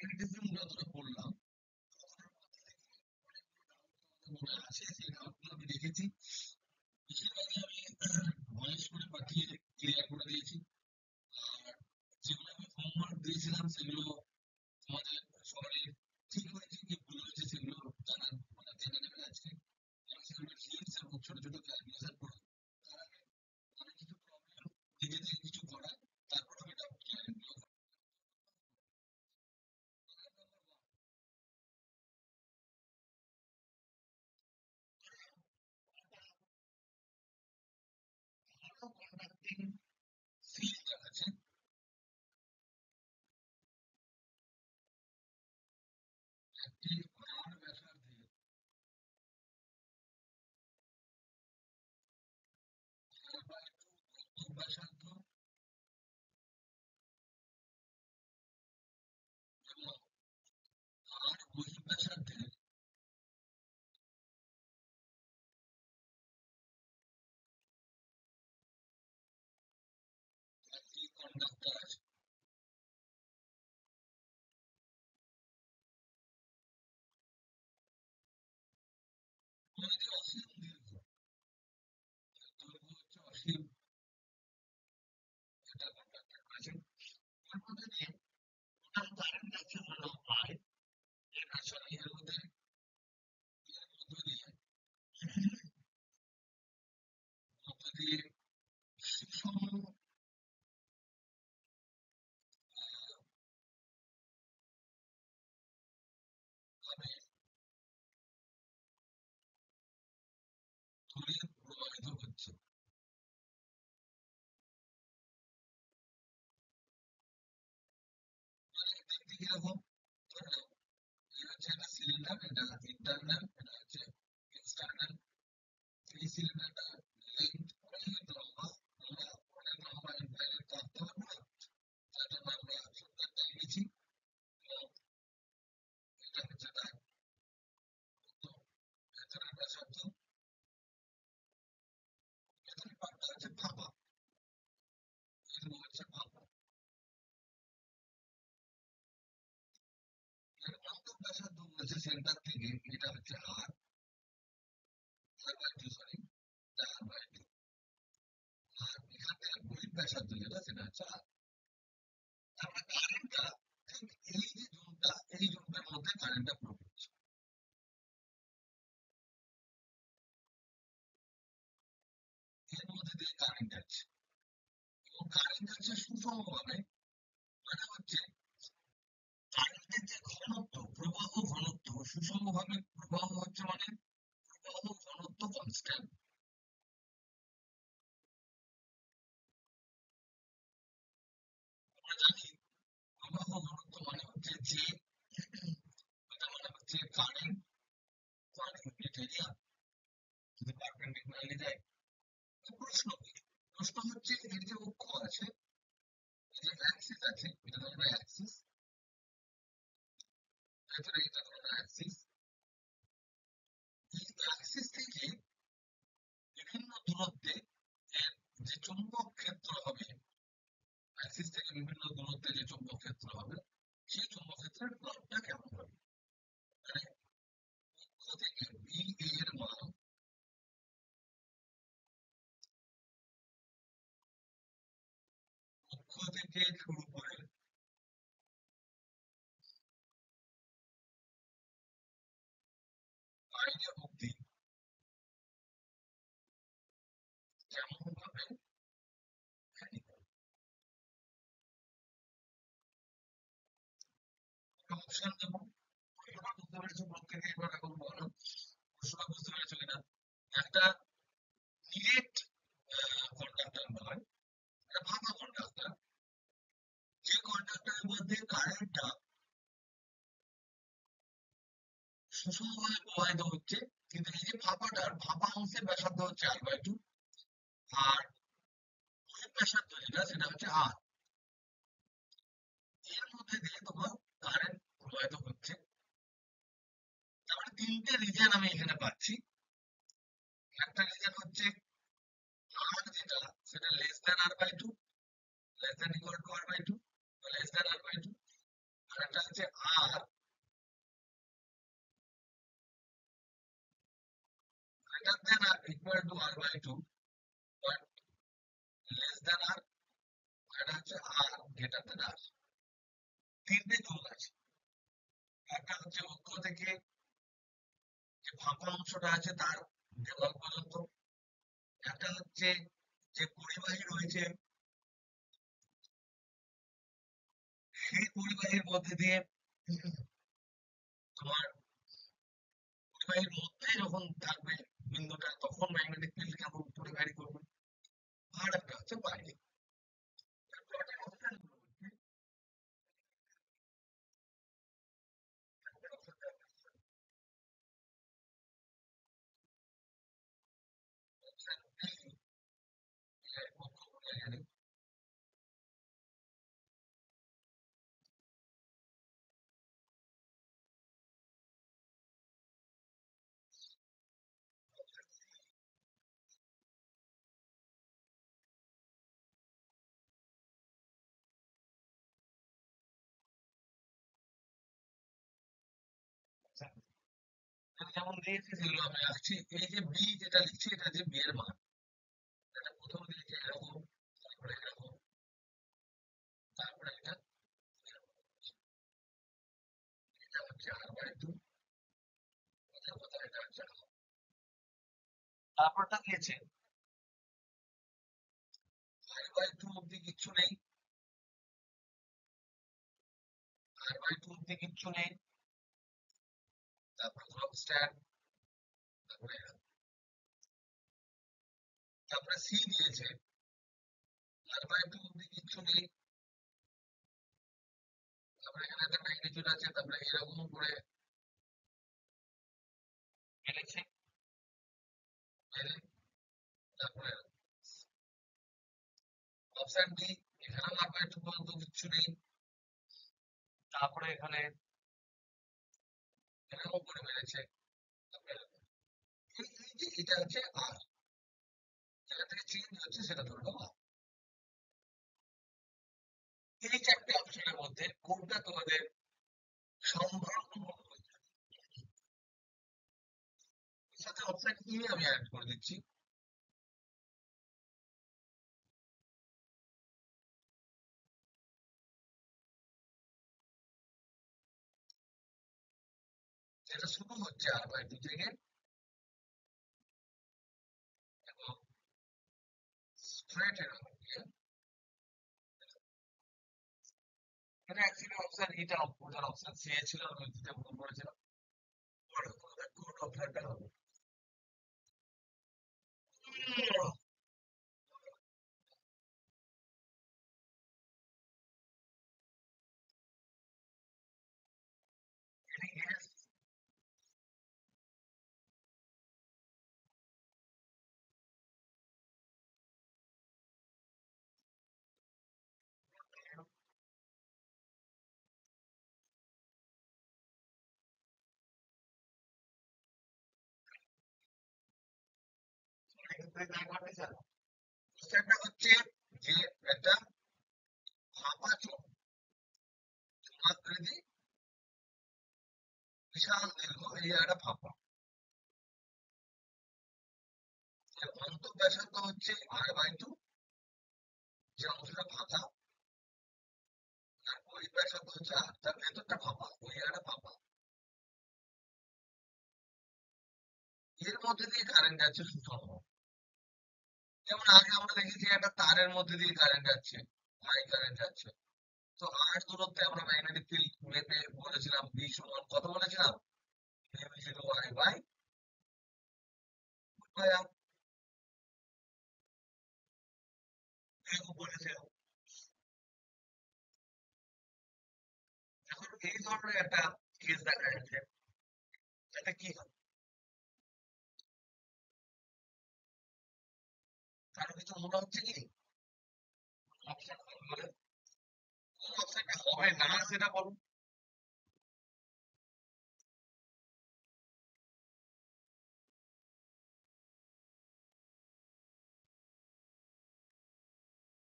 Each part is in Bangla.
ম্যাগনেটিজম যতটা পড়লাম মনে আছে সেই ডাউটগুলো আমি দেখেছি। বেশিরভাগই আমি ভয়েস করে পাঠিয়ে ক্লিয়ার করে দিয়েছি। আর যেগুলো আমি হোমওয়ার্ক দিয়েছিলাম সেগুলো তোমাদের সবারই ঠিক হয়েছে কি ভুল হয়েছে সেগুলো জানার মানে জেনে নেবে আজকে। আমি সেগুলো হিন্টস এবং ছোট ছোট ক্যালকুলেশন করে তার আগে অনেক কিছু প্রবলেম নিজে থেকে কিছু করা, তারপর আমি ডাউট ক্লিয়ারিং গুলো ভালো কন্ডাক্টিং ফিল্ড আছে। একটি রড ব্যাসার্ধে ব্যাসার্ধ এবং আর বহিঃব্যাসার্ধে একটি কন্ডাক্টর আছে। এটি অসীম দীর্ঘ, দৈর্ঘ্য হচ্ছে অসীম, এটা কন্ডাক্টর আছে। এর মধ্যে দিয়ে টোটাল কারেন্ট আছে হলো I, এর আসলে এর মধ্যে দিয়ে মধ্য দিয়ে সুষম ভাবে তড়িৎ প্রবাহিত হচ্ছে। মানে দেখতে কিরকম, ধরে নাও এই হচ্ছে একটা সিলিন্ডার, এটা ইন্টারনাল, এটা হচ্ছে এক্সটার্নাল। এই সিলিন্ডারটা লেন্থ অনেক লম্বা, আমরা অনেক লম্বা ইনফ্রারেড কাটতে পারবো না, যার জন্য আমরা সূত্রটা লিখেছি। এবং এটা হচ্ছে তার ভেতরের ব্যাসার্ধ, ভেতরের পার্টটা হচ্ছে ফাঁপা, এগুলো হচ্ছে ফাঁপা। এর অন্তর ব্যাসার্ধ বলছে সেন্টার থেকে, এটা হচ্ছে আর, আর/2 সরি, আর/2। আর এখান থেকে বহির ব্যাসার্ধ যেটা সেটা হচ্ছে আর। আমরা কারেন্টটা ঠিক এই যে জোনটা, এই জোনটার মধ্যে কারেন্টটা ফ্লো করছে, এর মধ্যে দিয়ে কারেন্ট আছে এবং কারেন্ট আছে সুষম ভাবে। মানে হচ্ছে কারেন্টের যে ঘনত্ব, প্রবাহ ঘনত্ব সুষম ভাবে প্রবাহ হচ্ছে মানে প্রবাহ ঘনত্ব কনস্ট্যান্ট। আমরা জানি প্রবাহ ঘনত্ব মানে হচ্ছে যে, এটা মানে হচ্ছে কারেন্ট পার ইউনিট এরিয়া যদি পারপেন্ডিকুলারলি যায়। প্রশ্ন কি, প্রশ্ন হচ্ছে এর যে অক্ষ আছে, এই যে অ্যাক্সিস আছে, এটা ধরো অ্যাক্সিস, ভেতরে এটা ধরো অ্যাক্সিস। এই অ্যাক্সিস থেকে বিভিন্ন দূরত্বে এর যে চৌম্বক ক্ষেত্র হবে, অ্যাক্সিস থেকে বিভিন্ন দূরত্বে যে চৌম্বক ক্ষেত্র হবে, সেই চৌম্বক ক্ষেত্রের প্লটটা কেমন হবে। মানে অক্ষ থেকে বি এর মান, অক্ষ থেকে শুরু করে বাইরে অব্দি কেমন ভাবে অপশন দেবো। প্রশ্নটা বুঝতে পেরেছো? প্রত্যেকে এবার এখন বলো প্রশ্নটা বুঝতে পেরেছো কিনা। একটা ডিরেক্ট কন্ডাক্টর নয়, একটা ফাঁকা কন্ডাক্টর, যে কন্ডাক্টরের মধ্যে কারেন্টটা সুষমভাবে প্রবাহিত হচ্ছে, কিন্তু এই যে ফাঁপাটার ফাঁপা অংশের ব্যাসার্ধ হচ্ছে R/2, আর বহিঃ ব্যাসার্ধ যেটা সেটা হচ্ছে আর। এর মধ্যে দিয়ে তোমার কারেন্ট প্রবাহিত হচ্ছে। তারপরে তিনটে রিজন আমি এখানে পাচ্ছি। একটা রিজন হচ্ছে আর যেটা, সেটা less than R/2, less than equal to R/2, less than R/2। আর অপশনটা হচ্ছে R greater than or equal to R by two, but less than R, এটা হচ্ছে আর গ্রেটার দেন আর। তিনটে চুল আছে, একটা হচ্ছে অক্ষ থেকে যে ফাঁকা অংশটা আছে তার দেওয়াল পর্যন্ত, একটা হচ্ছে যে পরিবাহী রয়েছে সেই পরিবাহীর মধ্যে দিয়ে, তোমার পরিবাহীর মধ্যে যখন থাকবে বিন্দুটা তখন ম্যাগনেটিক ফিল্ড কেমন পরিবাহী করবে। আর একটা হচ্ছে বাইরে। যেমন দিয়েছি সেগুলো আমি আসছি, এই যে বি যেটা লিখছি এটা যে বি এর মান, এটা প্রথম দিয়েছে এরকম, তারপরে এরকম, তারপরে এটা, এটা হচ্ছে আর বাই টু, কথা কথা এটা হচ্ছে R। তারপরটা দিয়েছে আর বাই টু অব্দি কিচ্ছু নেই, আর বাই টু অব্দি কিচ্ছু নেই, তারপর ড্রপ স্ট্যান্ড, তারপরে তারপরে সি দিয়েছে আর বাই টু অব্দি কিচ্ছু নেই, তারপরে এখানে একটা ম্যাগনিটিউড আছে, তারপরে এরকম করে মেরেছে, মেরে তারপরে অপশন ডি, এখানে আর বাই টু পর্যন্ত কিচ্ছু নেই, তারপরে এখানে এরকম করে মেরেছে, তারপরে এই যে এটা হচ্ছে আর, যেটা থেকে চেঞ্জ হচ্ছে সেটা ধরো আর। এই চারটে অপশনের মধ্যে কোনটা তোমাদের সম্ভাব্য হচ্ছে, এর সাথে অপশন ই আমি অ্যাড করে দিচ্ছি, যেটা শুরু হচ্ছে আর বাই টু থেকে এবং স্ট্রেট এরকম দিয়ে, এটা অ্যাকচুয়ালি অপশন এটা ওটার অপশন সি এ ছিল, আমি দিতে ভুল করেছিলাম, পরে কোন অপশনটা হবে। কোশ্চেনটা হচ্ছে যে একটা ফাঁপা চুম্বকাকৃতি বিশাল দীর্ঘ এই জায়গাটা ফাঁপা, এর অন্তঃব্যাসার্ধ হচ্ছে আর বাই টু, যে অংশটা ফাঁকা, আর বহিঃব্যাসার্ধ হচ্ছে আর, তার ভেতরটা ফাঁপা, ওই জায়গাটা ফাঁপা, এর মধ্যে দিয়ে কারেন্ট যাচ্ছে সুষম। যেমন আগে আমরা দেখেছি একটা তারের মধ্যে দিয়ে কারেন্ট যাচ্ছে, আই কারেন্ট যাচ্ছে। তো আর দূরত্বে আমরা ম্যাগনেটিক ফিল্ড মেপে বলেছিলাম বি সমান কত বলেছিলাম, M zero I by by R, এরকম বলেছিলাম। এখন এই ধরনের একটা কেস দেখা যাচ্ছে, এটা কি হয়, কারো কিছু মনে হচ্ছে কি অপশন বলে, কোন অপশনটা হবে না সেটা বলুন।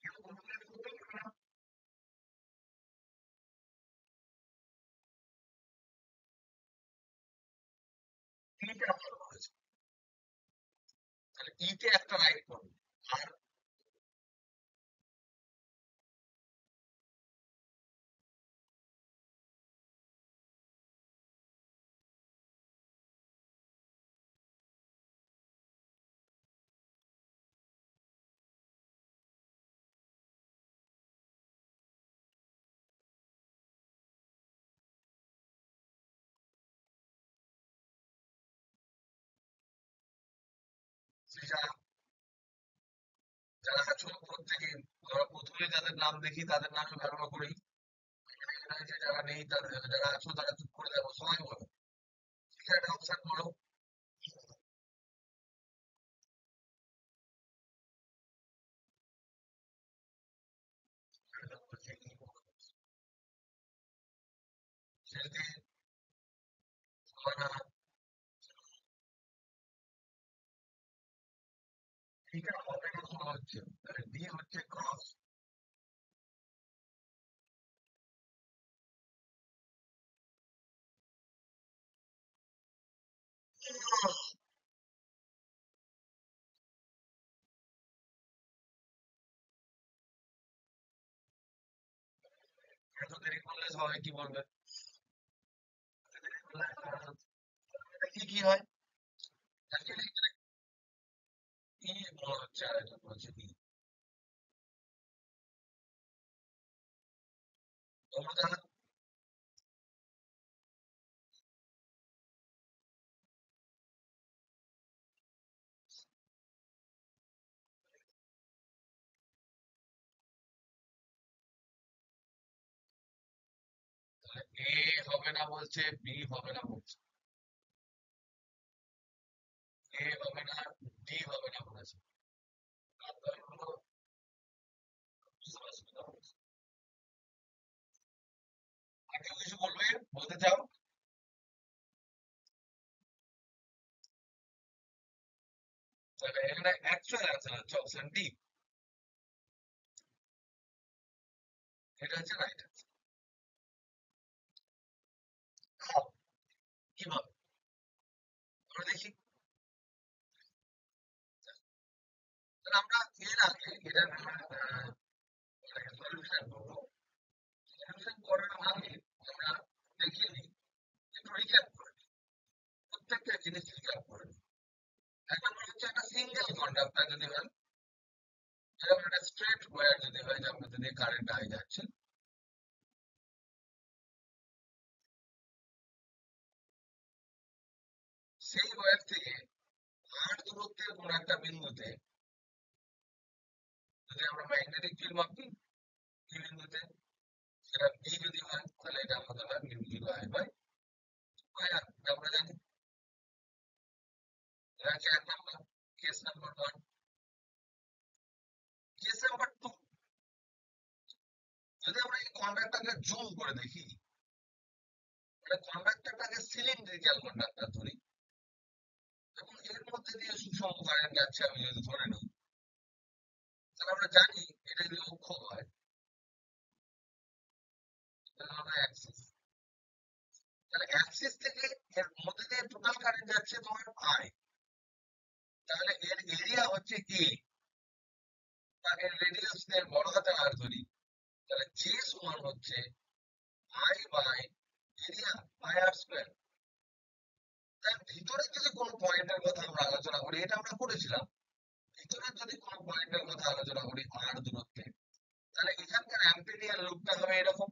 কেউ বলতে পারবে না। ইটা ভালো করেছে। তাহলে ইতে একটা রাইট করবে। আর সেটা যারা আছো প্রত্যেকে, ধরো প্রথমে যাদের নাম দেখি তাদের নামে ব্যবহার করি, যে যারা নেই তাদের, যারা আছো তারা চুপ করে যাবো, সবাই বলো। ঠিক আছে, একটা অপশন বলো। সেটি সমাধান। এটা হবে না মনে হচ্ছে, তাহলে ডি হচ্ছে ক্রস। এত দেরি করলে সবাই কি বলবে? দেরি করলে দেখি কি হয়। অ্যাকচুয়ালি কি মনে হচ্ছে, আর এটা বলছে কি তোমরা এ হবে না বলছে, বি হবে না বলছে, এ হবে না, ডি হবে না বলেছে। তারপরে হলো বুঝতে পারছি না বলেছে। আর কেউ কিছু বলবে, বলতে চাও? তাহলে এখানে অ্যাকচুয়াল অ্যান্সার হচ্ছে অপশন ডি। এটা হচ্ছে রাইট অ্যান্সার। কিভাবে? আমরা দেখি। তাহলে আমরা এর আগে এটা সলিউশন করবো। সলিউশন করার আগে আমরা দেখে নিই, একটু রিক্যাপ করে নিই, প্রত্যেকটা জিনিস রিক্যাপ করে নিই। এক নম্বর হচ্ছে একটা সিঙ্গেল কন্ডাক্টর যদি হয়, এরকম একটা স্ট্রেট ওয়্যার যদি হয়, যে আপনার যদি কারেন্ট আই যাচ্ছে, সেই ওয়্যার থেকে আর দূরত্বের কোন একটা বিন্দুতে যদি আমরা ম্যাগনেটিক ফিল্ড মাপি, এই বিন্দুতে সেটা বি যদি হয়, তাহলে এটা আমাদের হয় mu zero I by square, এটা আমরা জানি। এটা হচ্ছে এক নম্বর, case number one. Case number two, যদি আমরা এই কন্ডাক্টরকে জুম করে দেখি, মানে কন্ডাক্টরটাকে সিলিন্ড্রিক্যাল কন্ডাক্টর ধরি, এবং এর মধ্যে দিয়ে সুষম কারেন্ট যাচ্ছে আমি যদি ধরে নিই, তাহলে আমরা জানি এটা যদি অক্ষ হয়, তাহলে আমরা অ্যাক্সিস, তাহলে অ্যাক্সিস থেকে এর মধ্যে দিয়ে টোটাল কারেন্ট যাচ্ছে তোমার আই, তাহলে এর এরিয়া হচ্ছে এ, বা এর রেডিয়াস এর বড় হাতের আর ধরি, তাহলে যে সমান হচ্ছে I by area by R square. তার ভিতরে যদি কোনো পয়েন্টের কথা আমরা আলোচনা করি, এটা আমরা করেছিলাম, ভিতরে যদি কোনো পয়েন্টের কথা আলোচনা করি আর দূরত্বে, তাহলে এখানকার অ্যাম্পিয়ার লুপটা হবে এরকম।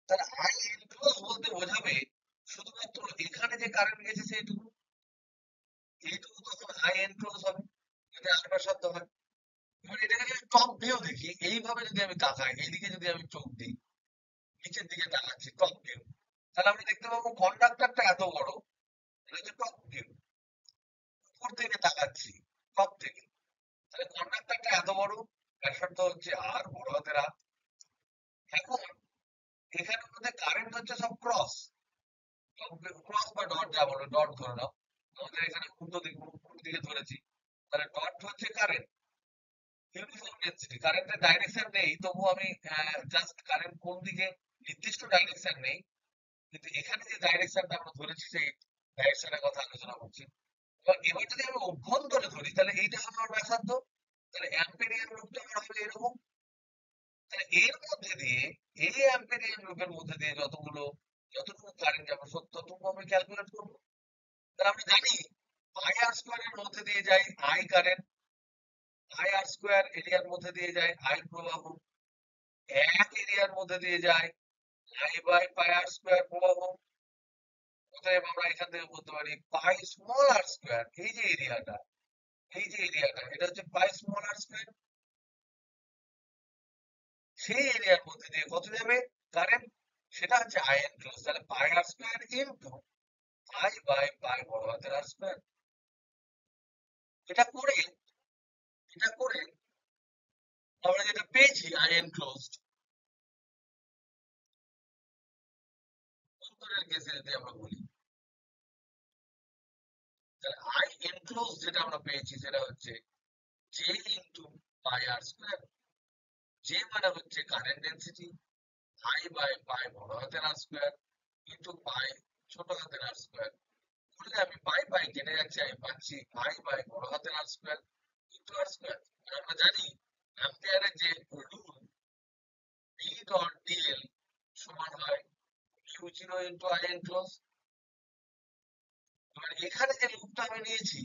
তাহলে আই এনক্লোজ বলতে বোঝাবে শুধুমাত্র এখানে যে কারেন্ট গেছে সেইটুকু, এইটুকু তখন আই এনক্লোজ হবে, যদি আর ব্যাসার্ধ হয়। এবার এটাকে যদি টপ ভিউ দেখি, এইভাবে যদি আমি তাকাই, এইদিকে যদি আমি চোখ দিই, নিচের দিকে তাকাচ্ছি টপ ভিউ, তাহলে আমরা দেখতে পাবো কন্ডাক্টরটা এত বড়, এটা হচ্ছে টপ ভিউ, উপর থেকে তাকাচ্ছি, টপ থেকে, তাহলে কন্ডাক্টরটা এত বড়, ব্যাসার্ধ হচ্ছে আর, বড় হাতের আর। এখন এখানের মধ্যে কারেন্ট হচ্ছে সব ক্রস, ক্রস বা ডট যা বলো, ডট ধরে নাও, আমাদের এখানে উল্টো দিকে, উপর দিকে ধরেছি, তাহলে ডট হচ্ছে কারেন্ট। ইউনিফর্ম ডেন্সিটি, কারেন্টের ডাইরেকশন নেই, তবু আমি জাস্ট কারেন্ট কোন দিকে নির্দিষ্ট ডাইরেকশন নেই, কিন্তু এখানে যে ডাইরেকশনটা আমরা ধরেছি সেই ডাইরেকশনের কথা আলোচনা করছি। এবার যদি আমি অভ্যন্তরে ধরি তাহলে এইটা হবে আমার ব্যাসার্ধ, তাহলে অ্যাম্পিরিয়ান লুপটা আমার হবে এরকম। তাহলে এর মধ্যে দিয়ে এই অ্যাম্পিরিয়ান লুপের মধ্যে দিয়ে যতটুকু কারেন্ট যাবে ততটুকু আমি ক্যালকুলেট করবো। তাহলে আমরা জানি পাই আর স্কোয়ারের মধ্যে দিয়ে যায় I current, I R square এরিয়ার মধ্যে দিয়ে যায় আই প্রবাহ, এক এরিয়ার মধ্যে দিয়ে যায় I by pi R square প্রবাহ। অতএব আমরা এখান থেকে বলতে পারি পাই স্মল আর স্কোয়ার, এই যে এরিয়াটা এটা হচ্ছে পাই স্মল আর স্কোয়ার। সেই এরিয়ার মধ্যে দিয়ে কত যাবে কারেন্ট, সেটা হচ্ছে আই এন ক্লোজ। তাহলে pi R square into pi by pi বড় হাতের আর স্কোয়ার। এটা করে এটা করে আমরা যেটা পেয়েছি আই এন ক্লোজড, উত্তরের কেসে যদি আমরা বলি তাহলে আই এন ক্লোজ যেটা আমরা পেয়েছি সেটা হচ্ছে J into pi R square. J মানে হচ্ছে current density, I by pi বড় হাতের আর স্কোয়ার ইনটু পাই ছোট হাতের আর স্কোয়ার। করলে আমি পাই পাই কেটে যাচ্ছে, আমি পাচ্ছি আই বাই বড় হাতের আর স্কোয়ার ইনটু আর স্কোয়ার। আমরা জানি অ্যাম্পিয়ারের যে রুল বি ডট ডিএল সমান হয় mu zero into I N close. এবার এখানে যে লুপটা আমি নিয়েছি,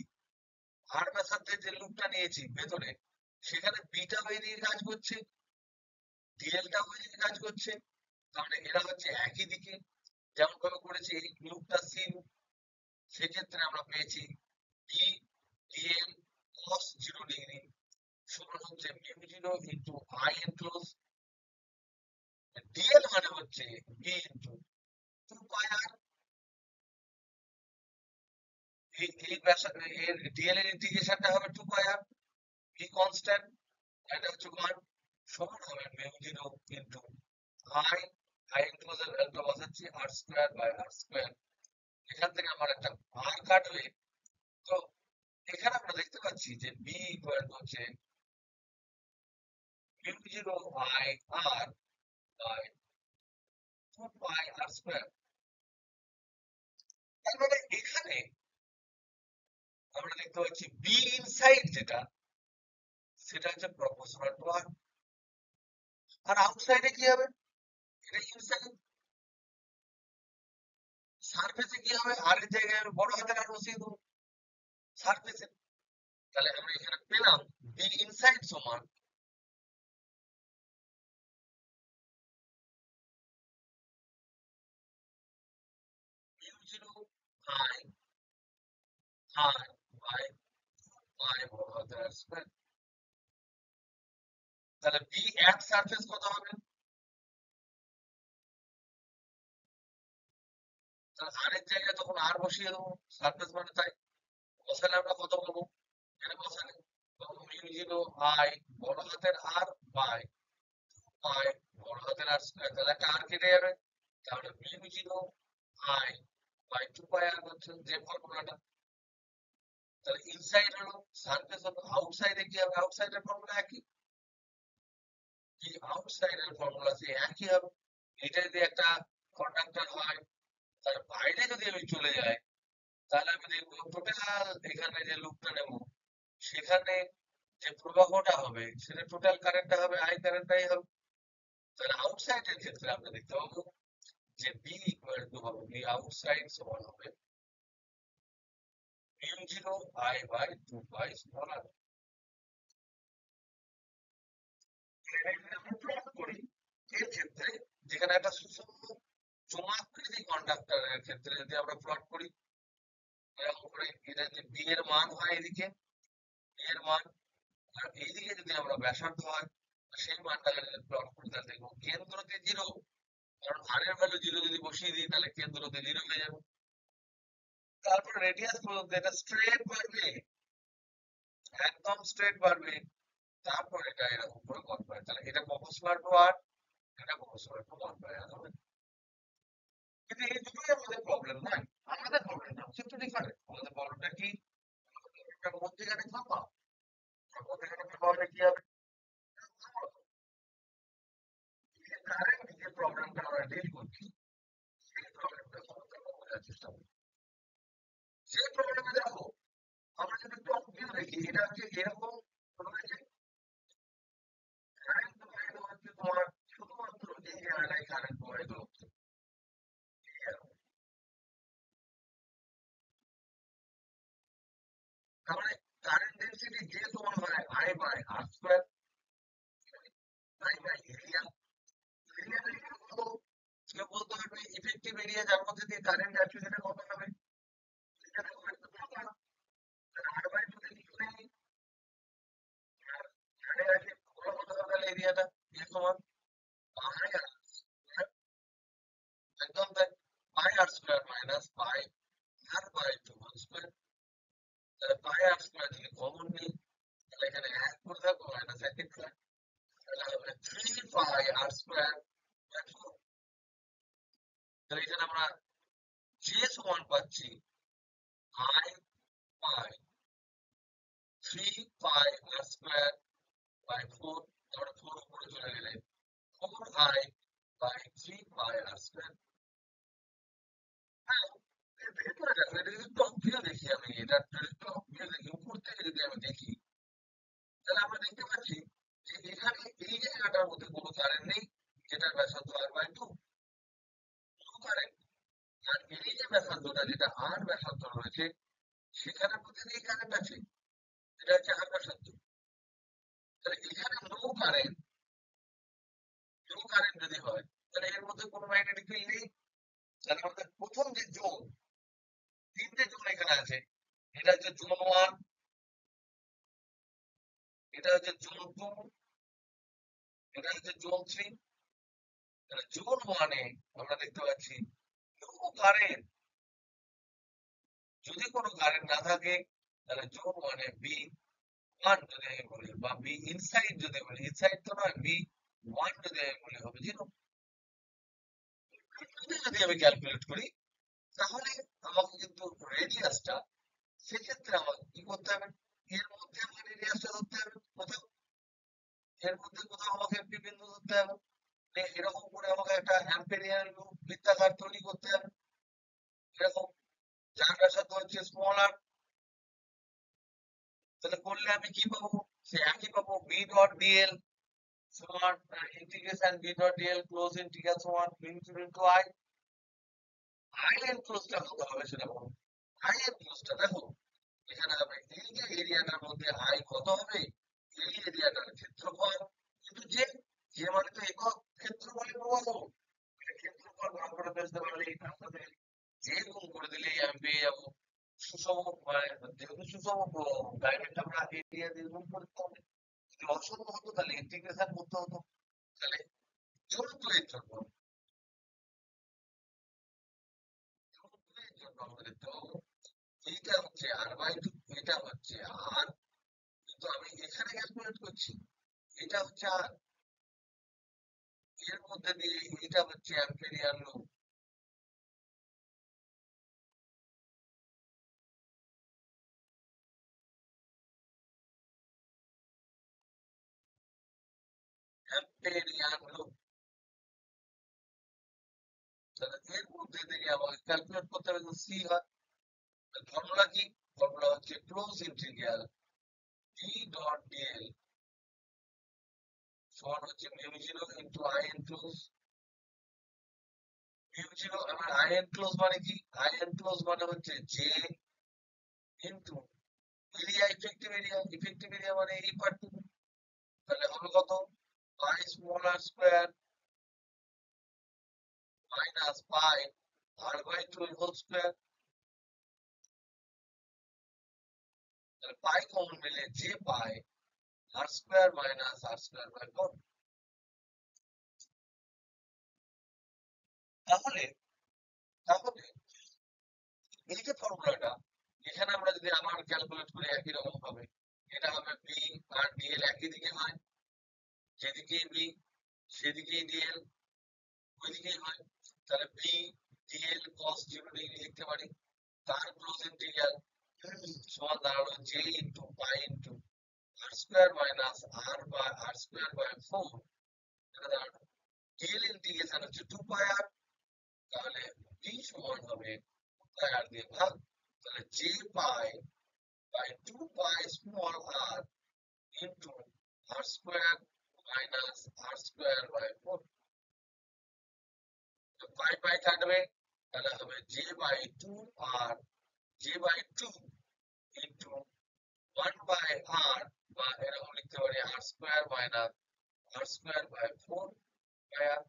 আর ব্যাসার্ধের যে লুপটা নিয়েছি ভেতরে, সেখানে বিটা ওয়েদিকে কাজ করছে, ডিএলটা ওয়েদিকে কাজ করছে। তাহলে এরা হচ্ছে একই দিকে। যেমন ভাবে করেছি এই লুপটা সি লুপ, সেক্ষেত্রে আমরা পেয়েছি বি ডিএল cos 0 ডিগ্রি সমান হচ্ছে mu zero into I enclose. DL মানে হচ্ছে বি ইন্টু 2 পাই আর। এর ডিএল এর ইন্টিগ্রেশনটা হবে 2 পাই আর, বি কনস্ট্যান্ট, এটা হচ্ছে 1, সমান হবে mu zero into I, I enclose এর ভ্যালুটা বসাচ্ছি আর স্কোয়ার বাই আর স্কোয়ার। এখান থেকে আমার একটা আর কাটবে। তো এখানে আমরা দেখতে পাচ্ছি যে বি ইকুয়াল টু হচ্ছে mu zero I R by 2 pi R square. তার মানে এখানে আমরা দেখতে পাচ্ছি বি ইনসাইড যেটা, সেটা হচ্ছে প্রপোর্শনাল টু আর। আর আউটসাইডে কি হবে, এটা ইনসাইড, সারফেসে কি হবে, আর এর জায়গায় আমি বড় হাতের আর বসিয়ে দেবো সারফেসে। তাহলে আমরা এখানে পেলাম বি ইনসাইড সমান mu zero I R by pi বড় হাতের আর স্কোয়ার। তাহলে বি এক সারফেস কত হবে, তাহলে আর এর জায়গায় তখন আর বসিয়ে দেবো, সারফেস মানে তাই। বসালে আমরা কত পাবো, এখানে বসালে পাবো মিউ জিরো আই বড় হাতের আর বাই পাই বড় হাতের আর স্কোয়ার। তাহলে একটা আর কেটে যাবে, তাহলে mu zero I by 2 pi আর হচ্ছে যে ফর্মুলাটা। তাহলে ইনসাইড হলো, সারফেস হলো, আউটসাইডে কি হবে, আউটসাইডের ফর্মুলা একই, কি আউটসাইডের ফর্মুলা সে একই হবে। এটা যদি একটা কন্ডাক্টর হয়, তার বাইরে যদি আমি চলে যাই, তাহলে আমি দেখবো টোটাল এখানে যে লুপটা নেব, সেখানে যে প্রবাহটা হবে সেটা টোটাল কারেন্টটা হবে আই কারেন্টটাই হবে। তাহলে আউটসাইডের ক্ষেত্রে আমরা দেখতে পাবো যে বি ইকুয়াল টু হবে বি আউটসাইড সমান হবে mu zero I by 2 pi small R. এটা যদি আমরা প্লট করি এর ক্ষেত্রে, যেখানে একটা সুষম চুম্বকৃতি কন্ডাক্টরের ক্ষেত্রে যদি আমরা প্লট করি এরকম করে, এটা যদি বি এর মান হয় এদিকে, বি এর মান, আর এইদিকে যদি আমরা ব্যাসার্ধ হয়, সেই মানটাকে যদি প্লট করি তাহলে দেখবো কেন্দ্রতে জিরো, কারণ আর এর ভ্যালু জিরো যদি বসিয়ে দিই তাহলে কেন্দ্রতে জিরো হয়ে যাবে। তারপর রেডিয়াস পর্যন্ত এটা স্ট্রেট বাড়বে, একদম স্ট্রেট বাড়বে। তারপর এটা এরকম করে কনভার্ট, তাহলে এটা প্রপোর্শনাল টু আর, এটা প্রপোর্শনাল টু 1/r হবে। কিন্তু এই দুটোই আমাদের প্রবলেম নয়, আমাদের প্রবলেম না, কিন্তু ডিফারেন্ট। আমাদের প্রবলেমটা কি, একটা মধ্যেখানে ফাঁপা, মধ্যেখানে ফাঁপা হলে কি হবে, কারেন্ট যে প্রবলেমটা আমরা ডিল করছি সেই প্রবলেমটা বোঝার চেষ্টা করি। সেই প্রবলেমে দেখো আমরা যদি টপ ভিউ দেখি এটা হচ্ছে এরকম রয়েছে কারেন্ট প্রবাহিত হচ্ছে তোমার শুধুমাত্র এই জায়গাটায় কারেন্ট প্রবাহিত হচ্ছে তার মানে কারেন্ট ডেন্সিটি যে সমান হয় I by R square I by area এরিয়াটা এখানে কত কেউ বলতে পারবে ইফেক্টিভ এরিয়া যার মধ্যে দিয়ে কারেন্ট যাচ্ছে সেটা কত হবে সেটা দেখো একটা কথা আর বাই টু তে কিছু নেই আর আছে বড় কত হবে তাহলে এরিয়াটা এ সমান পাই আর স্কোয়ার একদম তাই pi R square minus pi R by two whole square তাহলে পাই আর স্কোয়ার থেকে কমন নেই তাহলে এখানে এক করে থাকবো মাইনাস এক স্কোয়ার তাহলে হবে 3 পাই আর স্কোয়ার তাহলে এখানে আমরা যে সমান পাচ্ছি I pi 3 pi R square by 4 তাহলে 4 উপরে চলে গেলে 4i by 3 pi R square হ্যাঁ এর ভেতরে দেখো এটা যদি টপ ভিউ দেখি আমি এটা যদি টপ ভিউ দেখি উপর থেকে যদি আমি দেখি তাহলে আমরা দেখতে পাচ্ছি যে এখানে এই জায়গাটার মধ্যে কোনো কারেন্ট নেই যেটার ব্যাসার্ধ আর বাই টু নো কারেন্ট আর এই যে ব্যাসার্ধটা যেটা আর ব্যাসার্ধ রয়েছে সেখানের মধ্যে দিয়ে কারেন্ট আছে এটা হচ্ছে আর ব্যাসার্ধ তাহলে এখানে নো কারেন্ট যদি হয় তাহলে এর মধ্যে কোনো ম্যাগনেটিক ফিল্ড নেই তাহলে আমাদের প্রথম যে জোন তিনটে জোন এখানে আছে এটা হচ্ছে জোন ওয়ান এটা হচ্ছে জোন টু এটা হচ্ছে জোন থ্রি তাহলে জোন ওয়ানে আমরা দেখতে পাচ্ছি নো কারেন্ট যদি কোনো কারেন্ট না থাকে তাহলে জোন ওয়ানে বি ওয়ান যদি আমি বলি বা বি ইনসাইড যদি বলি ইনসাইড তো নয় বি ওয়ান যদি আমি বলি হবে জিরো যদি আমি ক্যালকুলেট করি তাহলে আমাকে কিন্তু রেডিয়াসটা সেক্ষেত্রে আমাকে কি করতে হবে এর মধ্যে আমাকে রেডিয়াসটা ধরতে হবে কোথাও এর মধ্যে কোথাও আমাকে একটি বিন্দু ধরতে হবে এরকম করে আমাকে একটা অ্যাম্পেরিয়ান লুপ বৃত্তাকার তৈরি করতে হবে এরকম যার ব্যাসার্ধ হচ্ছে স্মল আর তাহলে করলে আমি কি পাবো সে একই পাবো বি ডট ডিএল সমান integration B dot dl close integral সমান ইন্টু আই আই এর ক্লোজটা কত হবে সেটা বলো আই এর ক্লোজটা দেখো এখানে হবে এই যে এরিয়াটার মধ্যে আই কত হবে এই এরিয়াটার ক্ষেত্রফল কিন্তু যে যে মানে তো একক ক্ষেত্রফলের প্রবাহ ক্ষেত্রফল ভাগ করে ফেলতে পারলে তার সাথে যে গুণ করে দিলেই আমি পেয়ে যাবো সুষম মানে যেহেতু সুষম ডাইরেক্ট আমরা এরিয়া দিয়ে গুণ করতে হবে যদি অসম হতো তাহলে ইন্টিগ্রেশন করতে হতো তাহলে চতুর্থ এর জন্য চতুর্থ এর জন্য আমরা দেখতে পাবো এইটা হচ্ছে আর বাই টু এটা হচ্ছে আর কিন্তু আমি এখানে ক্যালকুলেট করছি এটা হচ্ছে আর এর মধ্যে দিয়ে এটা হচ্ছে অ্যাম্পেরিয়ান লুপ অ্যাম্পেরিয়ান লুপ তাহলে এর মধ্যে দিয়ে আমাকে ক্যালকুলেট করতে হবে সি হয় ফর্মুলা কি ফর্মুলা হচ্ছে close integral D dot DL সমান হচ্ছে mu zero into I enclose mu zero আমার আই এনক্লোজ মানে কি আই এনক্লোজ মানে হচ্ছে J into area effective area মানে এই পার্টটুকু তাহলে হবে কত pi small R square minus pi R by two whole square তাহলে পাই কমন নিলে যে pi R square minus R square by four তাহলে তাহলে এই যে ফর্মুলাটা এখানে আমরা যদি আবার ক্যালকুলেট করি একই রকম হবে এটা হবে বি আর ডিএল একই দিকে হয় যেদিকেই বি সেদিকেই ডিএল ওইদিকেই হয় তাহলে বি ডিএল cos 0 ডিগ্রি লিখতে পারি তার ক্লোজ ইন্টিগ্রাল সমান দাঁড়ালো J into pi into R square minus R by R square by four এটা দাঁড়ালো ডিএল ইন্টিগ্রেশন হচ্ছে 2 পাই আর তাহলে বি সমান হবে 2 পাই আর দিয়ে ভাগ j pi by 2 pi small r into r square minus r square by 4. তো pi pi কাটবে, তাহলে হবে j by 2 r, j by 2 into 1 by r, বা এরকম লিখতে পারি r square minus r square by 4 by r।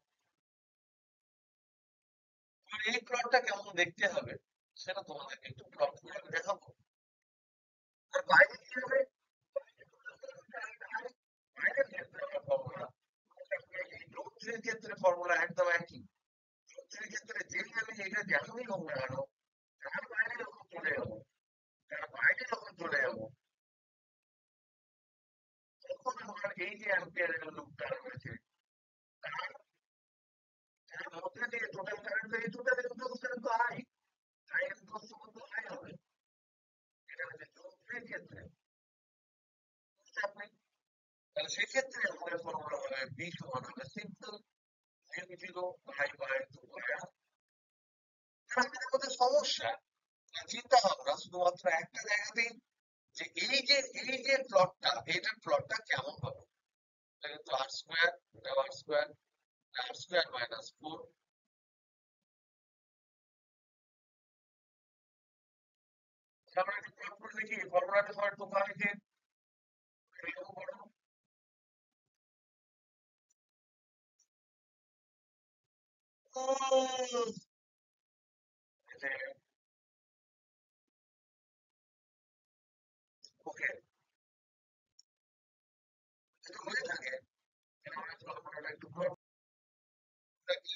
এই প্লটটা কেমন দেখতে হবে সেটা তোমাদেরকে একটু প্লট করে আমি দেখাবো। আর বাইরে কি হবে, বাইরের ক্ষেত্রে আমরা ফর্মুলা, এই রোধের ক্ষেত্রে ফর্মুলা একদম একই। রোধের ক্ষেত্রে যেই আমি এটা যেমনই হোক না কেন, তার বাইরে যখন চলে যাবো, তার বাইরে যখন চলে যাবো, তখন আমার এই যে অ্যাম্পিয়ারের লুপটা রয়েছে, তার তার মধ্যে দিয়ে টোটাল কারেন্ট, এই টোটাল কারেন্ট তো আই, আই এর তো আই হবে। এটা হচ্ছে রোধের ক্ষেত্রে, তাহলে সেক্ষেত্রে আমাদের ফর্মুলা হবে বি সমান হবে সিম্পল মিউ0 পাই বাই 2 বাই আর। আমাদের মধ্যে সমস্যা, চিন্তা ভাবনা শুধুমাত্র একটা জায়গাতেই, যে এই যে প্লটটা, এইটার প্লটটা কেমন হবে। এটা কিন্তু আর স্কোয়ার, এটা আর স্কোয়ার মাইনাস 4। আমরা একটু প্লট করে দেখি, ফর্মুলাটা সবাই টোকা লিখে এরকম করো। ওকে, যদি হয়ে থাকে তাহলে ফর্মুলাটা একটু প্লট কি,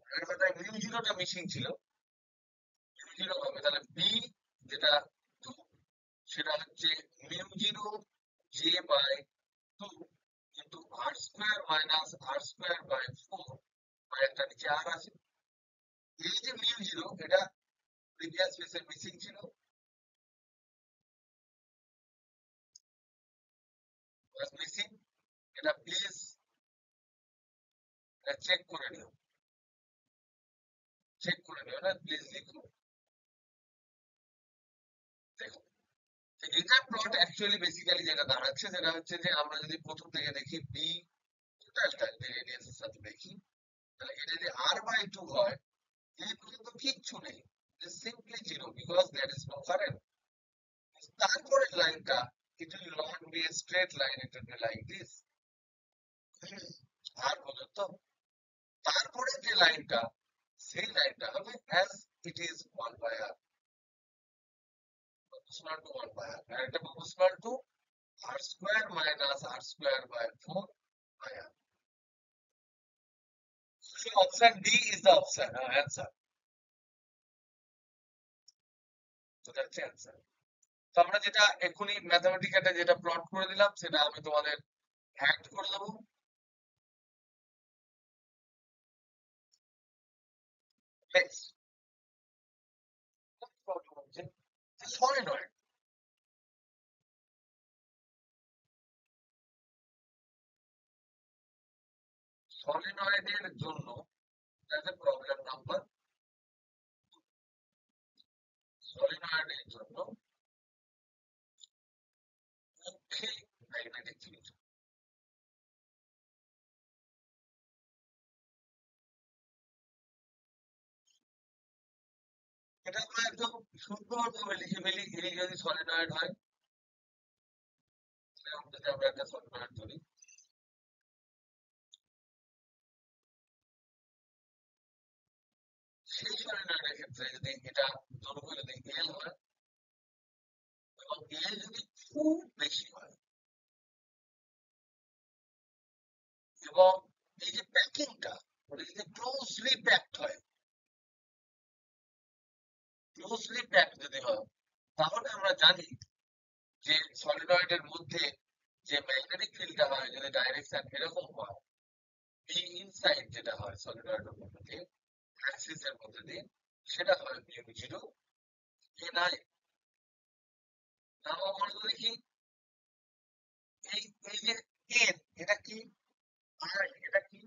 এর কথায় মিউ0টা মিসিং ছিল, মিউ0 হবে তাহলে বি যেটা 2, সেটা হচ্ছে মিউ0 জে বাই 2 কিন্তু R square minus R square by 4, আর একটা নিচে আর আছে। এই যে মিউ0 এটা প্রিভিয়াস কেসে মিসিং ছিল, মিসিং, এটা প্লিজ চেক করে নিও, চেক করে নিও না, প্লিজ লিখো। দেখো, এটা প্লট অ্যাকচুয়ালি বেসিক্যালি যেটা দাঁড়াচ্ছে সেটা হচ্ছে যে আমরা যদি প্রথম থেকে দেখি বি টোটালটা রেডিয়াসের সাথে দেখি, তাহলে এটা যদি আর বাই 2 হয়, এই পর্যন্ত কিচ্ছু নেই, simply zero because that is no current. তারপরের লাইনটা, it will not be a straight line, it will be like this, আর পর্যন্ত। তারপরে যে লাইনটা, সেই লাইনটা হবে as it is 1 by r, proportional to 1 by r, and এটা proportional to r square minus r square by 4 by r. So option D is the option, answer. So that's the answer. তো আমরা যেটা এক্ষুনি ম্যাথমেটিক্যালে যেটা প্লট করে দিলাম সেটা আমি তোমাদের হ্যান্ড করে দেবো। নেক্সট প্রবলেম হচ্ছে সলিনয়েড। সলিনয়েডের জন্য প্রবলেম নাম্বার, সলিনয়েডের জন্য মুখ্য ম্যাগনেটিক ফিল্ড। এটা আমরা একদম সুন্দরভাবে লিখে ফেলি, এই যদি সলিনয়েড হয়, যদি আমরা একটা সলিনয়েড ধরি, সেই সলিনয়েডের ক্ষেত্রে যদি এটা দৈর্ঘ্য যদি এল হয় এবং এল যদি খুব বেশি হয়, এবং এই যে প্যাকিংটা ওটা যদি ক্লোজলি প্যাকড হয়, ক্লোজলি প্যাকড যদি হয়, তাহলে আমরা জানি যে সলিনয়েডের মধ্যে যে ম্যাগনেটিক ফিল্ডটা হয় যদি ডাইরেকশন এরকম হয়, বি ইনসাইড যেটা হয় সলিনয়েডের মধ্যে দিয়ে, অ্যাক্সিসের মধ্যে দিয়ে, সেটা হয় মিউ0 এন আই। আমরা মনে করি কি, এই এই যে এন, এটা কি, আই এটা কি,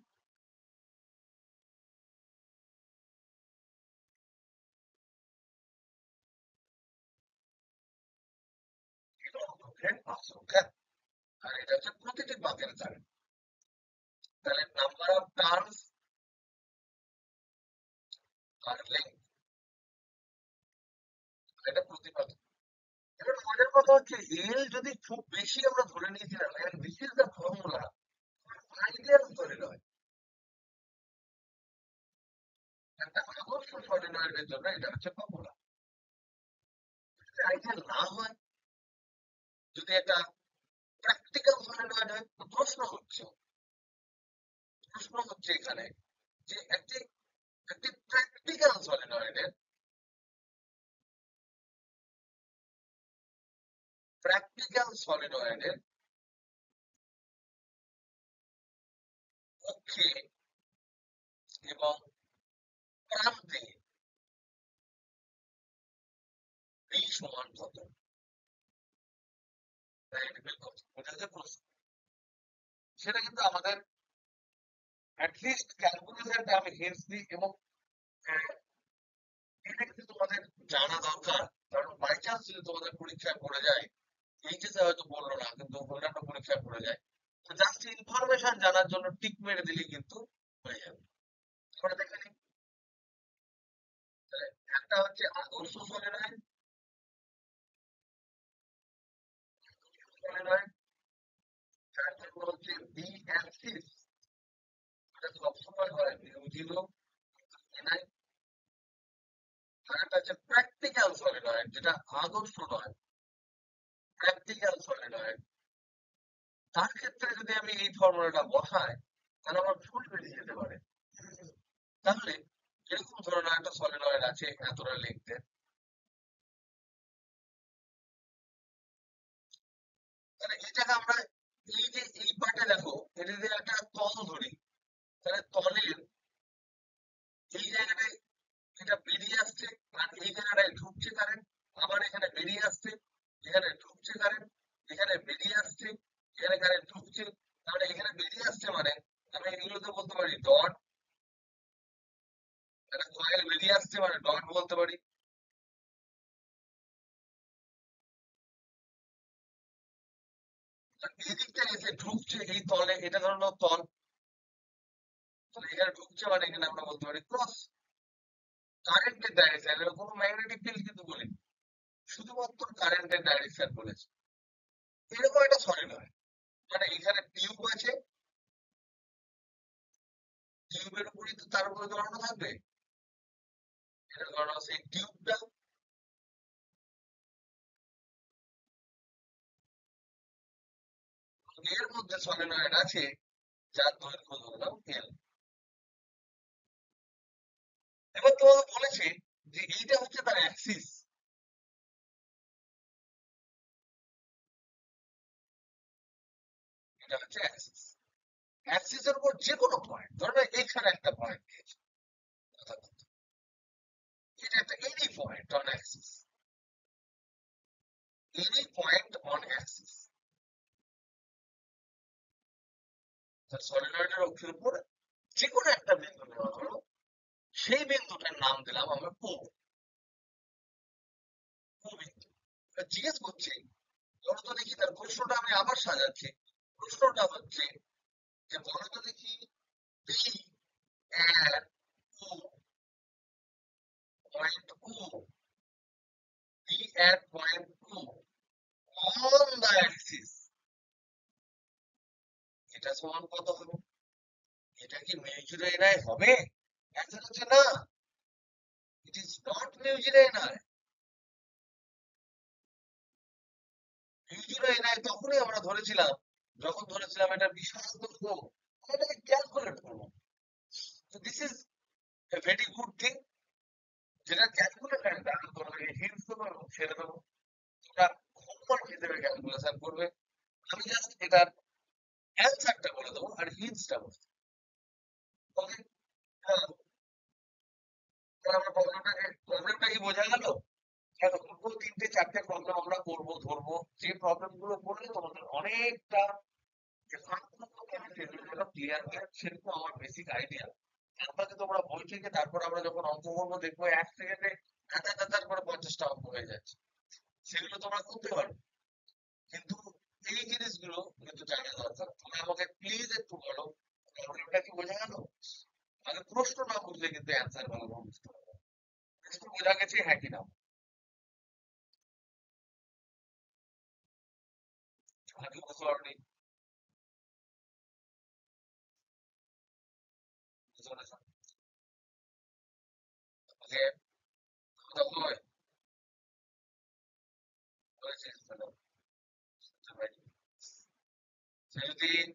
পাঁচশো, হ্যাঁ। আর এটা হচ্ছে প্রতিটি পাতের কারেন্ট। তাহলে নাম্বার অফ টার্নস আর লেন্থ, এটা প্রতি পাত। এবার মজার কথা হচ্ছে এল যদি খুব বেশি আমরা ধরে নিয়েছিলাম, and this is the formula, ideal ধরে নয়, একটা আদর্শ সলিনয়েডের জন্য এটা হচ্ছে ফর্মুলা। যদি আইডিয়াল না হয়, যদি এটা প্র্যাকটিক্যাল সলিনয়েড হয়, তো প্রশ্ন হচ্ছে এখানে যে একটি একটি প্র্যাকটিক্যাল সলিনয়েডের পক্ষে এবং প্রান্তে বি সমান কত, ওটা হচ্ছে প্রশ্ন। সেটা কিন্তু আমাদের অ্যাটলিস্ট ক্যালকুলেশনটা আমি হিন্টস দিই, এবং এটা কিন্তু তোমাদের জানা দরকার। কারণ বাই চান্স যদি তোমাদের পরীক্ষায় পড়ে যায়, এইচএসে হয়তো বললো না কিন্তু অন্যান্য পরীক্ষায় পড়ে যায়, তো জাস্ট ইনফরমেশন জানার জন্য টিক মেরে দিলেই কিন্তু হয়ে যাবে। এবারে দেখে নিই, তাহলে একটা হচ্ছে আদর্শ সলিনয়েড, তার জন্য হচ্ছে বি অ্যাক্সিস, এটা সবসময় হয় মিউ জিরো এনআই। আর একটা হচ্ছে প্র্যাকটিক্যাল সলিনয়েড, যেটা আদর্শ নয়, প্র্যাকটিক্যাল সলিনয়েড। তার ক্ষেত্রে যদি আমি এই ফর্মুলাটা বসাই, তাহলে আমার ভুল বেরিয়ে যেতে পারে। তাহলে এরকম ধরনের একটা সলিনয়েড আছে এতটা লেন্থের, তাহলে এটাকে আমরা এই যে এই পার্টে দেখো, এটা যদি একটা তল ধরি, তাহলে তলের এই জায়গাটায় এটা বেরিয়ে আসছে, আর এই জায়গাটায় ঢুকছে কারেন্ট, আবার এখানে বেরিয়ে আসছে, এখানে ঢুকছে কারেন্ট, এখানে বেরিয়ে আসছে, এখানে কারেন্ট ঢুকছে। তাহলে এখানে বেরিয়ে আসছে মানে আমি এগুলোতে বলতে পারি ডট, একটা কয়েল বেরিয়ে আসছে মানে ডট বলতে পারি। এদিকটা এসে ঢুকছে এই তলে, এটা ধরো তল, তাহলে এখানে ঢুকছে মানে এখানে আমরা বলতে পারি ক্রস। কারেন্টের ডাইরেকশন, এর কোনো ম্যাগনেটিক ফিল্ড কিন্তু বলিনি, শুধুমাত্র কারেন্টের ডাইরেকশন বলেছে। এরকম একটা সলিনয়েড, মানে এখানে টিউব আছে, টিউবের উপরই তো তার উপরে ধরানো থাকবে, এটা ধরানো সেই টিউবটা, এর মধ্যে সলিনয়েড আছে যার দৈর্ঘ্য ধরলাম এল। এবার তোমাকে বলেছে যে এইটা হচ্ছে তার অ্যাক্সিস, এটা হচ্ছে অ্যাক্সিস। অ্যাক্সিসের উপর যে কোনো পয়েন্ট, ধরো এখানে একটা পয়েন্ট দিয়েছে, এটা একটা any point on Axis, any point on Axis, তার সলিনয়েডের অক্ষের উপর যে কোনো একটা বিন্দু নেওয়া হলো, সেই বিন্দুটার নাম দিলাম আমরা পো, পো বিন্দু। জিজ্ঞেস করছে, বলো তো দেখি, তার প্রশ্নটা আমি আবার সাজাচ্ছি। প্রশ্নটা হচ্ছে যে বলো তো দেখি, B at O, point O, B at point O on the axis, এটা সমান কত হবে? এটা কি মিউ জিরো এনআই হবে? অ্যান্সার হচ্ছে না, it is not mu zero NI. Mu zero NI তখনই আমরা ধরেছিলাম যখন ধরেছিলাম এটা বিশাল দৈর্ঘ্য, আমরা এটাকে ক্যালকুলেট করবো। তো this is a very good thing, যেটা ক্যালকুলেশনটা তোমাকে হিন্টস দেবো এবং ছেড়ে দেবো, তোমরা হোমওয়ার্ক হিসেবে ক্যালকুলেশন করবে। আমি জাস্ট এটার অ্যান্সারটা বলে দেবো আর হিন্টসটা বলে দেবো। ওকে, তাহলে আমরা প্রবলেমটা কি বোঝা গেল? দেখো দুটো তিনটে চারটে প্রবলেম আমরা করবো, ধরবো, যে প্রবলেম গুলো করলে তোমাদের অনেকটা যে ক্লিয়ার হয়, সেরকম আমার বেসিক আইডিয়া। তারপরে তোমরা বই থেকে তারপর আমরা যখন অঙ্ক করবো দেখবো 1 সেকেন্ডে হাজার হাজার করে 50টা অঙ্ক হয়ে যাচ্ছে, সেগুলো তোমরা করতে পারো। কিন্তু এই জিনিসগুলো কিন্তু জানা দরকার। তুমি আমাকে প্লিজ একটু বলো প্রবলেমটা কি বোঝা গেল? মানে প্রশ্ন না বুঝলে কিন্তু অ্যান্সার ভালোভাবে বুঝতে হবে। প্রশ্ন বোঝা গেছে, হ্যাঁ কি না? নাকি বুঝতে পারোনি? বুঝতে পেরেছো? ওকে, তো হয় হয়েছে চলো, বুঝতে পারি। সেদিন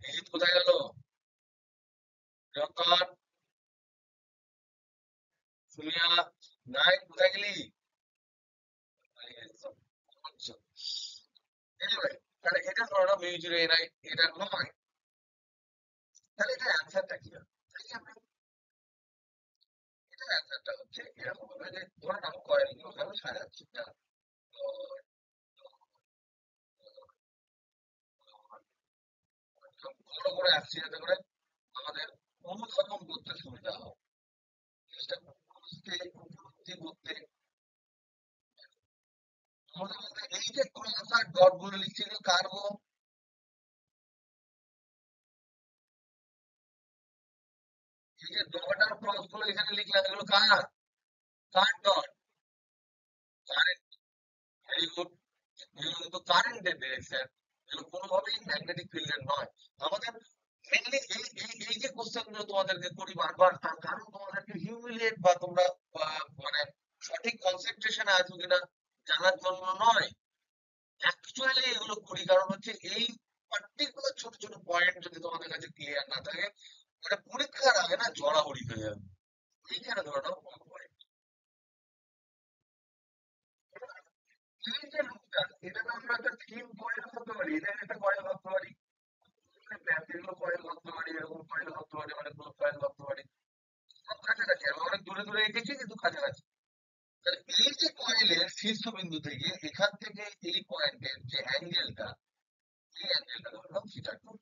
ভিজিট কোথায় গেল? যখন সুমিয়া, নাই কোথায় গেলি? Anyway, তাহলে এটা ধরো মিউচুয়াল এনআই, এটা নয়, তাহলে এটা অ্যান্সারটা কি হবে? তাই আমরা এটা অ্যান্সারটা হচ্ছে এরকম হবে যে ধরে নাও কয়েনগুলো আমি সাজাচ্ছি না, তো বড় করে আসছি যাতে করে আমাদের অনুধাবন করতে সুবিধা হয়, জিনিসটা বুঝতে উপলব্ধি করতে। আমাদের মধ্যে এই যে ক্রস আর ডট গুলো লিখছি এগুলো কার গো? এই যে ডট আর ক্রস গুলো এখানে লিখলাম এগুলো কার? কার ডট? কারেন্ট। Very good. এগুলো কিন্তু কারেন্টের ডিরেকশন, এগুলো কোনোভাবেই ম্যাগনেটিক ফিল্ডের নয়। আমাদের মেনলি এই যে কোশ্চেন গুলো তোমাদেরকে করি বারবার, তার কারণ তোমাদেরকে হিউমিলিয়েট বা তোমরা মানে সঠিক কনসেন্ট্রেশনে আছো কিনা জানার জন্য নয়। অ্যাকচুয়ালি এগুলো করি কারণ হচ্ছে এই পার্টিকুলার ছোট ছোট পয়েন্ট যদি তোমাদের কাছে ক্লিয়ার না থাকে, মানে পরীক্ষার আগে না জড়াহড়ি হয়ে যাবে। এইখানে ধরে নাও কোনো পয়েন্ট, এই যে লুপটা, এটাকে আমরা একটা থিম কয়েল ভাবতে পারি, এটাকে একটা কয়েল ভাবতে পারি, এগুলো কয়েল ভাবতে পারি, এরকম কয়েল ভাবতে পারি, অনেকগুলো কয়েল ভাবতে পারি। সব কাছাকাছি, আমি অনেক দূরে দূরে এঁকেছি কিন্তু কাছাকাছি। তাহলে এই যে কয়েলের শীর্ষবিন্দু থেকে এখান থেকে এই পয়েন্টের যে অ্যাঙ্গেলটা, এই অ্যাঙ্গেলটা ধরলাম থিটা 2।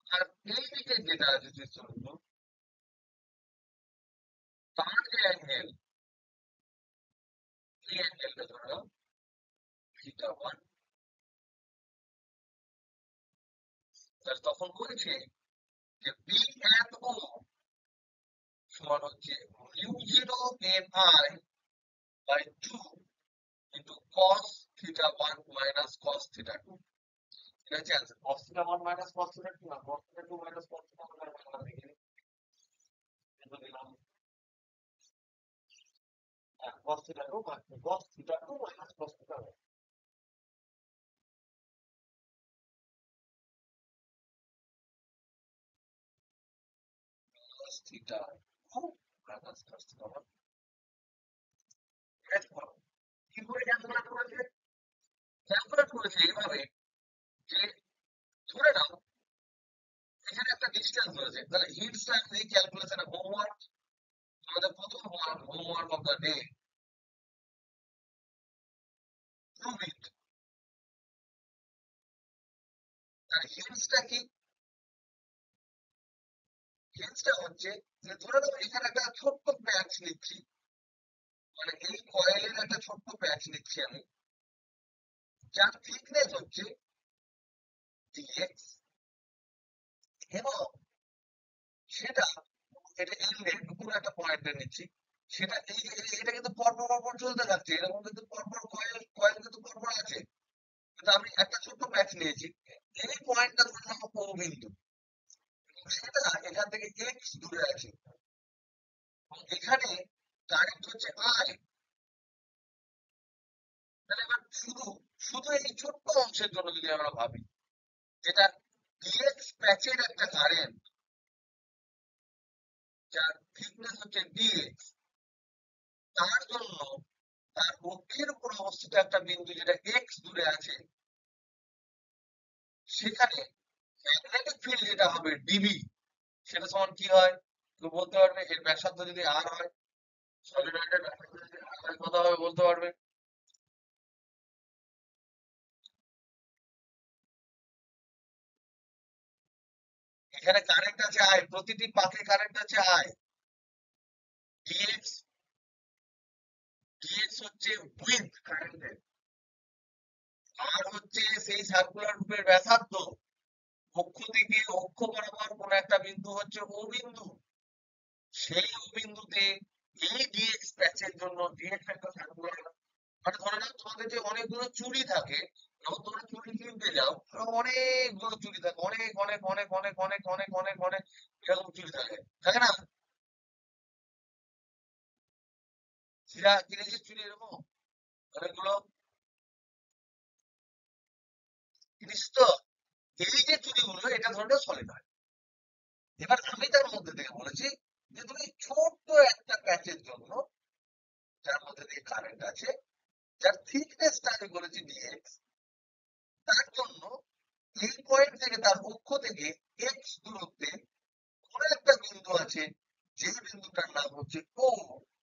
আর এই দিকে যেটা আছে শীর্ষবিন্দু, তার যে অ্যাঙ্গেল, এই অ্যাঙ্গেলটা ধরলাম থিটা 1। তাহলে তখন বলছে যে বি এট ও সমান হচ্ছে mu zero N I by 2 into cos theta 1 minus cos theta 2। এটা হচ্ছে answer. Cos theta 1 minus cos theta 2 না, cos theta 2 minus cos theta 1 Bangla দেখে দিলাম। cos theta 2 cos theta 2 minus cos theta 1। cos theta 2 minus cos theta 1। এটা করো। কি করে ক্যালকুলেট করেছে? ক্যালকুলেট করেছে এইভাবে যে ধরে নাও এখানে একটা ডিসটেন্স রয়েছে, তাহলে হিট টাইম এই ক্যালকুলেশনে হোমওয়ার্ক, আমাদের প্রথম homework of the day, prove ইট। তাহলে হিন্টসটা কি? হিন্টসটা হচ্ছে যে ধরে নাও এখানে একটা ছোট্ট প্যাচ নিচ্ছি, মানে এই কয়েলের একটা ছোট্ট প্যাচ নিচ্ছি আমি, যার থিকনেস হচ্ছে dx, এবং সেটা, এটা এলিমেন্ট কোনো একটা পয়েন্টে নিচ্ছি, সেটা এটা কিন্তু পরপর পরপর চলতে থাকছে, এরকম কিন্তু পরপর কয়েল কয়েল কিন্তু পরপর আছে, কিন্তু আমি একটা ছোট্ট প্যাচ নিয়েছি, এই পয়েন্টটা ধরলাম ও বিন্দু, সেটা এখান থেকে এক্স দূরে আছে, এবং এখানে কারেন্ট হচ্ছে আই। তাহলে এবার শুধু শুধু এই ছোট্ট অংশের জন্য যদি আমরা ভাবি, যেটা ডিএক্স প্যাচের একটা কারেন্ট, যার থিকনেস হচ্ছে ডিএক্স, তার জন্য তার অক্ষের উপর অবস্থিত একটা বিন্দু যেটা এক্স দূরে আছে, সেখানে ম্যাগনেটিক ফিল্ড যেটা হবে ডিবি, সেটা সমান কি হয়? কেউ বলতে পারবে? এর ব্যাসার্ধ যদি আর হয়, সলিনয়েডের ব্যাসার্ধ যদি আর হয় কত হবে বলতে পারবে? এখানে কারেন্ট আছে আই, প্রতিটি পাকে কারেন্ট আছে আই। ডিএক্স, ডিএক্স হচ্ছে উইথ কারেন্টের, আর হচ্ছে সেই সার্কুলার রূপের ব্যাসার্ধ, অক্ষ থেকে অক্ষ বরাবর কোন একটা বিন্দু হচ্ছে ও বিন্দু, সেই ও বিন্দুতে এই ডিএক্স প্যাচের জন্য ডিএক্স একটা সার্কুলার, মানে ধরে নাও তোমাদের যে অনেকগুলো চুড়ি থাকে, যখন তোমরা চুড়ি কিনতে যাও অনেকগুলো চুড়ি থাকে, অনেক অনেক অনেক অনেক অনেক অনেক অনেক অনেক এরকম চুড়ি থাকে, থাকে না? সেটা কিনেছিস চুড়ি এরকম অনেকগুলো জিনিস তো, এই যে চুড়িগুলো এটা ধরনের সলিনয়েড। এবার আমি তার মধ্যে থেকে বলেছি যে তুমি ছোট্ট একটা প্যাচের জন্য যার মধ্যে দিয়ে কারেন্ট আছে, যার থিকনেসটা আমি বলেছি ডিএক্স, তার জন্য এই পয়েন্ট থেকে তার অক্ষ থেকে এক্স দূরত্বে কোন একটা বিন্দু আছে, যে বিন্দুটার নাম হচ্ছে ও,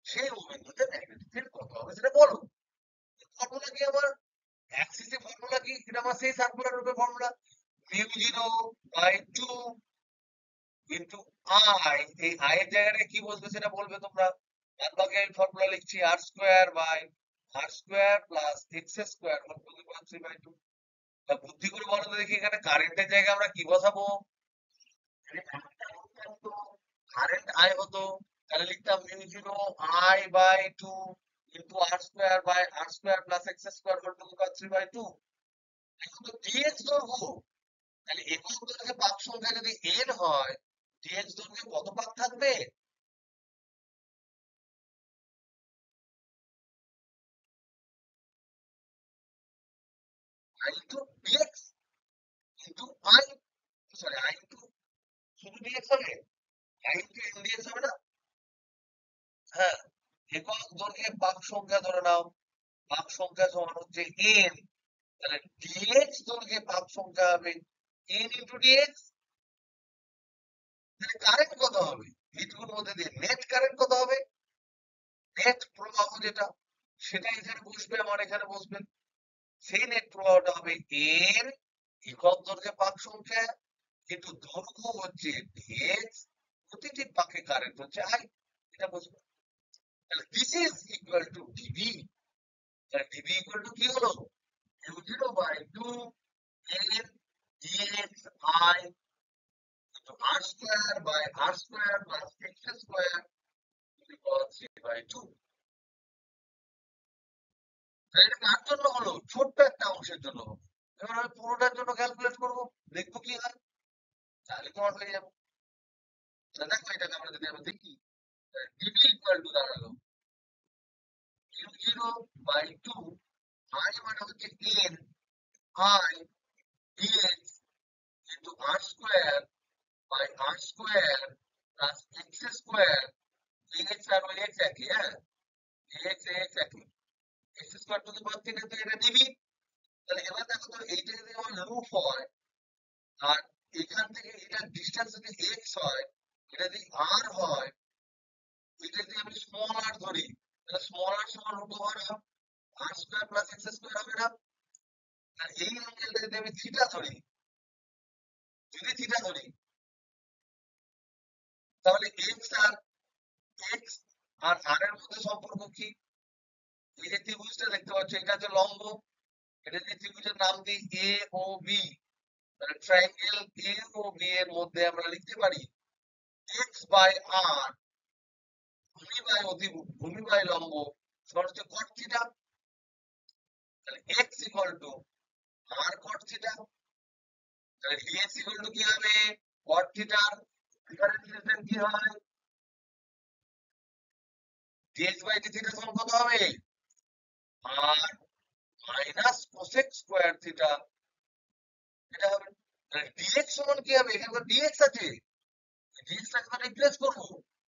সেই ও বিন্দুতে ম্যাগনেটিক ফিল্ড কত হবে সেটা বলো। ফর্মুলা কি আমার, অ্যাক্সিসে ফর্মুলা কি, এটা আমার সেই সার্কুলার রূপে ফর্মুলা, μ0/2 ইন্টু আই, এই আই এর জায়গায় কি বসবে সেটা বলবে তোমরা। বাদ বাকি আমি ফর্মুলা লিখছি R square by R square plus X square whole to the power 3/2। তা বুদ্ধি করে বলো তো দেখি, এখানে কারেন্টের জায়গায় আমরা কি বসাবো? কারেন্ট আই হতো, তাহলে লিখতাম μ0I/2 into R square by R square plus X square whole to the power 3/2। এখন তো ডিএক্স দৈর্ঘ্য, তাহলে একক দৈর্ঘ্যে পাক সংখ্যা যদি n হয়, ডিএক্স দৈর্ঘ্যে কত পাক থাকবে? I into dx into I, sorry I into শুধু ডিএক্স হবে, আই ইন্টু এন ডিএক্স হবে না? হ্যাঁ, একক দৈর্ঘ্যে পাক সংখ্যা ধরে নাও, পাক সংখ্যা সমান হচ্ছে n, তাহলে ডিএক্স দৈর্ঘ্যে পাক সংখ্যা হবে n ইন্টু ডিএক্স। তাহলে কারেন্ট কত হবে এইটুকুর মধ্যে দিয়ে, নেট কারেন্ট কত হবে, নেট প্রবাহ যেটা, সেটা এখানে বসবে, আমার এখানে বসবে, সেই নেট প্রবাহটা হবে এন একক দৈর্ঘ্যে পাক সংখ্যা, কিন্তু দৈর্ঘ্য হচ্ছে ডিএক্স, প্রতিটি পাকে কারেন্ট হচ্ছে আই, এটা বসবে। তাহলে this is equal to dv. তাহলে ডিভি ইকুয়াল টু কি হলো, μ0/2 n dx I into r square by r square plus x square to the power 3/2। তাহলে এটা কার জন্য হলো, ছোট্ট একটা অংশের জন্য হলো। এবার আমি পুরোটার জন্য ক্যালকুলেট করবো, দেখবো কি হয়, তাহলে তোমার হয়ে যাবে। তাহলে দেখো এটাকে আমরা যদি আমরা দেখি, ডিভি ইকুয়াল টু দাঁড়ালো μ0/2, I মানে হচ্ছে n I dx into r square by r square plus x square, dx আর ওই x একই, হ্যাঁ, dx x একই, x square টু দি পাওয়ার 3 তো এটা ডিভি। তাহলে এবার দেখো তো এইটা যদি আমার লুপ হয়, আর এখান থেকে এটার ডিস্টেন্স যদি x হয়, এটা যদি r হয়, এটা যদি আমি স্মল r ধরি, তাহলে স্মল r সমান রুট ওভার আর স্কোয়ার প্লাস এক্স স্কোয়ার হবে না? আর এই অ্যাঙ্গেলটা যদি আমি থিটা ধরি, যদি থিটা ধরি, তাহলে এক্স আর আর এর মধ্যে সম্পর্ক কি? এই যে ত্রিভুজটা দেখতে পাচ্ছ, এটা হচ্ছে লম্ব, এটা যদি ত্রিভুজের নাম দিই এ ও বি, তাহলে ট্রায়াঙ্গেল এ ও বি এর মধ্যে আমরা লিখতে পারি এক্স বাই আর, ভূমি বাই অতিভুজ, ভূমি বাই লম্ব সমান হচ্ছে কট থিটা। তাহলে X equal to R cot theta, তাহলে ডিএক্স ইকুয়াল টু কি হবে, কট থিটার ডিফারেন্স কি হয়, ডিএক্স বাই ডি থিটা সমান কত হবে, আর মাইনাস কোসেক স্কোয়ার থিটা, এটা হবে। তাহলে ডিএক্স সমান কি হবে, এখানে তো ডিএক্স আছে, ডিএক্স টাকে রিপ্লেস করবো,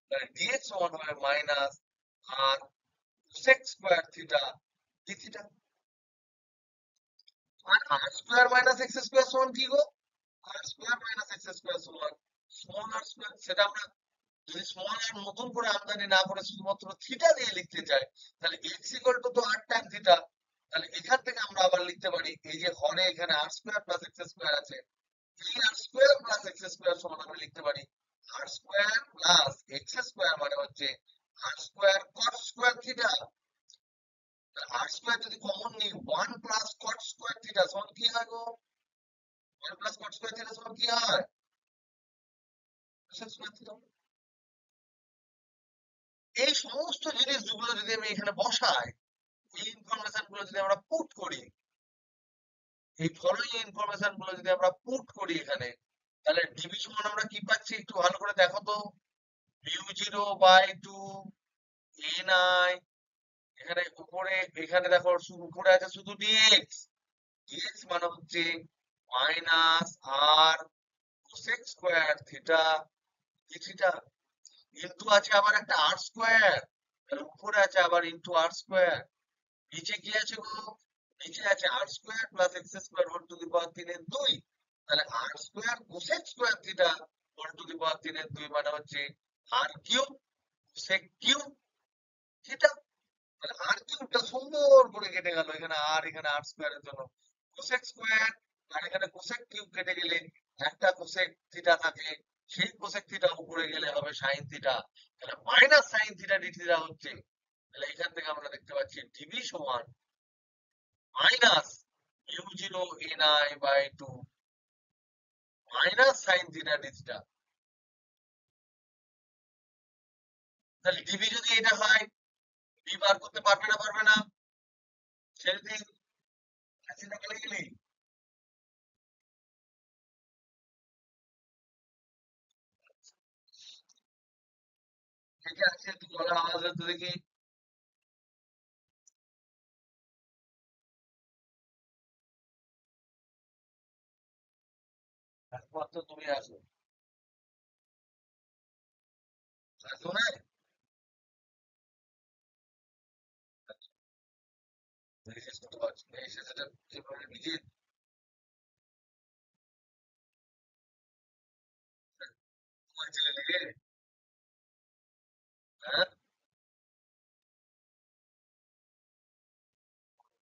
তাহলে ডিএক্স সমান হবে minus R cosec square theta D theta. আর R square minus X square সমান কি গো, R square minus X square সমান স্মল আর স্কোয়ার। সেটা আমরা যদি স্মল আর নতুন করে আমদানি না করে শুধুমাত্র থিটা দিয়ে লিখতে চাই, তাহলে এক্স ইকুয়াল টু তো আর ট্যান থিটা, তাহলে এখান থেকে আমরা আবার লিখতে পারি, এই যে হরে এখানে আর স্কোয়ার প্লাস এক্স স্কোয়ার আছে, এই আর স্কোয়ার প্লাস এক্স স্কোয়ার সমান আমরা লিখতে পারি আর স্কোয়ার প্লাস এক্স স্কোয়ার, মানে হচ্ছে আর স্কোয়ার কট স্কোয়ার থিটা। আর স্কোয়ার যদি কমন নিই, one plus cot square theta এই সমস্ত জিনিসগুলো যদি আমি এখানে বসাই, এই ইনফরমেশন গুলো যদি আমরা পুট করি, এই ফলোইং ইনফরমেশন গুলো যদি আমরা পুট করি এখানে, তাহলে ডিবি সমান আমরা কি পাচ্ছি একটু ভালো করে দেখো তো। μ0/2 ni, এখানে উপরে, এখানে দেখো উপরে আছে শুধু ডিএক্স। ডিএক্স মানে হচ্ছে minus R cosec square theta D theta, into আছে আবার একটা আর স্কোয়ার, উপরে আছে আবার ইনটু আর স্কোয়ার, নিচে কি আছে গো? নিচে আছে R square plus X square whole to the power 3/2। তাহলে R square cosec square theta whole to the power 3/2 মানে হচ্ছে R cube cosec cube theta. তাহলে আর কিউবটা সুন্দর করে কেটে গেল, এখানে আর, এখানে আর স্কোয়ারের জন্য কোসেক স্কোয়ার, আর এখানে কোসেক কিউব কেটে গেলে একটা কোসেক থিটা থাকে, সেই কোসেক থিটা উপরে গেলে হবে সাইন থিটা, তাহলে minus sine theta D theta হচ্ছে। তাহলে এখান থেকে আমরা দেখতে পাচ্ছি ডিবি সমান minus μ0 ni/2 minus sine theta D theta. তাহলে ডিবি যদি এটা হয়, বি বার করতে পারবে না, পারবে না? ছেড়ে দিন, চিন্তা করে গেলি ঠিক আছে, একটু গলা আওয়াজ হতে দেখি। একমাত্র তুমি আসো, আসো না? শেষ করতে পারছি না, এই শেষটা যেভাবে নিজে করেছিলে লিখে, হ্যাঁ,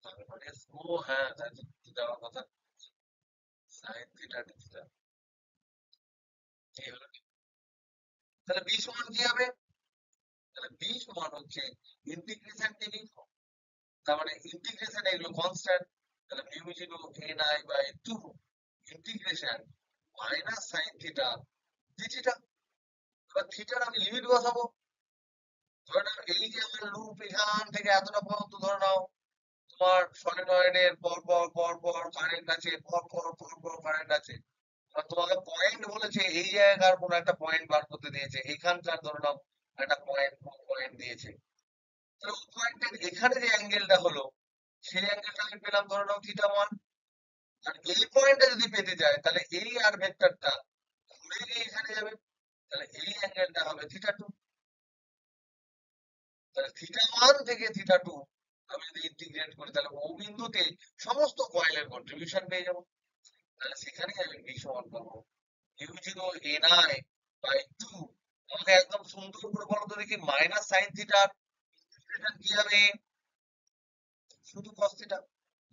তারপরে ও হ্যাঁ, তাই তো দেওয়ার কথা, সাইন থিটা ডি থিটা, এই হলো। তাহলে বি সমান কি হবে? তাহলে বি সমান হচ্ছে ইন্টিগ্রেশন টেবিল, তার মানে ইন্টিগ্রেশন এগুলো কনস্ট্যান্ট, তাহলে μ0 ni/2 integration minus sine theta D theta. এবার থিটার আমি লিমিট বসাবো, ধরে নাও এই যে আমার লুপ এখান থেকে এতটা পর্যন্ত, ধরে নাও তোমার সলিনয়েডের পর পর পর পর কারেন্ট আছে, পর পর পর পর কারেন্ট আছে, আর তোমাকে পয়েন্ট বলেছে এই জায়গার কোনো একটা পয়েন্ট বার করতে দিয়েছে, এখানকার ধরে নাও একটা পয়েন্ট পয়েন্ট দিয়েছে, তাহলে ওই পয়েন্টের এখানে যে অ্যাঙ্গেলটা হলো, সেই অ্যাঙ্গেলটা আমি পেলাম ধরে নাও θ1। আর এই পয়েন্টটা যদি পেতে যায়, তাহলে এই আর ভেক্টরটা ঘুরে গিয়ে এখানে যাবে, তাহলে এই অ্যাঙ্গেলটা হবে θ2। তাহলে θ1 থেকে θ2 আমি যদি ইন্টিগ্রেট করি, তাহলে ও বিন্দুতে সমস্ত কয়েলের কন্ট্রিবিউশন পেয়ে যাবো। তাহলে সেখানে আমি বি সমান পাবো μ0 ni/2। আমাকে একদম সুন্দর করে বলো তো দেখি, মাইনাস সাইন থিটার কি হবে? শুধু কস থিটা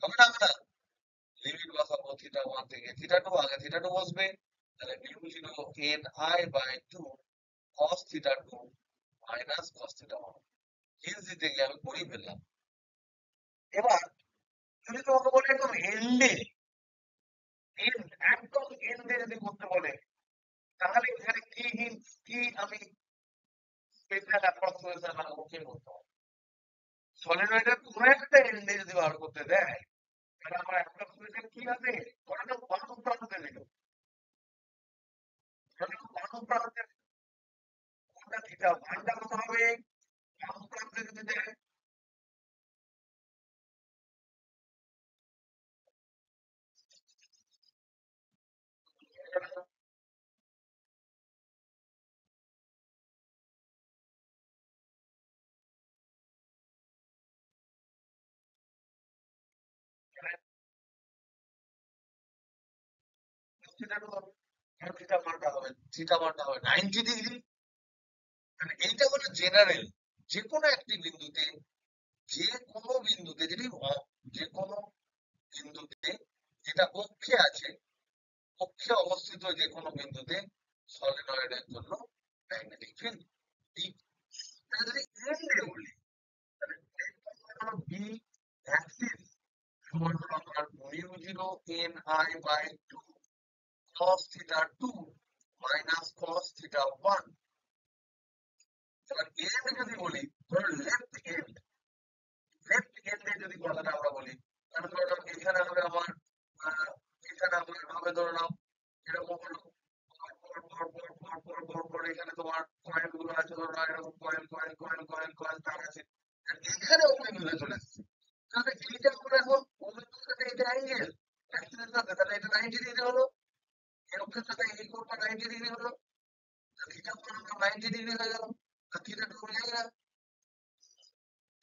হবে না, হবে না? লিমিট বসাবো θ1 থেকে θ2, আগে θ2 বসবে, তাহলে μ0 ni/2 cos θ2 minus cos θ1, hinge দিতে গিয়ে আমি করেই ফেললাম। এবার যদি তোমাকে বলে একদম এন্ডে, একদম এন্ডে যদি করতে বলে, তাহলে এখানে কি হিন্স, কি আমি স্পেশাল অ্যাপ্রক্সিমেশন লাগাবো, কি করতে হবে? সলিনয়েডের কোনো একটা এন্ডে যদি বার করতে দেয়, তাহলে আমার অ্যাপ্রক্সিমেশন কি হবে? ধরে নাও বাম প্রান্তে দিল, ধরে নাও বাম প্রান্তে কোনটা θ1টা কত হবে? বাম প্রান্তে যদি দেয়, θ2 হবে, আর θ1টা হবে 90 ডিগ্রি। মানে এইটা হলো জেনারেল, যে কোনো একটি বিন্দুতে, যে কোনো বিন্দুতে যদি যে কোনো বিন্দুতে যেটা কক্ষে আছে, কক্ষে অবস্থিত যে কোনো বিন্দুতে সলিনয়েডের জন্য ম্যাগনেটিক ফিল্ড বি। তাহলে যদি এন্ডে বলি, তাহলে বি অ্যাক্সিস সমান হলো আমার μ0 ni/2 cos θ2 minus cos theta 1। এবার এন্ড যদি বলি, ধরো লেফট এন্ডে যদি কথাটা আমরা বলি, তাহলে ধরো নাও এখানে হবে আমার এখানে আমার হবে ধরো নাও এরকম হলো পর এখানে তোমার কয়েন গুলো আছে, ধরো নাও এরকম কয়েন তার আছে, আর এখানে ওমেনুতে চলে এসেছে। তাহলে এইটা আমরা এখন ওমেনুর সাথে এটা অ্যাঙ্গেল অ্যাক্সিসের সাথে, তাহলে এটা 90 ডিগ্রি হলো, এর অক্ষের সাথে এই কোণটা 90 ডিগ্রি হলো, থিটা কোণ আমার 90 ডিগ্রি হয়ে গেল। আর থিটা টু আমি জানি না,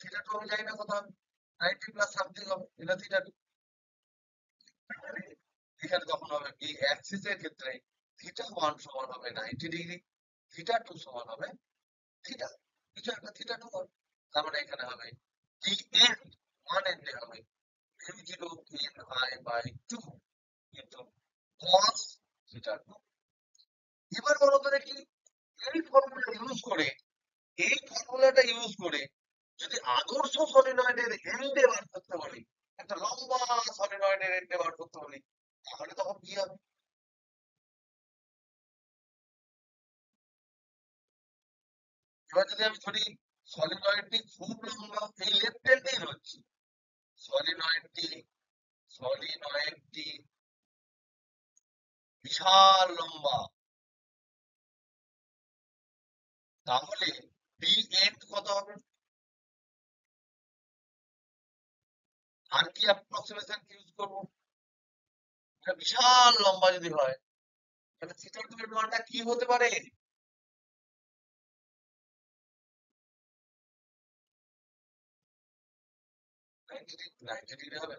থিটা টু আমি জানি না কত হবে, 90 প্লাস সামথিং হবে, এটা থিটা টু। এখানে তখন হবে এই অ্যাক্সিসের ক্ষেত্রে থিটা ওয়ান সমান হবে 90 ডিগ্রি, থিটা টু সমান হবে থিটা, কিছু একটা থিটা টু হবে। তার মানে এখানে হবে এই এন্ড ওয়ান এন্ডে হবে mu zero N I by two into cos theta two. এবার বলো তো দেখি এই ফর্মুলাটা ইউজ করে যদি আদর্শ সলিনয়েডের এন্ডে বার করতে বলি, একটা লম্বা সলিনয়েডের এন্ডে বার করতে বলি, তাহলে তখন কি হবে? এবার যদি আমি ধরি সলিনয়েডটি খুব লম্বা, এই লেফট হ্যান্ডেই হচ্ছে সলিনয়েডটি, সলিনয়েডটি বিশাল লম্বা, তাহলে বি এন্ড কত হবে? আর কি অ্যাপ্রক্সিমেশন ইউজ করবো? এটা বিশাল লম্বা যদি হয়, তাহলে থিটা টু এর মানটা কি হতে পারে? 90 ডিগ্রি হবে।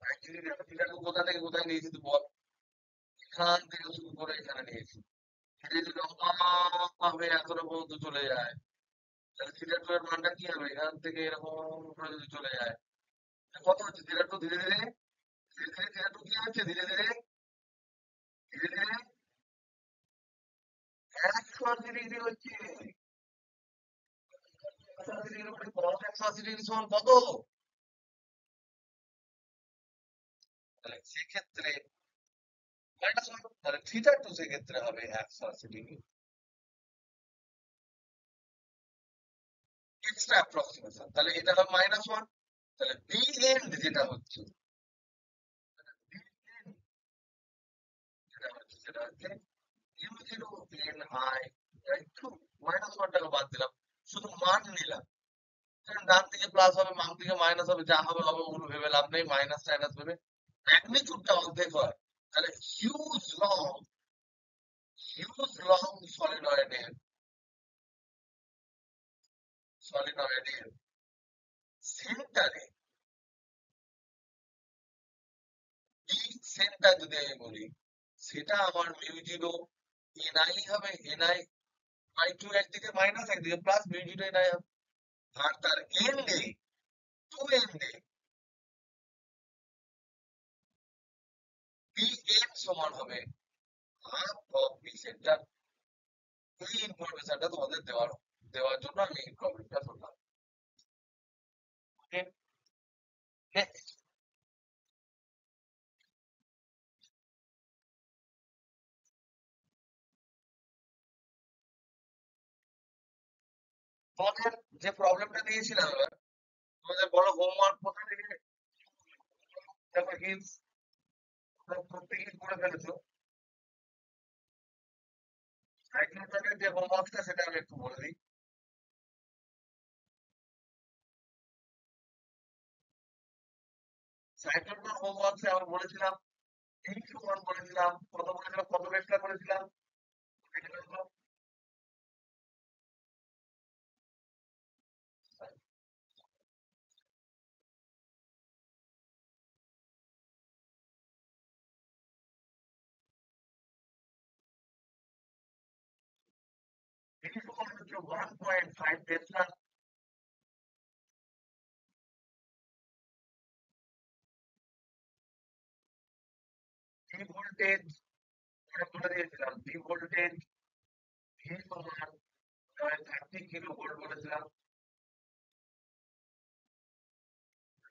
90 ডিগ্রি হবে, থিটা টু কোথা থেকে কোথায় নিয়েছি তুই বল? এখান থেকে শুরু করে এখানে নিয়েছি, ধীরে ধীরে হবে এখনো পর্যন্ত চলে যায়, তাহলে থিটা টু এর মানটা কি হবে? এখান থেকে এরকম করে যদি চলে যায়, কত হচ্ছে থিটা টু? ধীরে ধীরে ধীরে ধীরে থিটা টু কি হচ্ছে? ধীরে ধীরে ধীরে ধীরে 180 ডিগ্রি হচ্ছে। 180 ডিগ্রি মানে cos 180 ডিগ্রি সমান কত? তাহলে সেক্ষেত্রে মাইনাস ওয়ান, তাহলে থিটা টু সেক্ষেত্রে হবে 180 ডিগ্রি। এক্সট্রা অ্যাপ্রক্সিমেশন, তাহলে এটা হবে মাইনাস ওয়ান। তাহলে বি এন্ড যেটা হচ্ছে, বি এন্ড যেটা হচ্ছে U zero N I by two, minus ওয়ানটাকে বাদ দিলাম, শুধু মান নিলাম, কারণ ডান দিকে প্লাস হবে বাম দিকে মাইনাস হবে, যা হবে হবে, ওগুলো ভেবে লাভ নেই, মাইনাস টাইনাস ভেবে ম্যাগনিটিউডটা অর্ধেক হয়। তাহলে হিউজ লং সলিনয়েডের সেন্টারে, এই সেন্টার যদি আমি বলি, সেটা আমার মিউ জিরো এনআই হবে, এনআই বাই টু, একদিকে মাইনাস একদিকে প্লাস, মিউ জিরো এনআই হবে। আর তার এন্ডে, টু এন্ডে বি এন সমান হবে হাফ অফ বি সেন্টার। এই ইনফরমেশনটা তোমাদের দেওয়ার জন্য আমি এই প্রবলেমটা করলাম। ওকে, নেক্সট। তোমাদের যে প্রবলেমটা দিয়েছিলাম এবার, তোমাদের বড় হোমওয়ার্ক কোথা থেকে? দেখো হিন্টস প্রত্যেকেই করে ফেলেছো। সাইক্লোটনের যে হোমওয়ার্কটা সেটা আমি একটু বলে দিই। সাইক্লোটন হোমওয়ার্কসে আমরা বলেছিলাম এই সমান বলেছিলাম, কত বলেছিলাম, কত বেসটা করেছিলাম? এই সমান হচ্ছে 1.5 টেসলা। ভি ভোল্টেজ বলে দিয়েছিলাম, ভি ভোল্টেজ ভি সমান 30 কিলো ভোল্ট বলেছিলাম।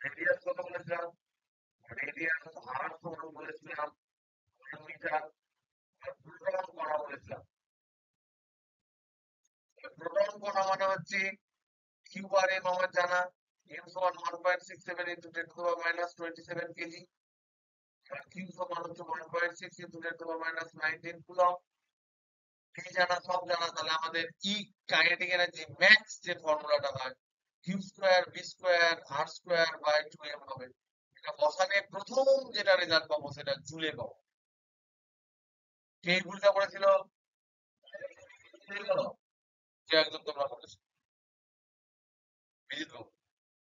রেডিয়াস কত বলেছিলাম? রেডিয়াস আর সমান বলেছিলাম 1 মিটার। হচ্ছে কিউ আর এম আমার জানা, এম সমান 1.67 into 10 to power minus 27 KG, Q সমান হচ্ছে 1.6 into 10 to power minus 19 coulomb. এই জানা, সব জানা। তাহলে আমাদের ই কাইনেটিক এনার্জি ম্যাক্স যে ফর্মুলাটা হয় Q square B square R square by 2m হবে। এটা বসানে প্রথম যেটা রেজাল্ট পাবো সেটা জুলে পাবো। কে এই ভুলটা করেছিল? যে একদম তোমরা করেছো, বুঝলি তো?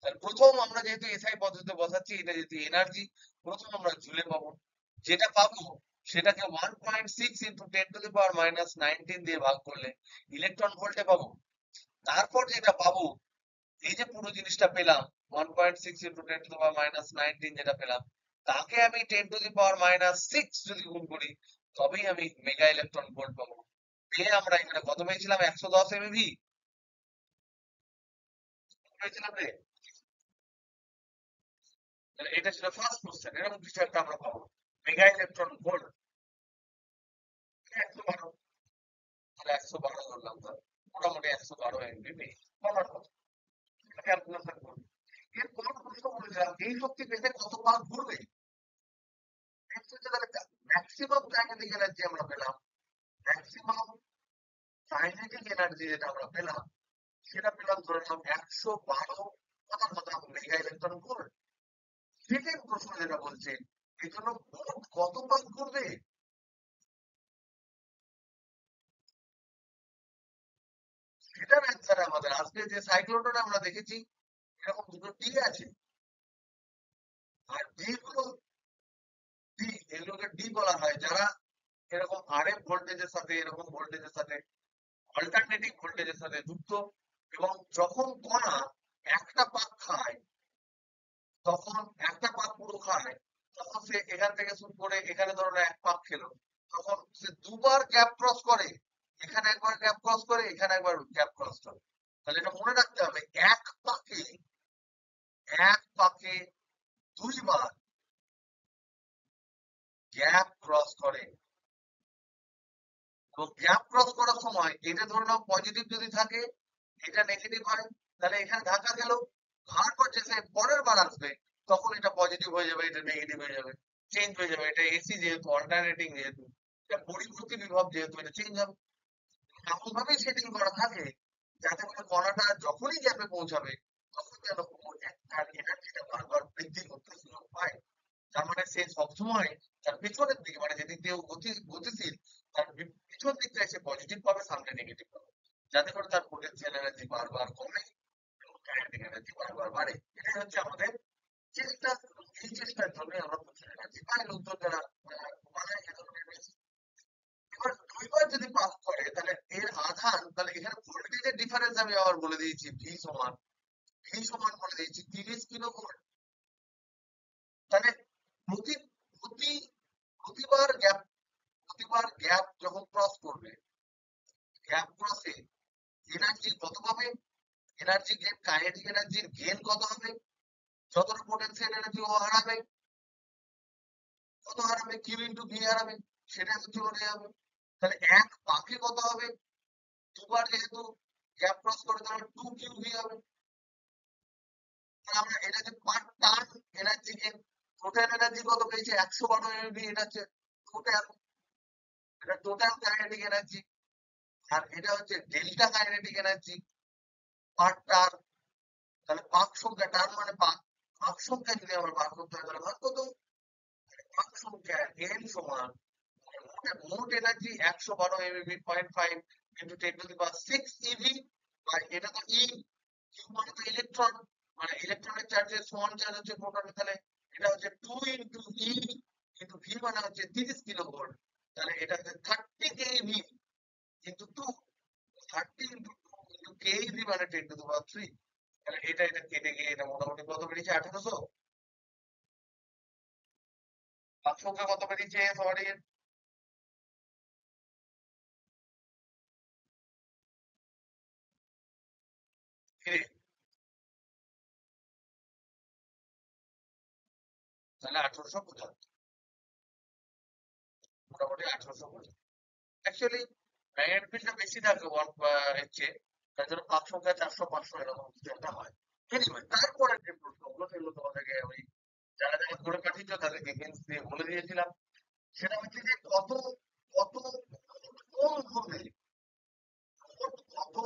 তাহলে প্রথম আমরা যেহেতু এসআই পদ্ধতিতে বসাচ্ছি, এটা যেহেতু এনার্জি, প্রথম আমরা জুলে পাবো। যেটা পাবো সেটাকে 1.6 into 10 to the power minus 19 দিয়ে ভাগ করলে ইলেকট্রন ভোল্টে পাবো। তারপর যেটা পাবো, এই যে পুরো জিনিসটা পেলাম 1.6 into 10 to the power minus 19 যেটা পেলাম, তাকে আমি 10 টু দি পাওয়ার মাইনাস 6 যদি গুণ করি, তবেই আমি মেগা ইলেকট্রন ভোল্ট পাবো। পেয়ে আমরা এখানে কত পেয়েছিলাম? 110 এমভি পেয়েছিলাম রে। তাহলে এটা ছিল ফার্স্ট কোশ্চেন, এরকম কিছু একটা আমরা পাবো। মেগা ইলেকট্রন ভোল্ট 112, তাহলে 112 ধরলাম। তো মোটামুটি 112 এমভি পেয়েছি, বলার কথা। ক্যালকুলেশন করবো। এরপর প্রশ্ন বলেছিলাম এই শক্তি পেতে কত বার ঘুরবে। ম্যাক্সিমাম কাইনেটিক এনার্জি আমরা পেলাম, ম্যাক্সিমাম কাইনেটিক এনার্জি যেটা আমরা পেলাম সেটা পেলাম ধরে নিলাম 112 কথা মেগা ইলেকট্রন ভোল্ট। সেকেন্ড প্রশ্ন যেটা বলছে এই জন্য মোট কত বার ঘুরবে, সেটার অ্যান্সার আমাদের আজকে যে সাইক্লোটনে আমরা দেখেছি এরকম দুটো টি আছে, আর ডি গুলো ডি, এগুলোকে ডি বলা হয় যারা এরকম আরএফ ভোল্টেজের সাথে, এরকম ভোল্টেজের সাথে, অল্টারনেটিভ ভোল্টেজের সাথে যুক্ত। এবং যখন কণা একটা পাক খায়, তখন একটা পাক পুরো খায়, তখন সে এখান থেকে শুরু করে এখানে ধরো এক পাক খেলো, তখন সে দুবার গ্যাপ ক্রস করে, এখানে একবার গ্যাপ ক্রস করে, এখানে একবার গ্যাপ ক্রস করে। তাহলে এটা মনে রাখতে হবে, এক পাকে, এক পাকে দুইবার গ্যাপ ক্রস করে। তো গ্যাপ ক্রস করার সময় এটা ধরে নাও পজিটিভ যদি থাকে, এটা নেগেটিভ হয়, তাহলে এখানে ধাক্কা গেল, তারপর যে সে পরের বার আসবে তখন এটা পজিটিভ হয়ে যাবে, এটা নেগেটিভ হয়ে যাবে, চেঞ্জ হয়ে যাবে। এটা এসি যেহেতু, অল্টারনেটিং যেহেতু, এটা পরিবর্তী বিভব যেহেতু, এটা চেঞ্জ হবে। এমন ভাবেই সেটিং করা থাকে যাতে করে কণাটা যখনই গ্যাপে পৌঁছাবে তখন যেন তার এনার্জিটা বারবার বৃদ্ধি করতে সুযোগ পায়। তার মানে সে সবসময় তার পেছনের দিকে, মানে যেদিক দিয়ে গতিশীল, তার পিছন দিকটা এসে পজিটিভ পাবে, সামনে নেগেটিভ পাবে, যাতে করে তার পোটেনশিয়াল এনার্জি বারবার কমে এবং কাইনেটিক এনার্জি বারবার বাড়ে। এটাই হচ্ছে আমাদের চেষ্টা। এই চেষ্টার জন্য আমরা প্রচুর এনার্জি পাই। লোকজন যারা বানায় এ ধরনের জিনিস। এবার দুইবার যদি পাস করে তাহলে এর আধান, তাহলে এখানে ভোল্টেজের ডিফারেন্স আমি আবার বলে দিয়েছি, ভি সমান বলে দিয়েছি 30 কিলো ভোল্ট। তাহলে প্রতি প্রতি প্রতিবার গ্যাপ যখন ক্রস করবে, গ্যাপ ক্রসে এনার্জি কত পাবে, এনার্জি গেন, কাইনেটিক এনার্জির গেন কত হবে, যতটা পোটেনশিয়াল এনার্জি ও হারাবে, কত হারাবে, কিউ ইন্টু ভি হারাবে, সেটা হচ্ছে চলে যাবে। তাহলে এক পাকে কত হবে, দুবার যেহেতু গ্যাপ ক্রস করে, তাহলে 2 কিউ ভি হবে। তাহলে আমরা এটা যে per turn energy gain, total energy কত পেয়েছি? 112 এমভি। এটা হচ্ছে টোটাল, এটা টোটাল কাইনেটিক এনার্জি। আর এটা হচ্ছে ডেল্টা কাইনেটিক এনার্জি পার টার্ন। তাহলে পাক সংখ্যা, টার্ন মানে পাক, পাক সংখ্যা যদি আমরা বার করতে হয় তাহলে ভাগ কত? পাক সংখ্যা এন সমান মোট energy 112 MV 0.5 into 10 to the power 6 EV, আর এটা তো ই, কিউ মানে তো ইলেকট্রন, মানে ইলেকট্রনের চার্জের সমান চার্জ হচ্ছে প্রোটনের। তাহলে এটা হচ্ছে 2 ইন্টু ই ইন্টু ভি মানে হচ্ছে 30 কিলো ভোল্ট। তাহলে এটা হচ্ছে 30 KV into 2, 30 into 2 into KV মানে 10 টু দি পাওয়ার 3। তাহলে এটা কেটে গিয়ে এটা মোটামুটি কত বেরিয়েছে? 1800। পাক সংখ্যা কত বেরিয়েছে সরি? তাহলে 1875, মোটামুটি 1875। অ্যাকচুয়ালি ম্যাগনেটিক ফিল্ডটা বেশি থাকে ওয়ান এর চেয়ে, তার জন্য 500 কে 400 500 এরকম কিছু একটা হয়। এনিওয়ে, তারপরে যে প্রশ্নগুলো সেগুলো তোমাদেরকে ওই যারা যারা করে পাঠিয়েছো তাদেরকে হিন্টস দিয়ে বলে দিয়েছিলাম। সেটা হচ্ছে যে কত কত কোন ঘুরবে, কত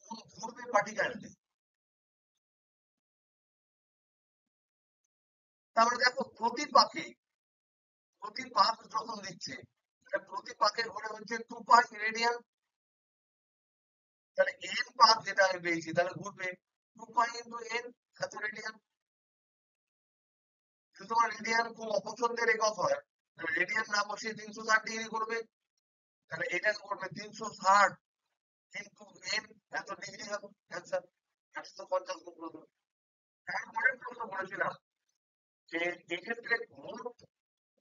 কোন ঘুরবে পার্টিকেলটি। তারপরে দেখো প্রতি পাক যখন দিচ্ছে, প্রতি পাকের ঘরে হচ্ছে 2 পাই রেডিয়ান। তাহলে এন পাক যেটা আমি পেয়েছি তাহলে ঘুরবে 2 পাই × এন, এত রেডিয়ান। যদি তোমার রেডিয়ান খুব অপছন্দের একক হয়, রেডিয়ান না বসিয়ে 360 ডিগ্রি করবে, তাহলে এটা করবে 360 কিন্তু এন, এত ডিগ্রি হবে অ্যান্সার। 150 গুণ করবে। তারপরে প্রশ্ন করেছিলাম যে এক্ষেত্রে মোট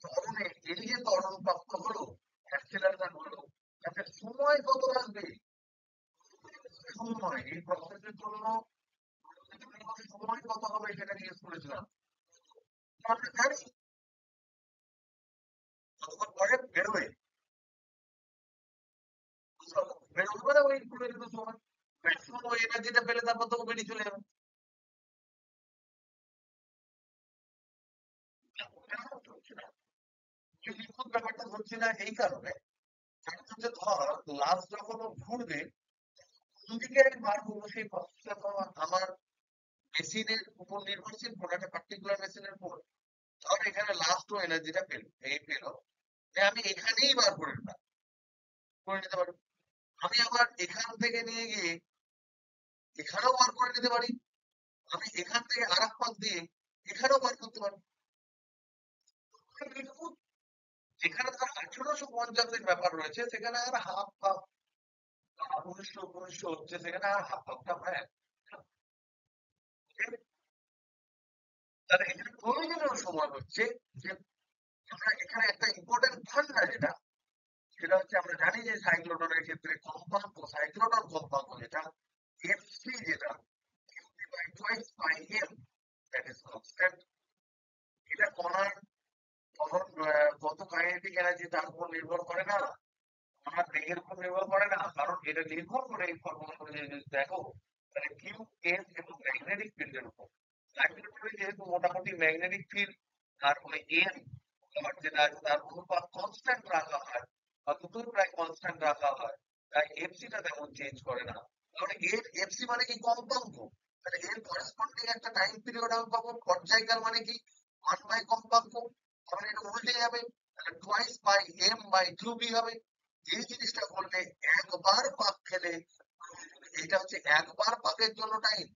ত্বরণে এই যে ত্বরণ প্রাপ্ত হলো, অ্যাক্সেলারেশন হলো, তাতে সময় কত লাগবে? সময় এই প্রসেসের জন্য সময় কত হবে সেটা জিজ্ঞেস করেছিলাম। আমরা জানি কতক্ষণ পরে বেরোবে, বেরোবে মানে ওই ঘুরে যেতে সময় ম্যাক্সিমাম ওই এনার্জিটা পেলে তারপর তো বেরিয়ে চলে যাবে। কেন হচ্ছে না? বিদ্যুৎ ব্যাপারটা হচ্ছে না এই কারণে, কারণ হচ্ছে ধর লাস্ট যখন ও ঘুরবে, কোন দিকে আমি বার করবো সেই প্রসেসটা তো আমার মেশিনের উপর নির্ভরশীল, কোন একটা পার্টিকুলার মেশিনের উপর। ধর এখানে লাস্ট ও এনার্জিটা পেলো, যে আমি এখানেই বার করে নিলাম, করে নিতে পারি। আমি আবার এখান থেকে নিয়ে গিয়ে এখানেও বার করে নিতে পারি। আমি এখান থেকে আর এক পাক দিয়ে এখানেও বার করতে পারি। যেখানে ধর 1850-এর ব্যাপার রয়েছে সেখানে আর হাফ হাফ, 1900 হচ্ছে সেখানে আর হাফ হাফটা হয়। তাহলে এখানে প্রয়োজনীয় সময় হচ্ছে যে আমরা এখানে একটা ইম্পর্টেন্ট ধারণা যেটা, সেটা হচ্ছে আমরা জানি যে সাইক্লোটনের ক্ষেত্রে কম্পাঙ্ক, সাইক্লোটন কম্পাঙ্ক যেটা এফসি, যেটা twice pi m, that is constant। এটা কণার তখন কত কাইনেটিক এনার্জি তার উপর নির্ভর করে না, আমার বেগের উপর নির্ভর করে না, কারণ এটা নির্ভর করে এই ফর্মুলা করে যদি দেখো তাহলে কিউ এস এবং ম্যাগনেটিক ফিল্ডের উপর। সাইক্লোটনে যেহেতু মোটামুটি ম্যাগনেটিক ফিল্ড আর ওই এম যেটা আছে তার অনুপাত কনস্ট্যান্ট রাখা হয় বা দুটোই প্রায় কনস্ট্যান্ট রাখা হয়, তাই এফসিটা তেমন চেঞ্জ করে না। তাহলে এর এফসি মানে কি কম্পাঙ্ক, তাহলে এর করেসপন্ডিং একটা টাইম পিরিয়ড আমি পাবো। পর্যায়কাল মানে কি 1 বাই কম্পাঙ্ক, তাহলে এটা উল্টে যাবে, তাহলে twice by M by QB হবে। এই জিনিসটা করলে একবার পাক খেলে, এটা হচ্ছে একবার পাকের জন্য টাইম,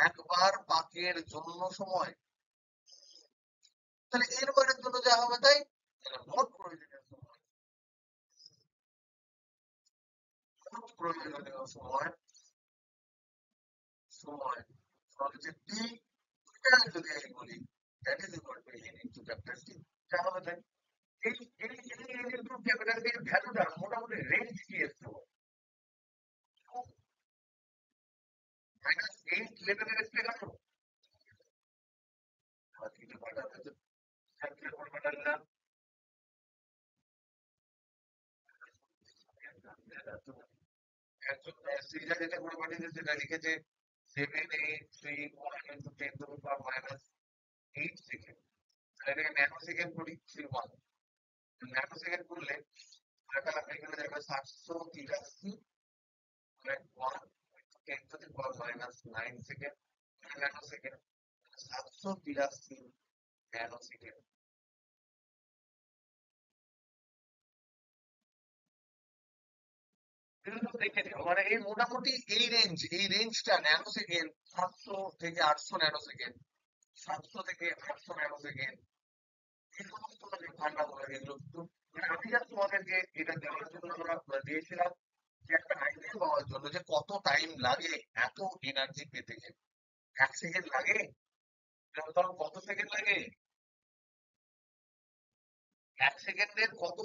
একবার পাকের জন্য সময়। তাহলে এর বারের জন্য যা হবে তাই, তাহলে মোট প্রয়োজনীয় সময়, মোট প্রয়োজনীয় সময়, সময় হচ্ছে টি, এটা যদি আমি বলি that is equal two N into capital T, যা হবে তাই। এই এই এই এন ইনটু ক্যাপিটাল টি এর ভ্যালুটা মোটামুটি রেঞ্জ কি আসতে হবে, -8 লেভেলের স্কেল আসো। আর কিছু পাঠাতে তো সাইকেল করে পাঠালাম, একজন সিরিজা যেটা করে পাঠিয়েছে সেটা লিখেছে 783 × 10⁻⁸ এটাকে ন্যানো সেকেন্ড করি 3 1, ন্যানো সেকেন্ড করলে এটা এখানে যাবে 783.1 × 10⁻⁹ ন্যানো সেকেন্ড, 783 ন্যানো সেকেন্ড। দেখে নিও মানে এই মোটামুটি এই রেঞ্জটা ন্যানো সেকেন্ড, 700 থেকে 800 ন্যানো সেকেন্ড, 700 থেকে 800 ন্যানো সেকেন্ড, এই সমস্ত যে ঠান্ডাগুলো এগুলো কিন্তু মানে আমি জাস্ট তোমাদেরকে এটা দেওয়ার জন্য আমরা দিয়েছিলাম যে একটা আইডিয়া পাওয়ার জন্য যে কত টাইম লাগে এত এনার্জি পেতে গেলে। 1 সেকেন্ড লাগে, তখন কত সেকেন্ড লাগে, 1 সেকেন্ডের কত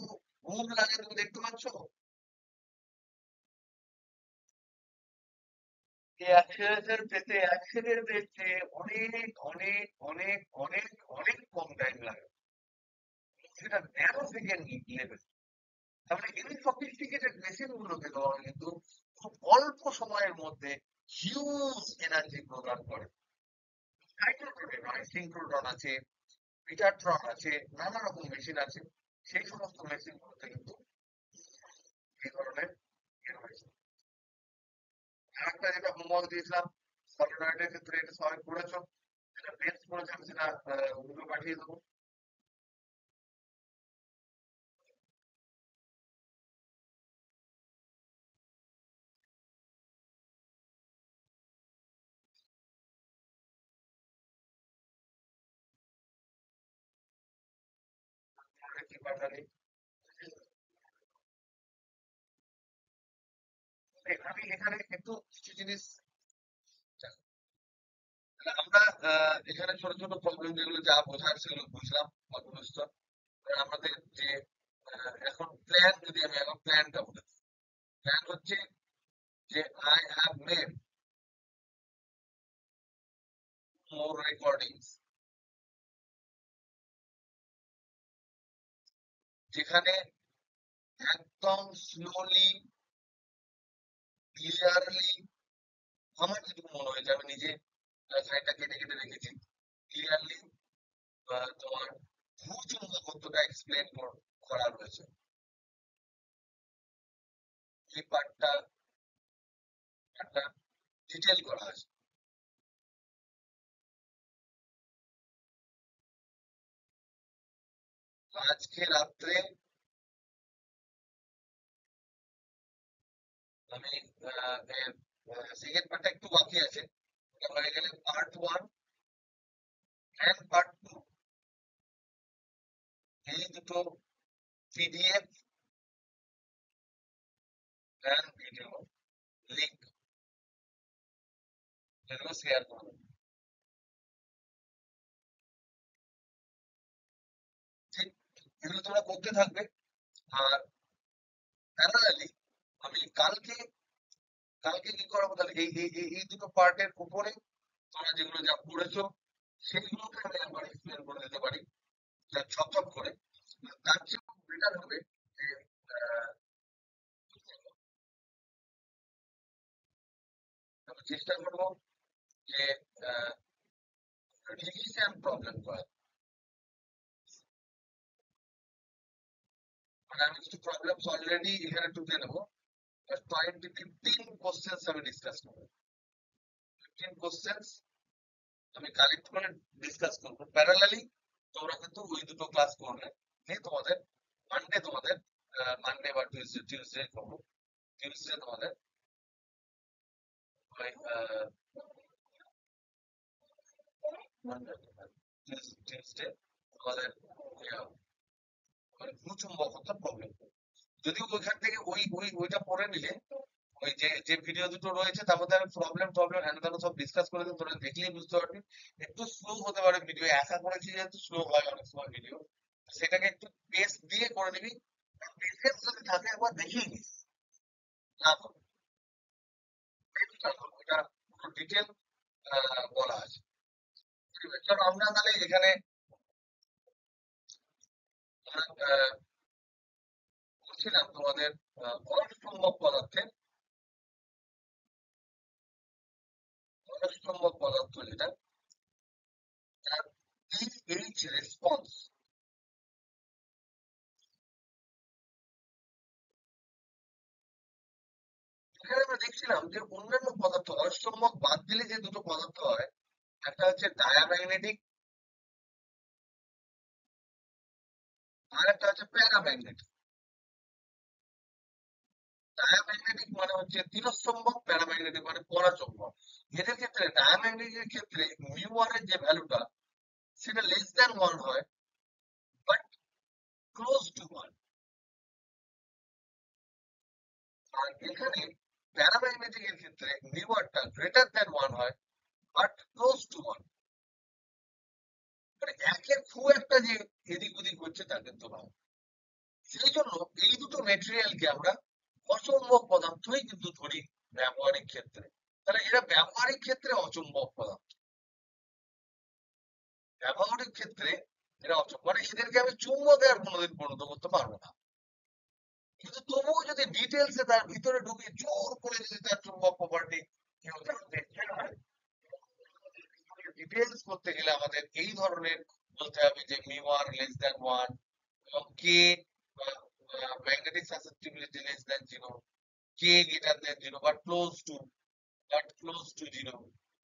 গুণ লাগে তুমি দেখতে পাচ্ছ। এই অ্যাক্সেলারেশন পেতে 1 সেকেন্ডের চেয়ে অনেক অনেক অনেক অনেক অনেক কম টাইম লাগে, সেটা ন্যানো সেকেন্ড লেভেল। তাহলে এই সফিস্টিকেটেড মেশিন গুলোকে দেওয়া কিন্তু খুব অল্প সময়ের মধ্যে হিউজ এনার্জি প্রদান করে। সাইক্লোট্রনে নয়, সিঙ্ক্রোট্রন আছে, পিটাট্রন আছে, নানা রকম মেশিন আছে। সেই সমস্ত মেশিন গুলোতে কিন্তু এই ধরনের ইয়ে রয়েছে। আরেকটা যেটা হোমওয়ার্ক দিয়েছিলাম সলিনয়েডের ক্ষেত্রে, এটা সবাই করেছো, যেটা বেস্ট করেছে আমি সেটা গ্রুপে পাঠিয়ে দেবো। কি পাঠালি আমি এখানে কিন্তু কিছু জিনিস আমরা এখানে ছোট ছোট প্রবলেম যেগুলো যা বোঝার সেগুলো বুঝলাম অল্প বিস্তর। আমাদের যে এখন প্ল্যান, যদি আমি এখন প্ল্যানটা বলি, প্ল্যান হচ্ছে যে I have made more recordings, যেখানে একদম স্লোলি ক্লিয়ারলি আমার যেটুকু মনে হয়েছে, আমি নিজে সাইডটা কেটে কেটে রেখেছি, ক্লিয়ারলি তোমার ভূচুম্বকত্বটা এক্সপ্লেন করা রয়েছে। এই পার্টটা একটা ডিটেল করা আছে। আজকে রাত্রে আমি সেকেন্ড পার্টটা একটু বাকি আছে, ওটা হয়ে গেলে part one and part two, এই দুটো PDF and video link share শেয়ার করবো। ঠিক, এগুলো তোমরা করতে থাকবে। আর প্যারালালি আমি কালকে কালকে কি করাবো তাহলে, এই দুটো পার্টের উপরে তোমরা যেগুলো যা পড়েছো সেগুলোকে আমি একবার এক্সপ্লেন করে দিতে পারি ঝপঝপ করে। তার চেয়ে বেটার হবে যে আহ, আমি চেষ্টা করবো যে রিভিশন প্রবলেম করা। মানে আমি কিছু প্রবলেমস অলরেডি এখানে টুকে নেবো, 15 কোশ্চেন্স আমি ডিসকাস করবো। 15 কোশ্চেন্স আমি কালেক্ট করে ডিসকাস করবো প্যারালালি। তোমরা কিন্তু ওই দুটো ক্লাস করবে, যে তোমাদের মানডে তোমাদের মানডে বা টিউসডে করবো। টিউসডে তোমাদের ওই টিউসডে তোমাদের ভূচুম্বকত্ব প্রবলেম। যদিও ওইখান থেকে ওইটা পড়ে নিলে ওই যে যে ভিডিও দুটো রয়েছে তার মধ্যে আমি প্রবলেম টবলেম হ্যান্ড সব ডিসকাস করে দিই, তোরা দেখলেই বুঝতে পারবি। একটু স্লো হতে পারে ভিডিও, একা করেছি যেহেতু স্লো হয় অনেক সময় ভিডিও, সেটাকে একটু পেস দিয়ে করে নিবি। পেশেন্স যদি থাকে একবার দেখিয়ে নিস, লাভ হবে। এটা পুরো ডিটেল বলা আছে। ঠিক আছে, চলো আমরা তাহলে এখানে বলছিলাম তোমাদের অষ্টম্বক পদার্থের, অষ্টম্বক পদার্থ যেটা, তার পিএইচ রেসপন্স। এখানে আমরা দেখছিলাম যে অন্যান্য পদার্থ অষ্টম্বক বাদ দিলে যে দুটো পদার্থ হয়, একটা হচ্ছে ডায়াম্যাগনেটিক আর একটা হচ্ছে প্যারাম্যাগনেটিক। ডায়াম্যাগনেটিক মানে হচ্ছে তিরস্চম্বক, প্যারাম্যাগনেটিক মানে পরাচম্বক। এদের ক্ষেত্রে ডায়াম্যাগনেটিকের ক্ষেত্রে মিউ আর এর যে ভ্যালুটা সেটা লেস দ্যান ওয়ান হয়, বাট ক্লোজ টু ওয়ান। আর এখানে প্যারাম্যাগনেটিক এর ক্ষেত্রে মিউ আরটা গ্রেটার দ্যান ওয়ান হয়, বাট ক্লোজ টু ওয়ান। মানে একের খুব একটা যে এদিক ওদিক হচ্ছে তা কিন্তু নয়। সেই জন্য এই দুটো মেটেরিয়ালকে আমরা অচৌম্বক পদার্থই কিন্তু ধরি ব্যবহারিক ক্ষেত্রে। তাহলে এরা ব্যবহারিক ক্ষেত্রে অচৌম্বক পদার্থ, ব্যবহারিক ক্ষেত্রে এরা অচৌম্বক, মানে এদেরকে আমি চুম্বকে আর কোনোদিন পরিণত করতে পারবো না। কিন্তু তবুও যদি ডিটেলসে তার ভিতরে ঢুকে জোর করে যদি তার চুম্বক প্রপার্টি কেউ জানতে চায়, ডিটেলস করতে গেলে আমাদের এই ধরনের বলতে হবে যে মিউ আর লেস দ্যান 1 এবং K magnetic susceptibility less than 0, K greater than 0 but close to, but close to 0,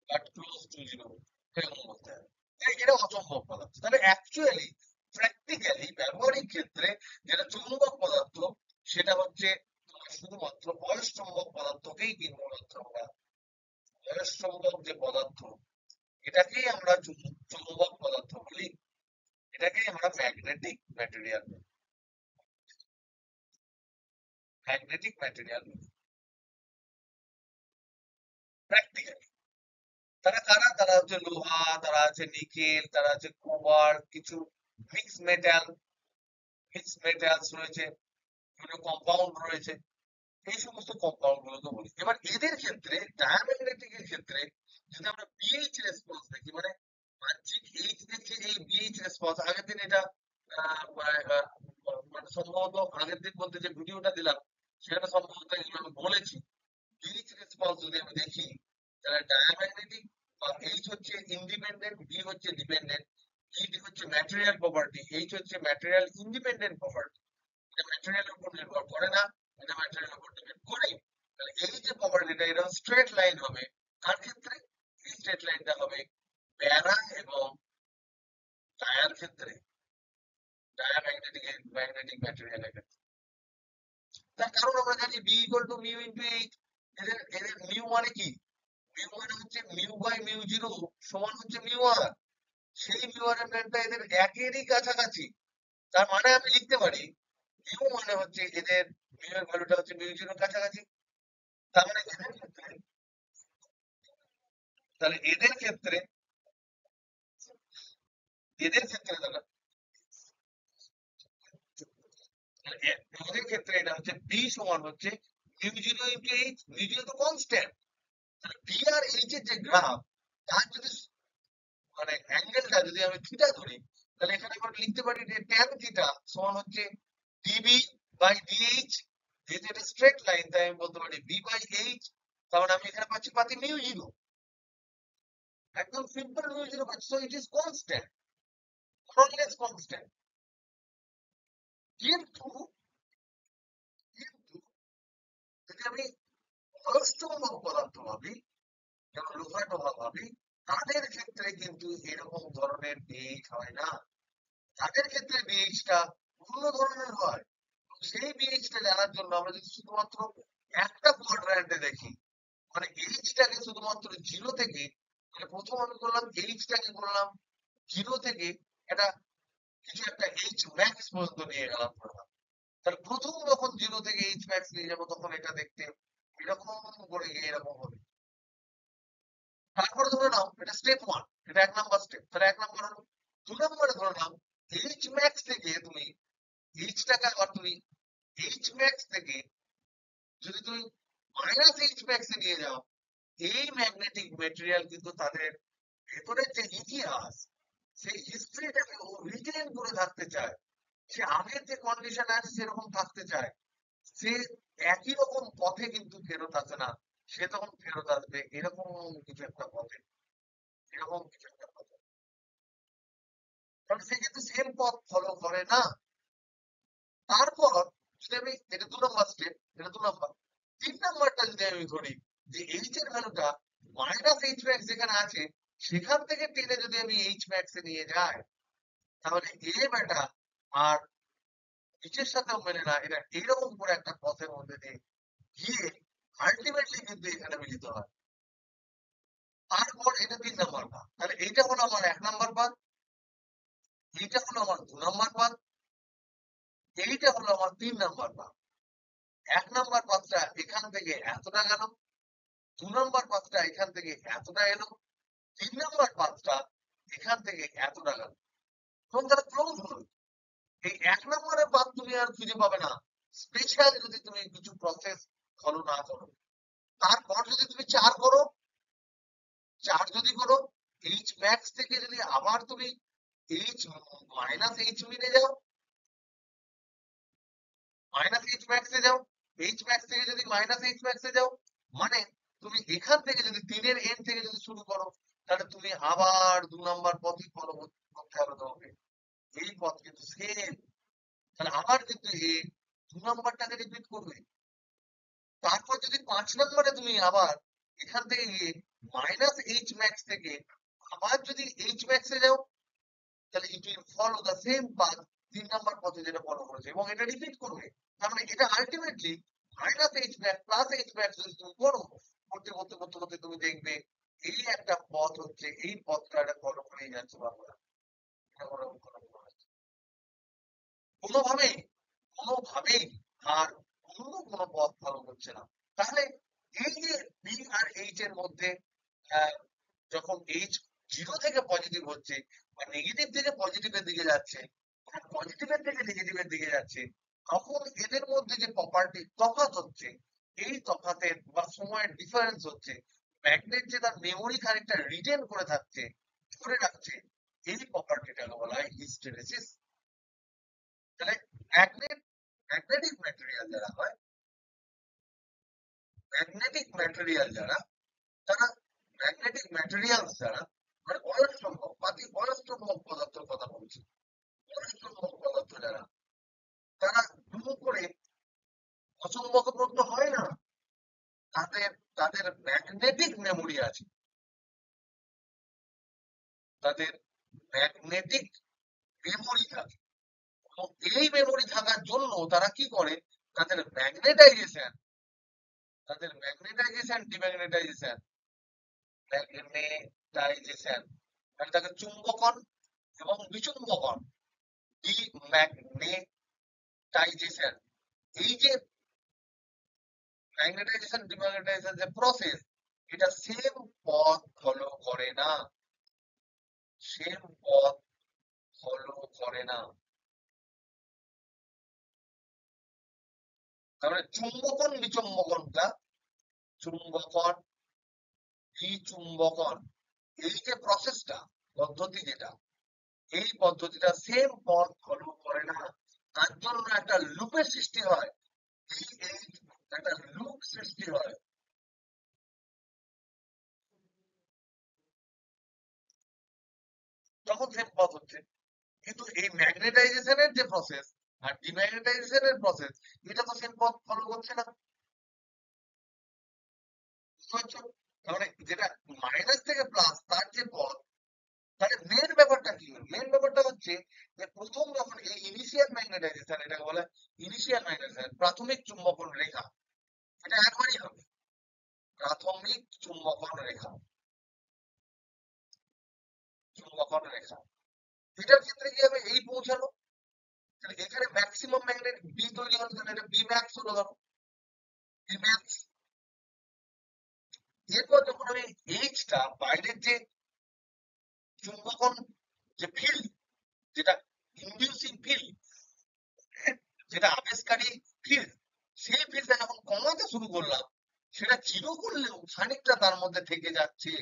but close to 0, এরকম বলতে হবে। এটা অচম্বক পদার্থ। তাহলে অ্যাকচুয়ালি প্র্যাকটিক্যালি ব্যবহারিক ক্ষেত্রে যেটা চুম্বক পদার্থ সেটা হচ্ছে তোমার শুধুমাত্র অয়স্চম্বক পদার্থকেই কিনবো মাত্র আমরা। অয়স্চম্বক যে পদার্থ এটাকেই আমরা চুম্বক পদার্থ বলি, এটাকেই আমরা ম্যাগনেটিক ম্যাটেরিয়াল বলি, ম্যাগনেটিক ম্যাটেরিয়াল বলি প্র্যাকটিক্যালি। তারা কারা? তারা হচ্ছে লোহা, তারা আছে নিকেল, তারা আছে কোবার, কিছু মিক্স মেটাল, মিক্স মেটালস রয়েছে, বিভিন্ন কম্পাউন্ড রয়েছে, এই সমস্ত কম্পাউন্ড গুলোকে বলি। এবার এদের ক্ষেত্রে ডায়াম্যাগনেটিক এর ক্ষেত্রে যদি আমরা বিএইচ রেসপন্স দেখি, মানে বাহ্যিক এইচ দেখে এই বিএইচ রেসপন্স, আগের দিন এটা মানে সম্ভবত আগের দিন বলতে যে ভিডিওটা দিলাম সেটা সম্ভবত এগুলো আমি বলেছি। বিএইচ রেসপন্স যদি আমি দেখি তাহলে ডায়াম্যাগনেটিক বা এইচ হচ্ছে ইন্ডিপেন্ডেন্ট, বি হচ্ছে ডিপেন্ডেন্ট, ই হচ্ছে ম্যাটেরিয়াল প্রপার্টি, এইচ হচ্ছে ম্যাটেরিয়াল ইন্ডিপেন্ডেন্ট প্রপার্টি। এটা ম্যাটেরিয়ালের উপর নির্ভর করে না, এটা ম্যাটেরিয়ালের উপর ডিপেন্ড করে। তাহলে এই যে প্রপার্টিটা এটা স্ট্রেট লাইন হবে, তার ক্ষেত্রে এই স্ট্রেট লাইনটা হবে প্যারা এবং টায়ার ক্ষেত্রে, ডায়াম্যাগনেটিক ম্যাগনেটিক ম্যাটেরিয়ালের ক্ষেত্রে। তার কারণ আমরা জানি B equal to mu into H. এদের এদের মিউ মানে কি? মিউ মানে হচ্ছে মিউ বাই মিউ জিরো সমান হচ্ছে মিউ আর। সেই মিউ আর এর মানটা এদের একেরই কাছাকাছি। তার মানে আমি লিখতে পারি মিউ মানে হচ্ছে এদের মিউ এর ভ্যালুটা হচ্ছে মিউ জিরোর কাছাকাছি। তার মানে এদের ক্ষেত্রে, তাহলে এদের ক্ষেত্রে দাদা, এদের ক্ষেত্রে এটা হচ্ছে বি সমান হচ্ছে mu zero into H. Mu zero তো কনস্ট্যান্ট। তাহলে বি আর এইচ এর যে গ্রাফ, তার যদি মানে অ্যাঙ্গেলটা যদি আমি থিটা ধরি, তাহলে এখানে আমরা লিখতে পারি যে ট্যান থিটা সমান হচ্ছে ডিবি বাই ডিএইচ। যেহেতু এটা স্ট্রেট লাইন তাই আমি বলতে পারি বি বাই এইচ। তার মানে আমি এখানে পাচ্ছি মিউ জিরো, একদম সিম্পল মিউ জিরো পাচ্ছি। So it is constant, always constant. কিন্তু কিন্তু যদি আমি অষ্টমক পদার্থ ভাবি, যেমন লোহা টোহা ভাবি, তাদের ক্ষেত্রে কিন্তু এরকম ধরনের বেগ হয় না। তাদের ক্ষেত্রে বিএইচটা অন্য ধরনের হয়। সেই বিএইচটা জানার জন্য আমরা যদি শুধুমাত্র একটা কোয়াড্র্যান্টে দেখি, মানে এইচটাকে শুধুমাত্র জিরো থেকে, মানে প্রথম আমি করলাম এইচটাকে করলাম জিরো থেকে একটা কিছু একটা এইচ ম্যাক্স পর্যন্ত নিয়ে গেলাম প্রথম। তাহলে প্রথম যখন জিরো থেকে এইচ ম্যাক্স নিয়ে যাবো তখন এটা দেখতে এরকম করে গিয়ে এরকম হবে। তারপরে ধরে নাও এটা স্টেপ ওয়ান, এটা 1 নাম্বার স্টেপ, তাহলে 1 নাম্বার হলো। 2 নাম্বারে ধরে নাও এইচ ম্যাক্স থেকে তুমি এইচটাকে আবার তুমি এইচ ম্যাক্স থেকে যদি তুমি মাইনাস এইচ ম্যাক্স এ নিয়ে যাও, এই ম্যাগনেটিক মেটেরিয়াল কিন্তু তাদের ভেতরের যে ইতিহাস, সেই হিস্ট্রিটাকে ও রিটেন করে থাকতে চায়। সে আগের যে কন্ডিশন আছে সেরকম থাকতে চায়। সে একই রকম পথে কিন্তু ফেরত আসে না, সে তখন ফেরত আসবে এরকম কিছু একটা পথে, এরকম কিছু একটা পথে। কারণ সে কিন্তু সেম পথ ফলো করে না। তারপর যদি আমি, এটা 2 নাম্বার স্টেপ, এটা 2 নাম্বার। 3 নাম্বারটা যদি আমি ধরি যে এইচ এর ভ্যালুটা মাইনাস এইচ ম্যাক্স যেখানে আছে সেখান থেকে টেনে যদি আমি এইচ ম্যাক্স এ নিয়ে যাই, তাহলে এ বেটা আর নিচের সাথেও মেলে না, এটা এইরকম করে একটা পথের মধ্যে দিয়ে গিয়ে আলটিমেটলি কিন্তু এখানে মিলিত হয়। তারপর এটা 3 নাম্বার পাথ। তাহলে এইটা হলো আমার 1 নাম্বার পাথ, এইটা হলো আমার 2 নাম্বার পাথ, এইটা হলো আমার 3 নাম্বার পাথ। 1 নাম্বার পাথটা এখান থেকে এতটা গেল, 2 নাম্বার পাথটা এখান থেকে এতটা এলো, 3 নাম্বার পাথটা এখান থেকে এতটা গেল, এবং তারা ক্লোজ হলো। এই 1 নাম্বারের পাথ তুমি আর খুঁজে পাবে না, স্পেশাল যদি তুমি কিছু প্রসেস ফলো না করো। তারপর যদি তুমি 4 করো, 4 যদি করো, এইচ ম্যাক্স থেকে যদি আবার তুমি এইচ মাইনাস এইচ মিলে যাও, মাইনাস এইচ ম্যাক্সে যাও, এইচ ম্যাক্স থেকে যদি মাইনাস এইচ ম্যাক্সে যাও, মানে তুমি এখান থেকে যদি 3 এর এন থেকে যদি শুরু করো, তাহলে তুমি আবার 2 নম্বর পথই ফলো করতে হবে তোমাকে। এই পথ কিন্তু সেম, তাহলে আবার কিন্তু এ 2 নম্বরটাকে রিপিট করবে। তারপর যদি 5 নম্বরে তুমি আবার এখান থেকে গিয়ে মাইনাস এইচ ম্যাক্স থেকে আবার যদি এইচ ম্যাক্সে যাও, তাহলে it will follow the same path, 3 নম্বর পথে যেটা ফলো করেছে, এবং এটা রিপিট করবে। তার মানে এটা ultimately minus H max plus H max যদি তুমি করো, করতে করতে করতে করতে তুমি দেখবে এই একটা পথ হচ্ছে, এই পথটা এটা ফলো করেই যাচ্ছে বারবার। কোনোভাবেই কোনোভাবেই আর অন্য কোনো পথ ফলো করছে না। তাহলে এই যে বি আর এইচ এর মধ্যে আহ, যখন এইচ 0 থেকে পজিটিভ হচ্ছে বা নেগেটিভ থেকে পজিটিভের দিকে যাচ্ছে, পজিটিভের থেকে নেগেটিভের দিকে যাচ্ছে, তখন এদের মধ্যে যে প্রপার্টি তফাৎ হচ্ছে, এই তফাতের বা সময়ের ডিফারেন্স হচ্ছে, ম্যাগনেট যে তার মেমোরি খানিকটা রিটেন করে থাকছে, ধরে রাখছে, এই প্রপার্টিটাকে বলা হয় হিস্টেরেসিস। তাহলে ম্যাগনেট ম্যাগনেটিক ম্যাটেরিয়াল যারা হয়, ম্যাগনেটিক ম্যাটেরিয়াল যারা, তারা ম্যাগনেটিক ম্যাটেরিয়ালস যারা, মানে অয়স্কম্বক পাতি অয়স্কম্বক পদার্থের কথা বলছি, অয়স্কম্বক পদার্থ যারা, তারা দুম করে অচম্বকপ্রদ হয় না, তাদের তাদের ম্যাগনেটিক মেমোরি আছে, তাদের ম্যাগনেটিক মেমোরি থাকে। এবং এই মেমোরি থাকার জন্য তারা কি করে, তাদের ম্যাগনেটাইজেশন, ডিম্যাগনেটাইজেশন, ম্যাগনেটাইজেশন মানে তাকে চুম্বকন এবং বিচুম্বকন, ডিম্যাগনেটাইজেশন, এই যে ম্যাগনেটাইজেশন ডিম্যাগনেটাইজেশন যে প্রসেস, এটা সেম পথ ফলো করে না, সেম পথ ফলো করে না। তাহলে চুম্বকন বিচুম্বকনটা, চুম্বকন বিচুম্বকন, এই যে প্রসেসটা, পদ্ধতি যেটা, এই পদ্ধতিটা সেম পথ ফলো করে না। তার জন্য একটা লুপের সৃষ্টি হয়, এই একটা লুপ সৃষ্টি হয়। তখন সেম পথ হচ্ছে। কিন্তু এই ম্যাগনেটাইজেশনের যে প্রসেস আর ডিম্যাগনেটাইজেশনের প্রসেস, এটা তো সেম পথ ফলো করছে না। বুঝতে পারছো? তাহলে যেটা মাইনাস থেকে প্লাস তার যে পথ, তাহলে মেন ব্যাপারটা কি হলো, মেন ব্যাপারটা হচ্ছে যে প্রথম যখন এই ইনিশিয়াল ম্যাগনেটাইজেশন, এটাকে বলে ইনিশিয়াল ম্যাগনেটাইজেশন, প্রাথমিক চুম্বকন রেখা, এটা একবারই হবে, প্রাথমিক চুম্বকন রেখা, চুম্বকন রেখা, এটার ক্ষেত্রে কি হবে, এই পৌঁছালো, তাহলে এখানে ম্যাক্সিমাম ম্যাগনেট বি তৈরি হলো, তাহলে এটা বি ম্যাক্স হলো, ধরো বি ম্যাক্স। এরপর যখন আমি এইচটা বাইরের যে চুম্বকন যে ফিল্ড, যেটা ইনডিউসিং ফিল্ড, যেটা আবেশকারী ফিল্ড, সেই ফিল্ডটা যখন কমাতে শুরু করলাম, সেটা জিরো করলেও খানিকটা তার মধ্যে থেকে যাচ্ছে।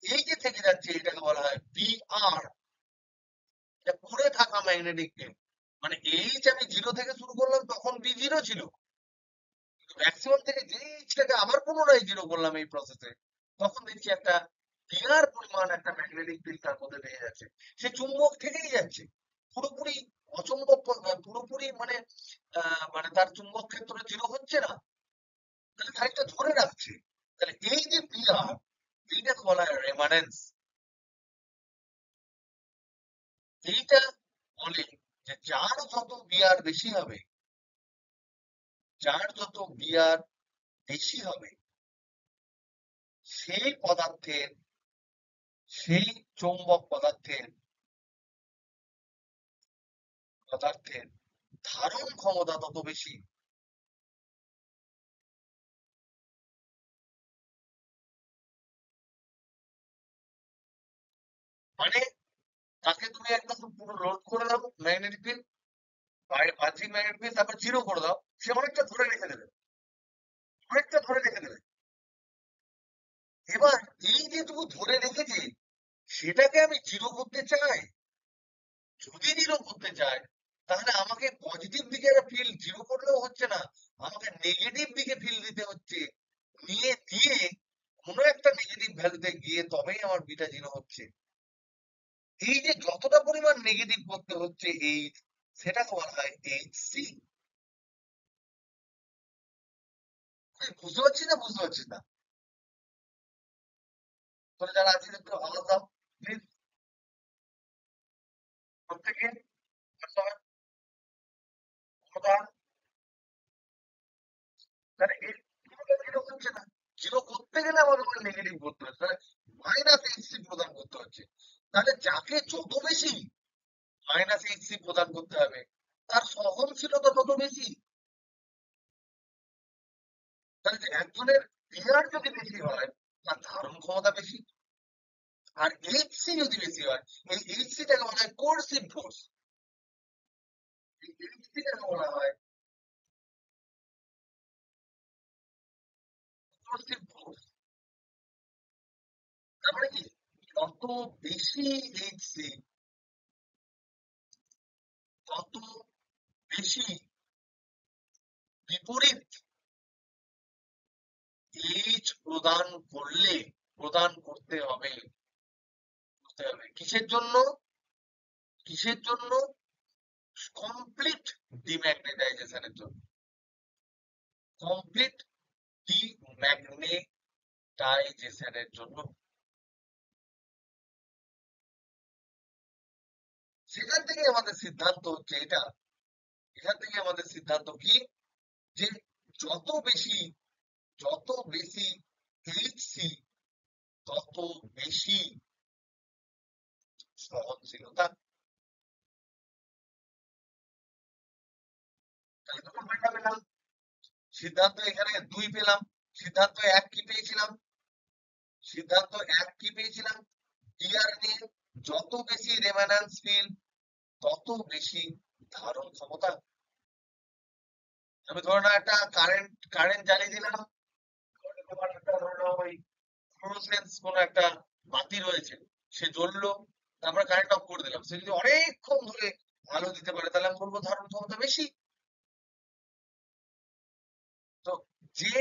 এই যে থেকে যাচ্ছে, এটাকে বলা হয় বিআর, এটা পড়ে থাকা ম্যাগনেটিক ফিল্ড। মানে এইচ আমি জিরো থেকে শুরু করলাম, তখন বি জিরো ছিল, ম্যাক্সিমাম থেকে যে এইচটাকে আবার পুনরায় জিরো করলাম এই প্রসেসে, তখন দেখছি একটা বিরাট পরিমাণ একটা ম্যাগনেটিক ফিল্ড তার মধ্যে পেয়ে যাচ্ছে। সে চুম্বক থেকেই যাচ্ছে, পুরোপুরি অচুম্বক, পুরোপুরি মানে মানে তার চুম্বক ক্ষেত্র জিরো হচ্ছে না, তাহলে খানিকটা ধরে রাখছে। তাহলে এই যে বিআর, এইটাকে বলা হয় রেমানেন্স। এইটা বলে যে যার যত বিআর বেশি হবে, যার যত বিআর বেশি হবে, সেই পদার্থের, সেই চৌম্বক পদার্থের ধারণ ক্ষমতা তত বেশি। মানে তাকে তুমি একদম পুরো লোড করে দাও ম্যাগনেটিক ফিল্ড, বাহ্যিক ম্যাগনেটিক ফিল্ড, তারপর জিরো করে দাও, সে অনেকটা ধরে রেখে দেবে, অনেকটা ধরে রেখে দেবে। এবার এই যেটুকু ধরে রেখেছে, সেটাকে আমি জিরো করতে চাই, যদি জিরো করতে চাই, তাহলে আমাকে পজিটিভ দিকে ফিল্ড জিরো করলেও হচ্ছে না, আমাকে নেগেটিভ দিকে ফিল্ড দিতে হচ্ছে, নিয়ে দিয়ে কোনো একটা নেগেটিভ ভ্যালুতে গিয়ে তবেই আমার বিটা জিরো হচ্ছে। এই যে যতটা পরিমাণ নেগেটিভ করতে হচ্ছে এই, সেটাকে বলা হয় এইচসি। বুঝতে পারছি না, বুঝতে পারছি না? তোরা যারা আছিস একটু আওয়াজ দাও প্লিজ, প্রত্যেকে। ক্ষমতা, তাহলে এই জিরো হচ্ছে না, জিরো করতে গেলে আমার উপর নেগেটিভ করতে হচ্ছে, তাহলে মাইনাস এইচসি প্রদান করতে হচ্ছে। তাহলে যাকে যত বেশি মাইনাস এইচসি প্রদান করতে হবে, তার সহনশীলতা তত বেশি। তাহলে যে একজনের বিয়ার যদি বেশি হয়, তার ধারণ ক্ষমতা বেশি। আর এইচসি যদি বেশি হয়, এই এইচসিটাকে বলা হয় কোর্সিভ ফোর্স। এই এইচসিটাকে বলা হয় কোর্সিভ ফোর্স। তার মানে কি, যত বেশি এইচসি, তত বেশি বিপরীত এইচ প্রদান করলে, প্রদান করতে হবে, করতে হবে কিসের জন্য, কিসের জন্য? কমপ্লিট ডিম্যাগনেটাইজেশনের জন্য, কমপ্লিট ডিম্যাগনেটাইজেশনের জন্য। সেখান থেকে আমাদের সিদ্ধান্ত হচ্ছে এটা, এখান থেকে আমাদের সিদ্ধান্ত কি, যে যত বেশি, যত বেশি এইচসি, তত বেশি সহনশীলতা। তাহলে দুটো পাল্টা পেলাম, সিদ্ধান্ত এখানে দুই পেলাম, সিদ্ধান্ত এক কি পেয়েছিলাম, সিদ্ধান্ত এক কি পেয়েছিলাম, গিয়ার নিয়ে যত বেশি রেমান্যান্স ফিল্ড, তত বেশি ধারণ ক্ষমতা। আমি ধরে নাও একটা কারেন্ট, কারেন্ট জ্বালিয়ে দিলাম, তোমার একটা ধরে নাও ওই ফ্লুরোসেন্স কোন একটা বাতি রয়েছে, সে জ্বললো, তারপরে কারেন্ট অফ করে দিলাম, সে যদি অনেকক্ষণ ধরে আলো দিতে পারে, তাহলে আমি বলবো ধারণ ক্ষমতা বেশি। তো যে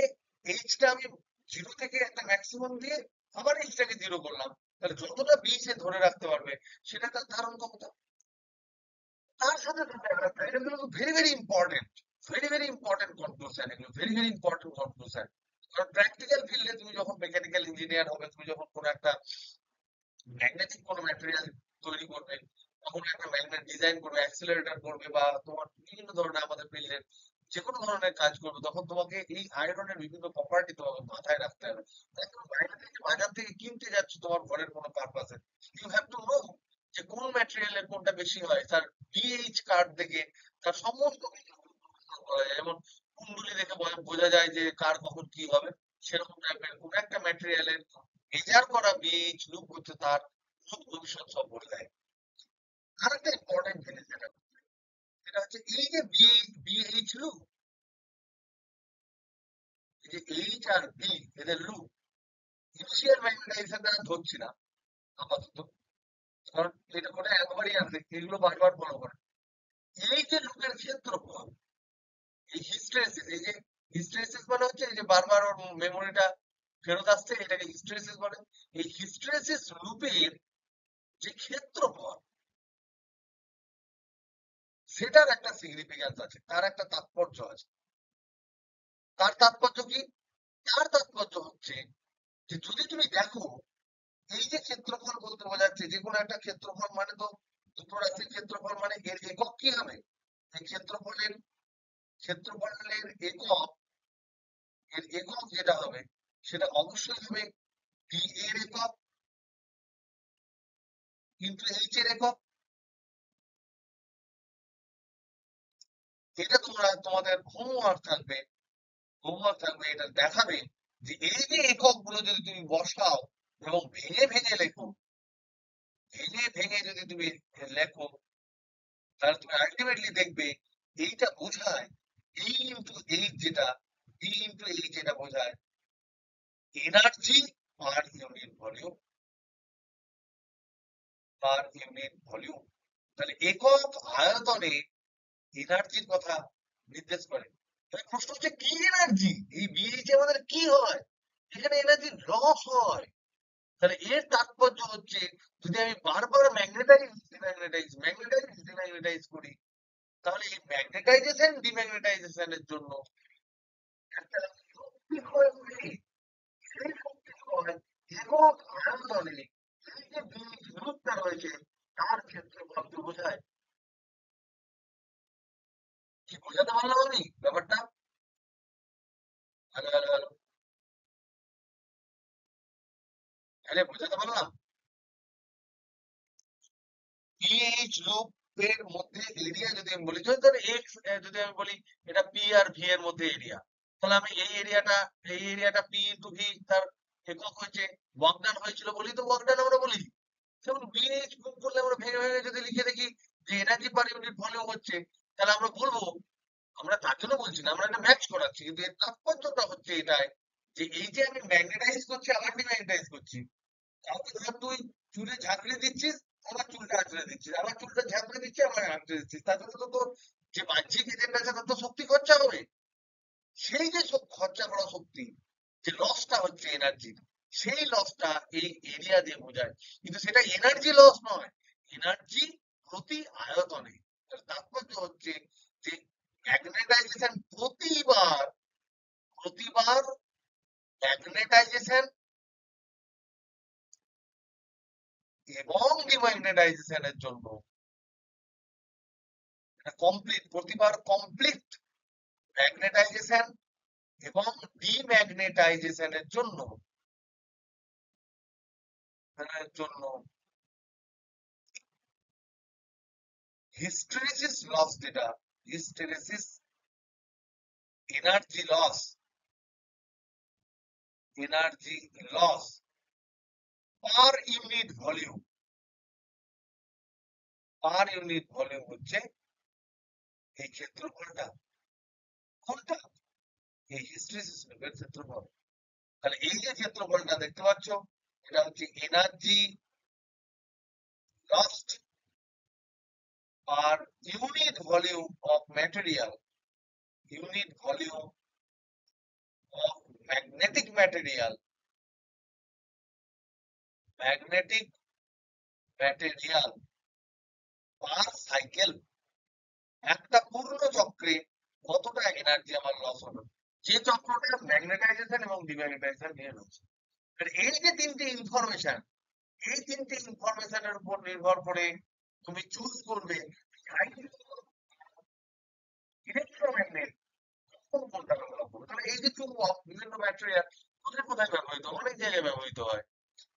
এইচটা আমি জিরো থেকে একটা ম্যাক্সিমাম দিয়ে আবার এইচটাকে জিরো করলাম, তাহলে যতটা বি সে ধরে রাখতে পারবে, সেটা তার ধারণ ক্ষমতা। তার সাথে সাথে এটা কিন্তু very very important, very very important conclusion, এগুলো ভেরি ভেরি ইম্পর্টেন্ট কনক্লুশন। কারণ প্র্যাকটিক্যাল ফিল্ডে তুমি যখন মেকানিক্যাল ইঞ্জিনিয়ার হবে, তুমি যখন কোনো একটা ম্যাগনেটিক কোনো ম্যাটেরিয়াল তৈরি করবে, তখন একটা ম্যাগনেট ডিজাইন করবে, অ্যাক্সিলারেটর করবে, বা তোমার বিভিন্ন ধরনের আমাদের ফিল্ডের যে কোনো ধরনের কাজ করবে, তখন তোমাকে এই আয়রনের বিভিন্ন প্রপার্টি তোমাকে মাথায় রাখতে হবে। তাই তুমি বাইরে থেকে বাজার থেকে কিনতে যাচ্ছ তোমার ঘরের কোনো পারপাসে, ইউ হ্যাভ টু নো যে কোন ম্যাটেরিয়ালের কোনটা বেশি হয়, তার পিএইচ কার্ড দেখে তার সমস্ত কিছু বলা যায়। যেমন কুণ্ডলী দেখে বোঝা যায় যে কার কখন কি হবে, সেরকম টাইপের কোন একটা ম্যাটেরিয়ালের মেজার করা পিএইচ লুপ হচ্ছে তার ভবিষ্যৎ সব বলে দেয়। আরেকটা ইম্পর্টেন্ট জিনিস যেটা, সেটা হচ্ছে এই যে বিএইচ লুপ, এই যে এইচ আর বি, এদের লুপ, ইনিশিয়াল ম্যাগনেটাইজেশন দ্বারা ধরছি না আপাতত, কারণ এটা করে একবারই আছে, এগুলো বারবার ফলো করে। এই যে লুপের ক্ষেত্রফল, এই হিস্টেরেসিস, এই যে হিস্টেরেসিস মানে হচ্ছে এই যে বারবার ওর মেমোরিটা ফেরত আসছে, এটাকে হিস্টেরেসিস বলে। এই হিস্টেরেসিস লুপের যে ক্ষেত্রফল, সেটার একটা সিগনিফিকেন্স আছে, তার একটা তাৎপর্য আছে। তার তাৎপর্য কি? তার তাৎপর্য হচ্ছে যে যদি তুমি দেখো, এই যে ক্ষেত্রফল বলতে বোঝাচ্ছে যে কোনো একটা ক্ষেত্রফল মানে তো দুটো রাশির ক্ষেত্রফল, মানে এর একক কি হবে? এই ক্ষেত্রফলের, ক্ষেত্রফলের একক, এর একক যেটা হবে, সেটা অবশ্যই হবে ডি এর একক কিন্তু এইচ এর একক। এটা তোমরা তোমাদের হোমওয়ার্ক থাকবে, হোমওয়ার্ক থাকবে, এটা দেখাবে যে এই যে একক গুলো যদি তুমি বসাও এবং ভেঙে ভেঙে লেখো, ভেঙে ভেঙে যদি তুমি লেখো, তাহলে তুমি আলটিমেটলি দেখবে এইটা বোঝায়, এই ইন্টু এইচ যেটা, ডি ইন্টু এইচ যেটা বোঝায় এনার্জি পার unit volume, per unit volume. তাহলে একক আয়তনে এনার্জির কথা নির্দেশ করে। তাহলে প্রশ্ন হচ্ছে কি এনার্জি, এই বিএইচে আমাদের কি হয়, এখানে এনার্জি লস হয়। তাহলে এর তাৎপর্য হচ্ছে যদি আমি বারবার ম্যাগনেটাইজ করি, তাহলে এই ম্যাগনেটাইজেশন ডিম্যাগনেটাইজেশনের জন্য একটা শক্তি ক্ষয় হয়ে সেই শক্তি ক্ষয় একক আয়তনে এই যে বিদ্যুৎটা রয়েছে তার ক্ষেত্রফলকে বোঝায়। কি বোঝাতে পারলাম আমি ব্যাপারটা? হ্যালো হ্যালো হ্যালো, হ্যালো, বোঝাতে পারলাম? পিএইচ লুপের মধ্যে এরিয়া যদি আমি বলি, যদি ধর এক্স, যদি আমি বলি এটা পি আর ভি এর মধ্যে এরিয়া, তাহলে আমি এই এরিয়াটা পি ইন্টু ভি তার একক হয়েছে, ওয়ার্ক ডান হয়েছিল বলি তো ওয়ার্ক ডান আমরা বলি। যেমন বিএইচ গুণ করলে আমরা ভেঙে ভেঙে যদি লিখে দেখি যে এনার্জি পার ইউনিট ভলিউম হচ্ছে, তাহলে আমরা বলবো, আমরা তার জন্য বলছি না, আমরা এটা ম্যাচ করাচ্ছি, কিন্তু এর তাৎপর্যটা হচ্ছে এটাই যে এই যে আমি ম্যাগনেটাইজ করছি আবার ডিম্যাগনেটাইজ করছি। কাউকে ধর তুই চুলে ঝাঁকড়ে দিচ্ছিস, আবার চুলটা আঁচড়ে দিচ্ছিস, আবার চুলটা ঝাঁকড়ে দিচ্ছিস, আবার আঁচড়ে দিচ্ছিস, তার জন্য তো তোর যে বাহ্যিক এজেন্ট আছে তার তো শক্তি খরচা হবে। সেই যে সব খরচা করা শক্তি, যে লসটা হচ্ছে এনার্জি, সেই লসটা এই এরিয়া দিয়ে বোঝায়। কিন্তু সেটা এনার্জি লস নয়, এনার্জি প্রতি আয়তনে। তার তাৎপর্য হচ্ছে যে ম্যাগনেটাইজেশন প্রতিবার প্রতিবার ম্যাগনেটাইজেশন এবং ডিম্যাগনেটাইজেশনের জন্য কমপ্লিট, প্রতিবার কমপ্লিট ম্যাগনেটাইজেশন এবং ডিম্যাগনেটাইজেশনের জন্য হিস্টেরেসিস লস, যেটা hysteresis energy loss, energy loss per unit volume, per unit volume হচ্ছে এই ক্ষেত্রফলটা, কোনটা, এই হিস্টেরেসিস লুপের ক্ষেত্রফল। তাহলে এই যে ক্ষেত্রফলটা দেখতে পাচ্ছ, এটা হচ্ছে energy lost per unit volume of material, unit volume of magnetic material, magnetic material per cycle. একটা পূর্ণ চক্রে কতটা এনার্জি আমার লস হলো, যে চক্রটা ম্যাগনেটাইজেশন এবং ডিম্যাগনেটাইজেশন নিয়ে রয়েছে। এই যে তিনটে ইনফরমেশন, এই তিনটে ইনফরমেশনের উপর নির্ভর করে তুমি চুজ করবে ইলেকট্রোম্যাগনেট কোনটা ব্যবহার করবে। তাহলে এই যে চুম্বক বিভিন্ন ম্যাটেরিয়াল কোথায় কোথায় ব্যবহৃত হয়? অনেক জায়গায় ব্যবহৃত হয়।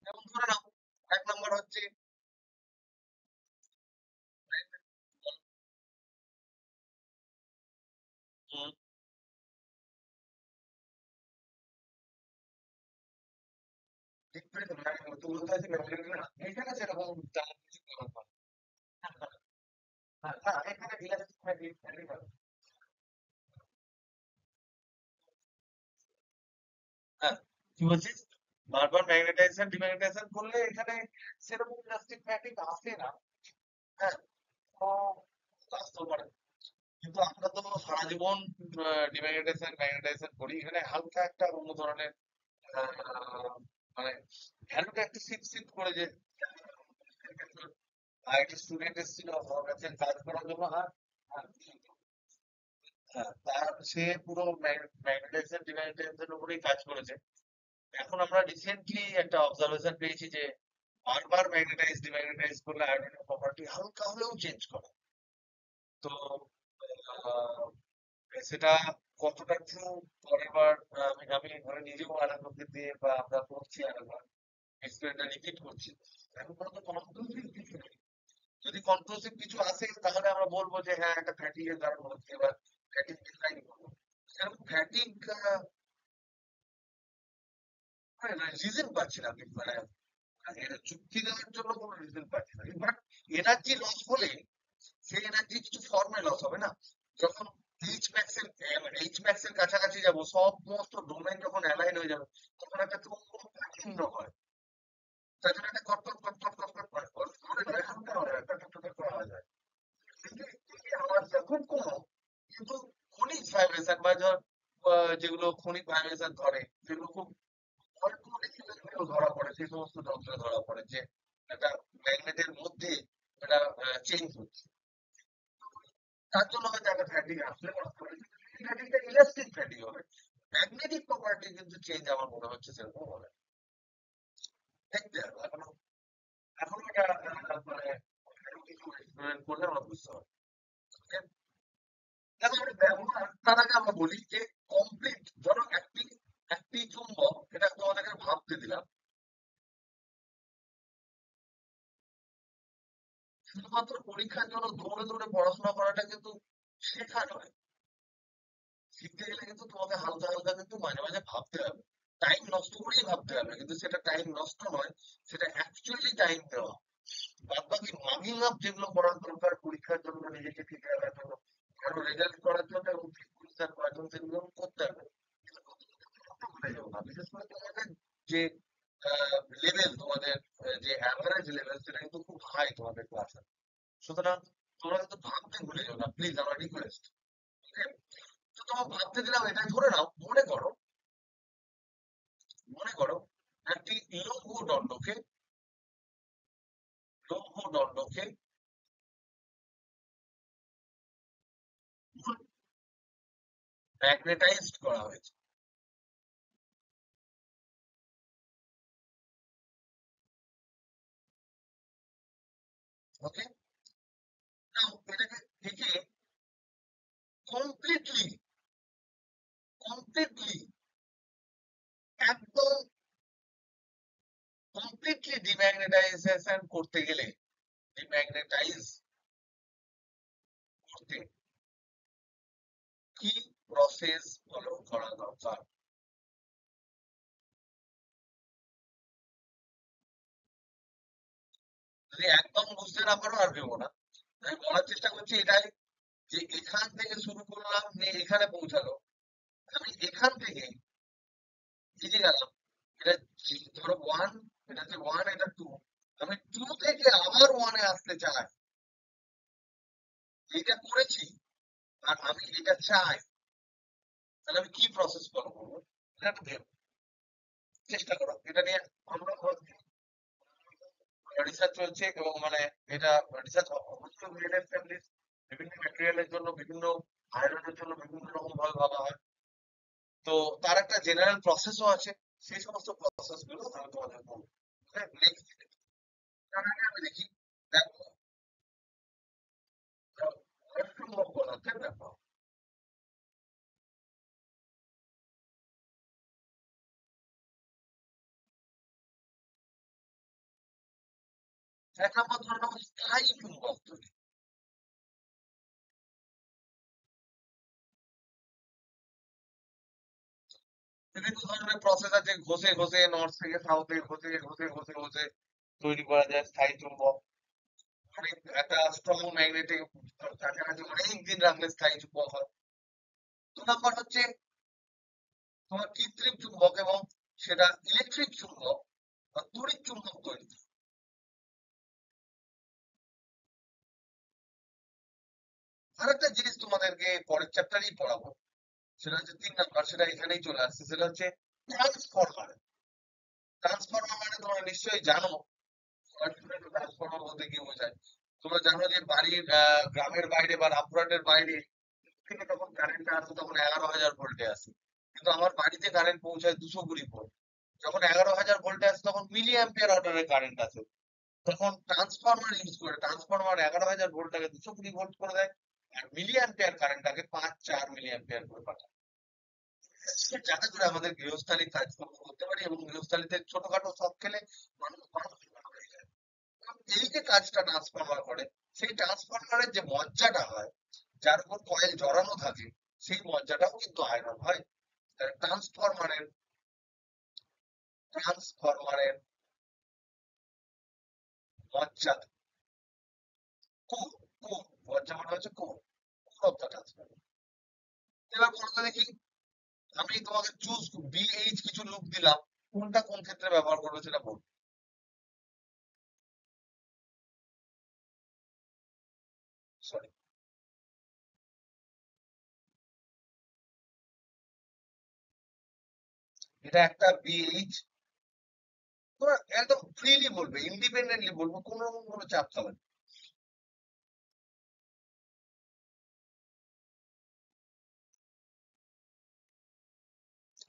যেমন ধরে নাও, এক নম্বর হচ্ছে উম, তো বলতে আছে ম্যাগনেট না, এখানে সেরকম তেমন কিছু করা হয় না। হ্যাঁ, হ্যাঁ, এখানে ইলাস্টিক ম্যাটেরিয়াল। হ্যাঁ, কি বলছিস? বারবার ম্যাগনেটাইজেশন ডিম্যাগনেটাইজেশন করলে এখানে সেরকম ইলাস্টিক ম্যাটেরিয়াল আসে না। হ্যাঁ, তো আসতেও পারে, কিন্তু আমরা তো সারা জীবন ডিম্যাগনেটাইজেশন ম্যাগনেটাইজেশন করি, এখানে হালকা একটা অন্য ধরনের মানে ভ্যালুটা একটু শিফট শিফট করে যে একটা স্টুডেন্ট এসেছিল আমার কাছে কাজ করার জন্য। হ্যাঁ, হ্যাঁ, হ্যাঁ, তার সে পুরো ম্যাগনেটাইজেশন ডিম্যাগনেটাইজেশন উপরেই কাজ করেছে। এখন আমরা রিসেন্টলি একটা অবজারভেশন পেয়েছি যে বারবার ম্যাগনেটাইজ ডিম্যাগনেটাইজ করলে আয়োডিনের প্রপার্টি হালকা হলেও চেঞ্জ করে। তো আহ, সেটা কতটা ট্রু পরের বার আমি আমি ধরে নিজেও আরেকজনকে দিয়ে বা আমরা করছি আরেকবার এক্সপেরিমেন্টটা রিপিট করছি। এখন পর্যন্ত কনক্লুসিভ কিছু নেই। যদি কনক্লুসিভ কিছু আসে তাহলে আমরা বলবো যে হ্যাঁ একটা ফ্যাটিক এর কারণ হচ্ছে, এবার ফ্যাটিক ডিজাইন করবো। সেরকম ফ্যাটিক রিজন পাচ্ছি না আমি, মানে এটা যুক্তি দেওয়ার জন্য কোনো রিজন পাচ্ছি না। বাট এনার্জি লস হলে সেই এনার্জি কিছু ফর্মে লস হবে না। যখন এইচ ম্যাক্স এর কাছাকাছি যাব, সমস্ত ডোমেন যখন অ্যালাইন হয়ে যাবে, তখন একটা চুম্বক ভিন্ন হয়। তার জন্য একটা কটকট কটকট কটকট করে হালকা হয়, একটা টুকটুকে করা যায়। কিন্তু এই যে আওয়াজটা খুব কম, কিন্তু ক্ষণিক ভাইব্রেশন বা ধর যেগুলো ক্ষণিক ভাইব্রেশন ধরে সেগুলো খুব অল্প রেখে ধরা পড়ে, সেই সমস্ত যন্ত্রে ধরা পড়ে যে একটা ম্যাগনেটের মধ্যে একটা চেঞ্জ হচ্ছে। তার জন্য হয়তো একটা ফ্যাটিগ আসলে ফ্যাটিগটা ইলাস্টিক ফ্যাটিগ হবে। ম্যাগনেটিক প্রপার্টি কিন্তু চেঞ্জ আমার মনে হচ্ছে সেরকম হবে না। দেখতে হবে এখনো, এখনো এটা মানে আরো কিছু এক্সপেরিমেন্ট করলে আমরা বুঝতে পারবো। Okay? দেখো আমরা ব্যবহার তার আগে আমরা বলি যে কমপ্লিট, ধরো একটি একটি চুম্বক, এটা তোমাদেরকে ভাবতে দিলাম, শুধুমাত্র পরীক্ষার জন্য দৌড়ে দৌড়ে পড়াশোনা করাটা কিন্তু শেখা নয়। শিখতে গেলে কিন্তু তোমাকে হালকা হালকা কিন্তু মাঝে মাঝে ভাবতে হবে, টাইম নষ্ট করেই ভাবতে হবে, কিন্তু সেটা টাইম নষ্ট নয়, সেটা অ্যাকচুয়ালি টাইম দেওয়া। বাদ বাকি মাগিং আপ যেগুলো করার দরকার পরীক্ষার জন্য, নিজেকে ঠিক রাখার জন্য, ভালো রেজাল্ট করার জন্য এবং ঠিক পরিষ্কার করার জন্য, সেগুলো করতে হবে। কিন্তু কখনো ভুলে যাবো না, বিশেষ করে তোমাদের যে লেভেল, তোমাদের যে অ্যাভারেজ লেভেল, সেটা কিন্তু খুব হাই তোমাদের ক্লাসে। সুতরাং তোমরা কিন্তু ভাবতে ভুলে যাও না, প্লিজ, আমার রিকোয়েস্ট। ওকে? তো তোমার ভাবতে দিলাম, এটা ধরে নাও, মনে করো, মনে করো একটি লৌহ দণ্ডকে, লৌহ দণ্ডকে ম্যাগনেটাইজড করা হয়েছে। ওকে, নাও এটাকে থেকে কমপ্লিটলি, কমপ্লিটলি, একদম কমপ্লিটলি ডিম্যাগনেটাইজেশন করতে গেলে, ডিম্যাগনেটাইজ করতে কি প্রসেস ফলো করা দরকার? যদি একদম বুঝতে না পারো আর ভেবো না, আমি বলার চেষ্টা করছি এটাই, যে এখান থেকে শুরু করলাম নিয়ে এখানে পৌঁছালো, আমি এখান থেকে এই যে গেলাম, এটা ধরো ওয়ান, এটা যে ওয়ান, এটা টু, আমি টু থেকে আবার ওয়ানে আসতে চাই, এটা করেছি, আর আমি এটা চাই, তাহলে আমি কি প্রসেস ফলো করবো? এটা একটু ভেবো, চেষ্টা করো এটা নিয়ে। আমরা রিসার্চ চলছে এবং মানে এটা রিসার্চ অবশ্যই ওয়েল এস্টাবলিশ, বিভিন্ন ম্যাটেরিয়ালের জন্য, বিভিন্ন আয়রনের জন্য বিভিন্ন রকম ভাবে ভাবা হয়। তো তার একটা জেনারেল প্রসেসও আছে, সেই সমস্ত প্রসেস গুলো আমি তোমাদের বলবো। নেক্সট, তার আগে আমি দেখি, দেখো অসম্ভব পদার্থের ব্যাপার। এক নম্বর ধরে নাও স্থায়ী চুম্বক তৈরি। বিভিন্ন ধরনের প্রসেস আছে, ঘষে ঘষে নর্থ থেকে সাউথে ঘষে ঘষে ঘষে ঘষে তৈরি করা যায় স্থায়ী চুম্বক। অনেক একটা স্ট্রং ম্যাগনেটিক কাছাকাছি অনেক দিন রাখলে স্থায়ী চুম্বক হয়। দু নম্বর হচ্ছে তোমার কৃত্রিম চুম্বক, এবং সেটা ইলেকট্রিক চুম্বক বা তড়িৎ চুম্বক তৈরি। আরেকটা জিনিস তোমাদেরকে পরের চ্যাপ্টারেই পড়াবো, সেটা হচ্ছে 3 নাম্বার, সেটা এখানেই চলে আসছে, সেটা হচ্ছে ট্রান্সফরমার। ট্রান্সফরমার মানে তোমরা নিশ্চয়ই জানো, ট্রান্সফরমার বলতে কি বোঝায়। তোমরা জানো যে বাড়ির গ্রামের বাইরে বা রামপুরহাটের বাইরে থেকে তখন কারেন্টটা আসে, তখন 11,000 ভোল্টে আসে, কিন্তু আমার বাড়িতে কারেন্ট পৌঁছায় 220 ভোল্ট। যখন 11,000 ভোল্টে আসে তখন মিলি অ্যাম্পিয়ার অর্ডারের কারেন্ট আসে, তখন ট্রান্সফরমার ইউজ করে ট্রান্সফরমার 11,000 ভোল্টটাকে 220 ভোল্ট করে দেয়, আর মিলি অ্যাম্পিয়ার কারেন্টটাকে 5-4 মিলি অ্যাম্পিয়ার করে পাঠায়, যাতে করে আমাদের গৃহস্থালির কাজকর্ম করতে পারি এবং গৃহস্থালিতে ছোটখাটো শখ খেলে মানুষ মানুষ ভালো হয়ে যায়। এবং এই যে কাজটা ট্রান্সফরমার করে, সেই ট্রান্সফরমারের যে মজ্জাটা হয়, যার উপর কয়েল জড়ানো থাকে, সেই মজ্জাটাও কিন্তু আয়রন হয়। ট্রান্সফরমারের, ট্রান্সফরমারের মজ্জা, কোর, কোর, মজ্জা মানে হচ্ছে core, core of the transformer. এবার বলতে দেখি, আমি তোমাকে চুজ বিএইচ কিছু লুক দিলাম, কোনটা কোন ক্ষেত্রে ব্যবহার করবে সেটা বলবো। সরি। এটা একটা বিএইচ। তোমরা একদম ফ্রিলি বলবে, ইন্ডিপেন্ডেন্টলি বলবো, কোনো রকম কোনো চাপ চালাবে না।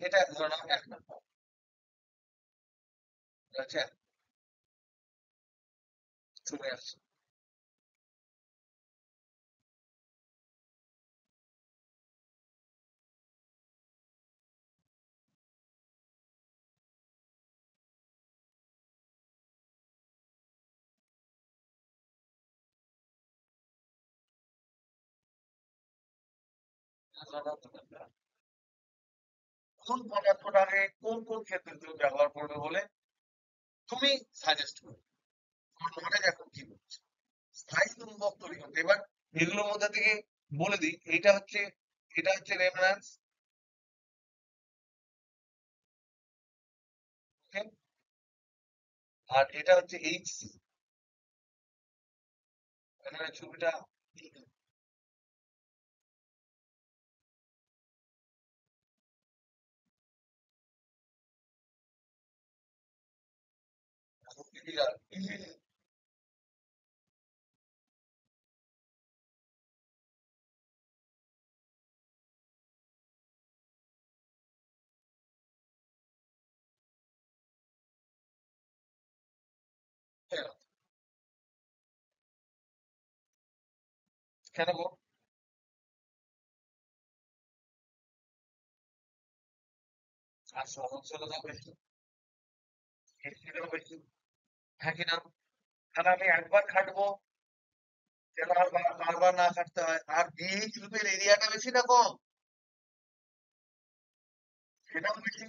এটা ধরে নাও 1 নম্বর। আচ্ছা, চলে আসছে। কোন পদার্থটাকে কোন কোন ক্ষেত্রে তুমি ব্যবহার করবে বলে তুমি সাজেস্ট করবে, তোমার নলেজ এখন কি বলছে। স্থায়ী চুম্বক তৈরি করতে, এবার এগুলোর মধ্যে থেকে বলে দিই, এটা হচ্ছে রেফারেন্স, আর এটা হচ্ছে এইচসি। এখানে ছবিটা ক্লিয়ার। কেন গো? আর সহনশীলতা বেশি, এর বেশি, হ্যাঁ কি না? তাহলে আমি একবার খাটবো যেন আর বারবার না খাটতে হয়। আর বিএইচ লুপের এরিয়াটা বেশি না কম? সেটাও বেশি।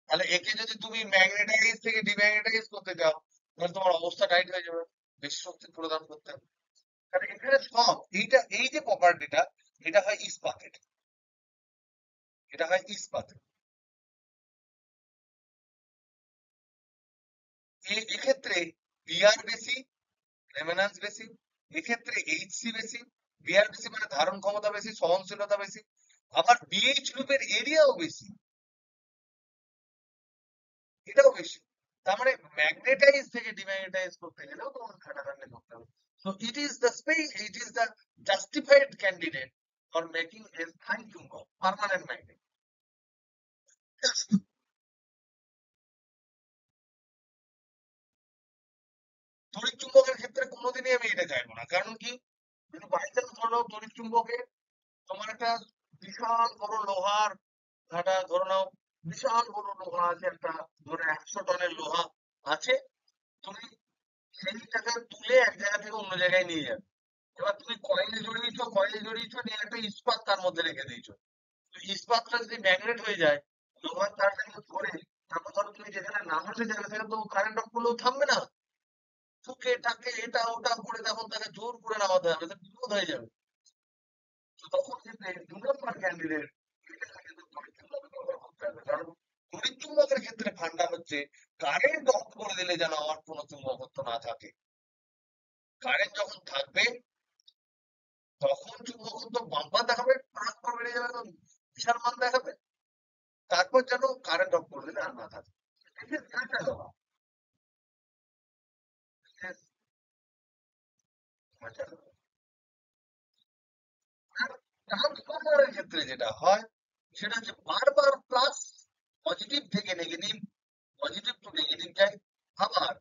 তাহলে একে যদি তুমি ম্যাগনেটাইজ থেকে ডিম্যাগনেটাইজ করতে চাও, তাহলে তোমার অবস্থা টাইট হয়ে যাবে, বেশি শক্তি প্রদান করতে হবে। তাহলে এখানে সব এইটা, এই যে প্রপার্টিটা, এটা হয় ইস্পাতের, এটা হয় ইস্পাতের। এক্ষেত্রে বিআর বেশি, রেমানান্স বেশি। এক্ষেত্রে এইচসি বেশি। বিআর বেশি মানে ধারণ ক্ষমতা বেশি, সহনশীলতা বেশি। আবার বিএইচ লুপের এরিয়াও বেশি, এটাও বেশি। তার মানে ম্যাগনেটাইজ থেকে ডিম্যাগনেটাইজ করতে গেলেও তোমার খাটাখাটনি করতে হবে। So it is the justified candidate for making a স্থায়ী চুম্বক, permanent magnet. তড়িৎ চুম্বকের ক্ষেত্রে কোনোদিনই আমি এটা চাইবো না, কারণ কি, যদি বাই চান্স ধরো তড়িৎ চুম্বকে তোমার একটা বিশাল বড় লোহার ঘাটা, ধরে নাও বিশাল বড় লোহা আছে একটা, ধরে 100 টনের লোহা আছে, তুমি সেইটাকে তুলে এক জায়গা থেকে অন্য জায়গায় নিয়ে যাবে। এবার তুমি কয়েলে জড়িয়েছো নিয়ে একটা ইস্পাত তার মধ্যে রেখে দিয়েছো। তো ইস্পাতটা যদি ম্যাগনেট হয়ে যায়, লোহার তারটাকে ধরে, তারপর ধরো তুমি যেখানে নামাতে যাবে সেখানে তো কারেন্ট অফ করলেও থামবে না, ঠুকে টাকে এটা ওটা করে তখন তাকে জোর করে নামাতে হবে, তো বিপদ হয়ে যাবে। তো তখন ক্ষেত্রে 2 নম্বর ক্যান্ডিডেট, এটাকে কিন্তু তড়িৎ চুম্বকের ব্যবহার করতে হবে। কারণ তড়িৎ চুম্বকের ক্ষেত্রে ফান্ডা হচ্ছে কারেন্ট অফ করে দিলে যেন আমার কোনো চুম্বকত্ব না থাকে। কারেন্ট যখন থাকবে তখন চুম্বকত্ব বাম্পার দেখাবে, ট্রাক করে বেড়ে যাবে, তো বিশাল মান দেখাবে। তারপর যেন কারেন্ট অফ করে দিলে আর না থাকে। এটা দেওয়া। আচ্ছা, আর ট্রান্সফরমারের ক্ষেত্রে যেটা হয় সেটা হচ্ছে বারবার প্লাস, পজিটিভ থেকে নেগেটিভ, পজিটিভ টু নেগেটিভ যায়, আবার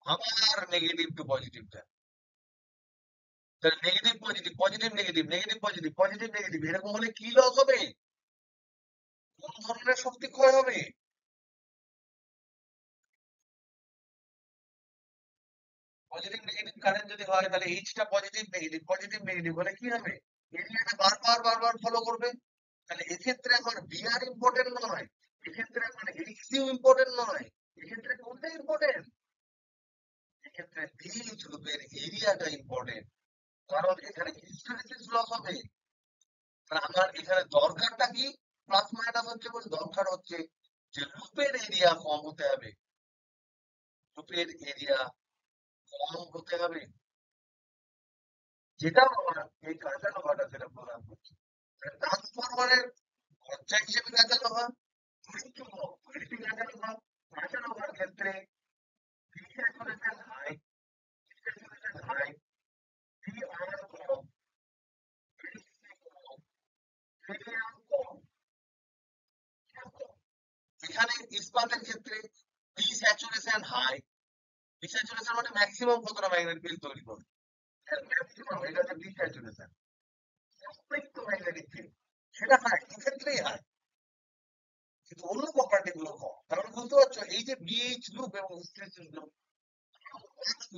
আবার নেগেটিভ টু পজিটিভ যায়। তাহলে negative positive, positive negative, negative positive, positive negative, এরকম হলে কি লস হবে? কোন ধরনের শক্তি ক্ষয় হবে? পজিটিভ নেগেটিভ কারেন্ট যদি হয়, তাহলে এইচটা পজিটিভ নেগেটিভ, পজিটিভ নেগেটিভ হলে কি হবে? এরিয়াটা বারবার বারবার ফলো করবে। তাহলে এক্ষেত্রে আমার বিআর ইম্পর্টেন্ট নয়, এক্ষেত্রে আমার এইচসিউ ইম্পর্টেন্ট নয়, এক্ষেত্রে কোনটা ইম্পর্টেন্ট? এক্ষেত্রে এইচ লুপের এরিয়াটা ইম্পর্টেন্ট, কারণ এখানে হিস্টেরেসিস লস হবে। আর আমার এখানে দরকারটা কি? প্লাস মাইনাস হচ্ছে বলে দরকার হচ্ছে যে লুপের এরিয়া কম হতে হবে, লুপের এরিয়া কম হতে হবে, যেটা আমার এই কাঁচা লোহাটা সেটা প্রদান করছে। ট্রান্সফরমারের খরচা হিসেবে কাঁচা লোহা, দেখানো হয় পাঠানো হওয়ার ক্ষেত্রে V saturation high, V saturation high, V R কম, ভি সি কম, ভি এম কম, কম। এখানে ইস্পাতের ক্ষেত্রে V saturation high, V saturation মানে ম্যাক্সিমাম কতটা ম্যাগনেটিক ফিল্ড তৈরি করবে, ম্যাক্সিমাম এটা হচ্ছে ভি স্যাচুরেশন, প্রত্যেকটা ম্যাগনেটিক ফিল্ড সেটা হয় এক্ষেত্রেই হয়, কিন্তু অন্য প্রপার্টি গুলো কম। তাহলে বুঝতে পারছো এই যে বিএইচ লুপ এবং হিস্টেরিসিস লুপ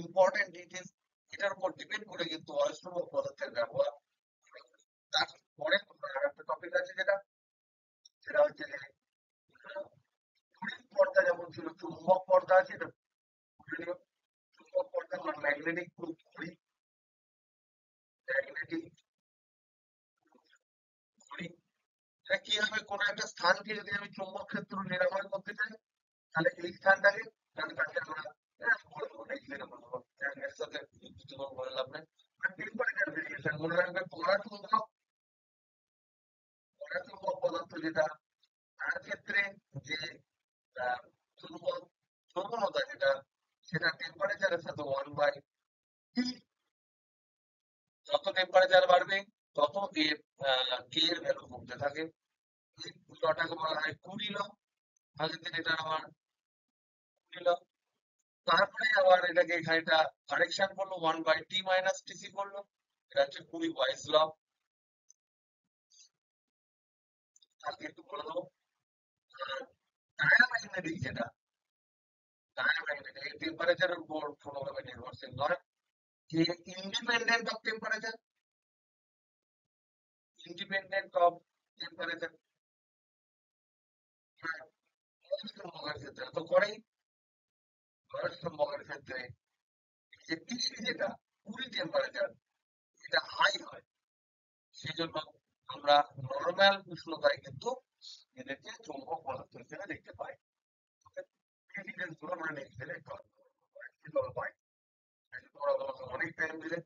ইম্পর্টেন্ট ডিটেলস, এটার উপর ডিপেন্ড করে কিন্তু অয়স্ট্রোম পদার্থের ব্যবহার। তারপরে একটা টপিক আছে যেটা সেটা হচ্ছে যে তড়িৎ পর্দা যেমন ছিল চুম্বক পর্দা আছে, এটা বুঝে নিও। চুম্বক পর্দা মানে ম্যাগনেটিক প্রুফ ঘড়ি, ম্যাগনেটিক ঘড়ি। এটা কি হবে, কোনো একটা স্থানকে যদি আমি চুম্বক ক্ষেত্র নিরাময় করতে চাই তাহলে এই স্থানটাকে তাকে আমরা বলে দেবো, লিখে বলবো এর সাথে কিছু বলে লাভ নেই। টেম্পারেচার ভেরিয়েশন মনে রাখবে, পদার্থ পদার্থ যেটা তার ক্ষেত্রে যে চুম্বক প্রবণতা যেটা সেটা টেম্পারেচারের সাথে 1/T, যত টেম্পারেচার বাড়বে তত এর কে এর ভ্যালু কমতে থাকে। এই লটাকে বলা হয় কুরি ল, আগের দিন এটা আমার কুরি ল। তারপরে আবার এটাকে এখানে এটা কারেকশন করলো 1/T মাইনাস টিসি করলো, এটা হচ্ছে কুরি ওয়াইজ ল। কালকে একটু বলে দেবো। ডায়াম্যাগনেটিক যেটা, ডায়াম্যাগনেটিক এই টেম্পারেচারের উপর কোনোভাবে নির্ভরশীল নয়, যে independent of temperature, independent of temperature. হ্যাঁ, চুম্বকের ক্ষেত্রে তো করেই, চুম্বকের ক্ষেত্রে যে টিসি যেটা কুড়ি টেম্পারেচার এটা হাই হয়, সেই জন্য আমরা নর্মাল উষ্ণতায় কিন্তু এদেরকে চুম্বক পদার্থ হিসেবে দেখতে পাই। প্রেসিডেন্স গুলো আমরা লিখে দিলে হয়, তোমরা তোমাকে অনেক টাইম দিলে,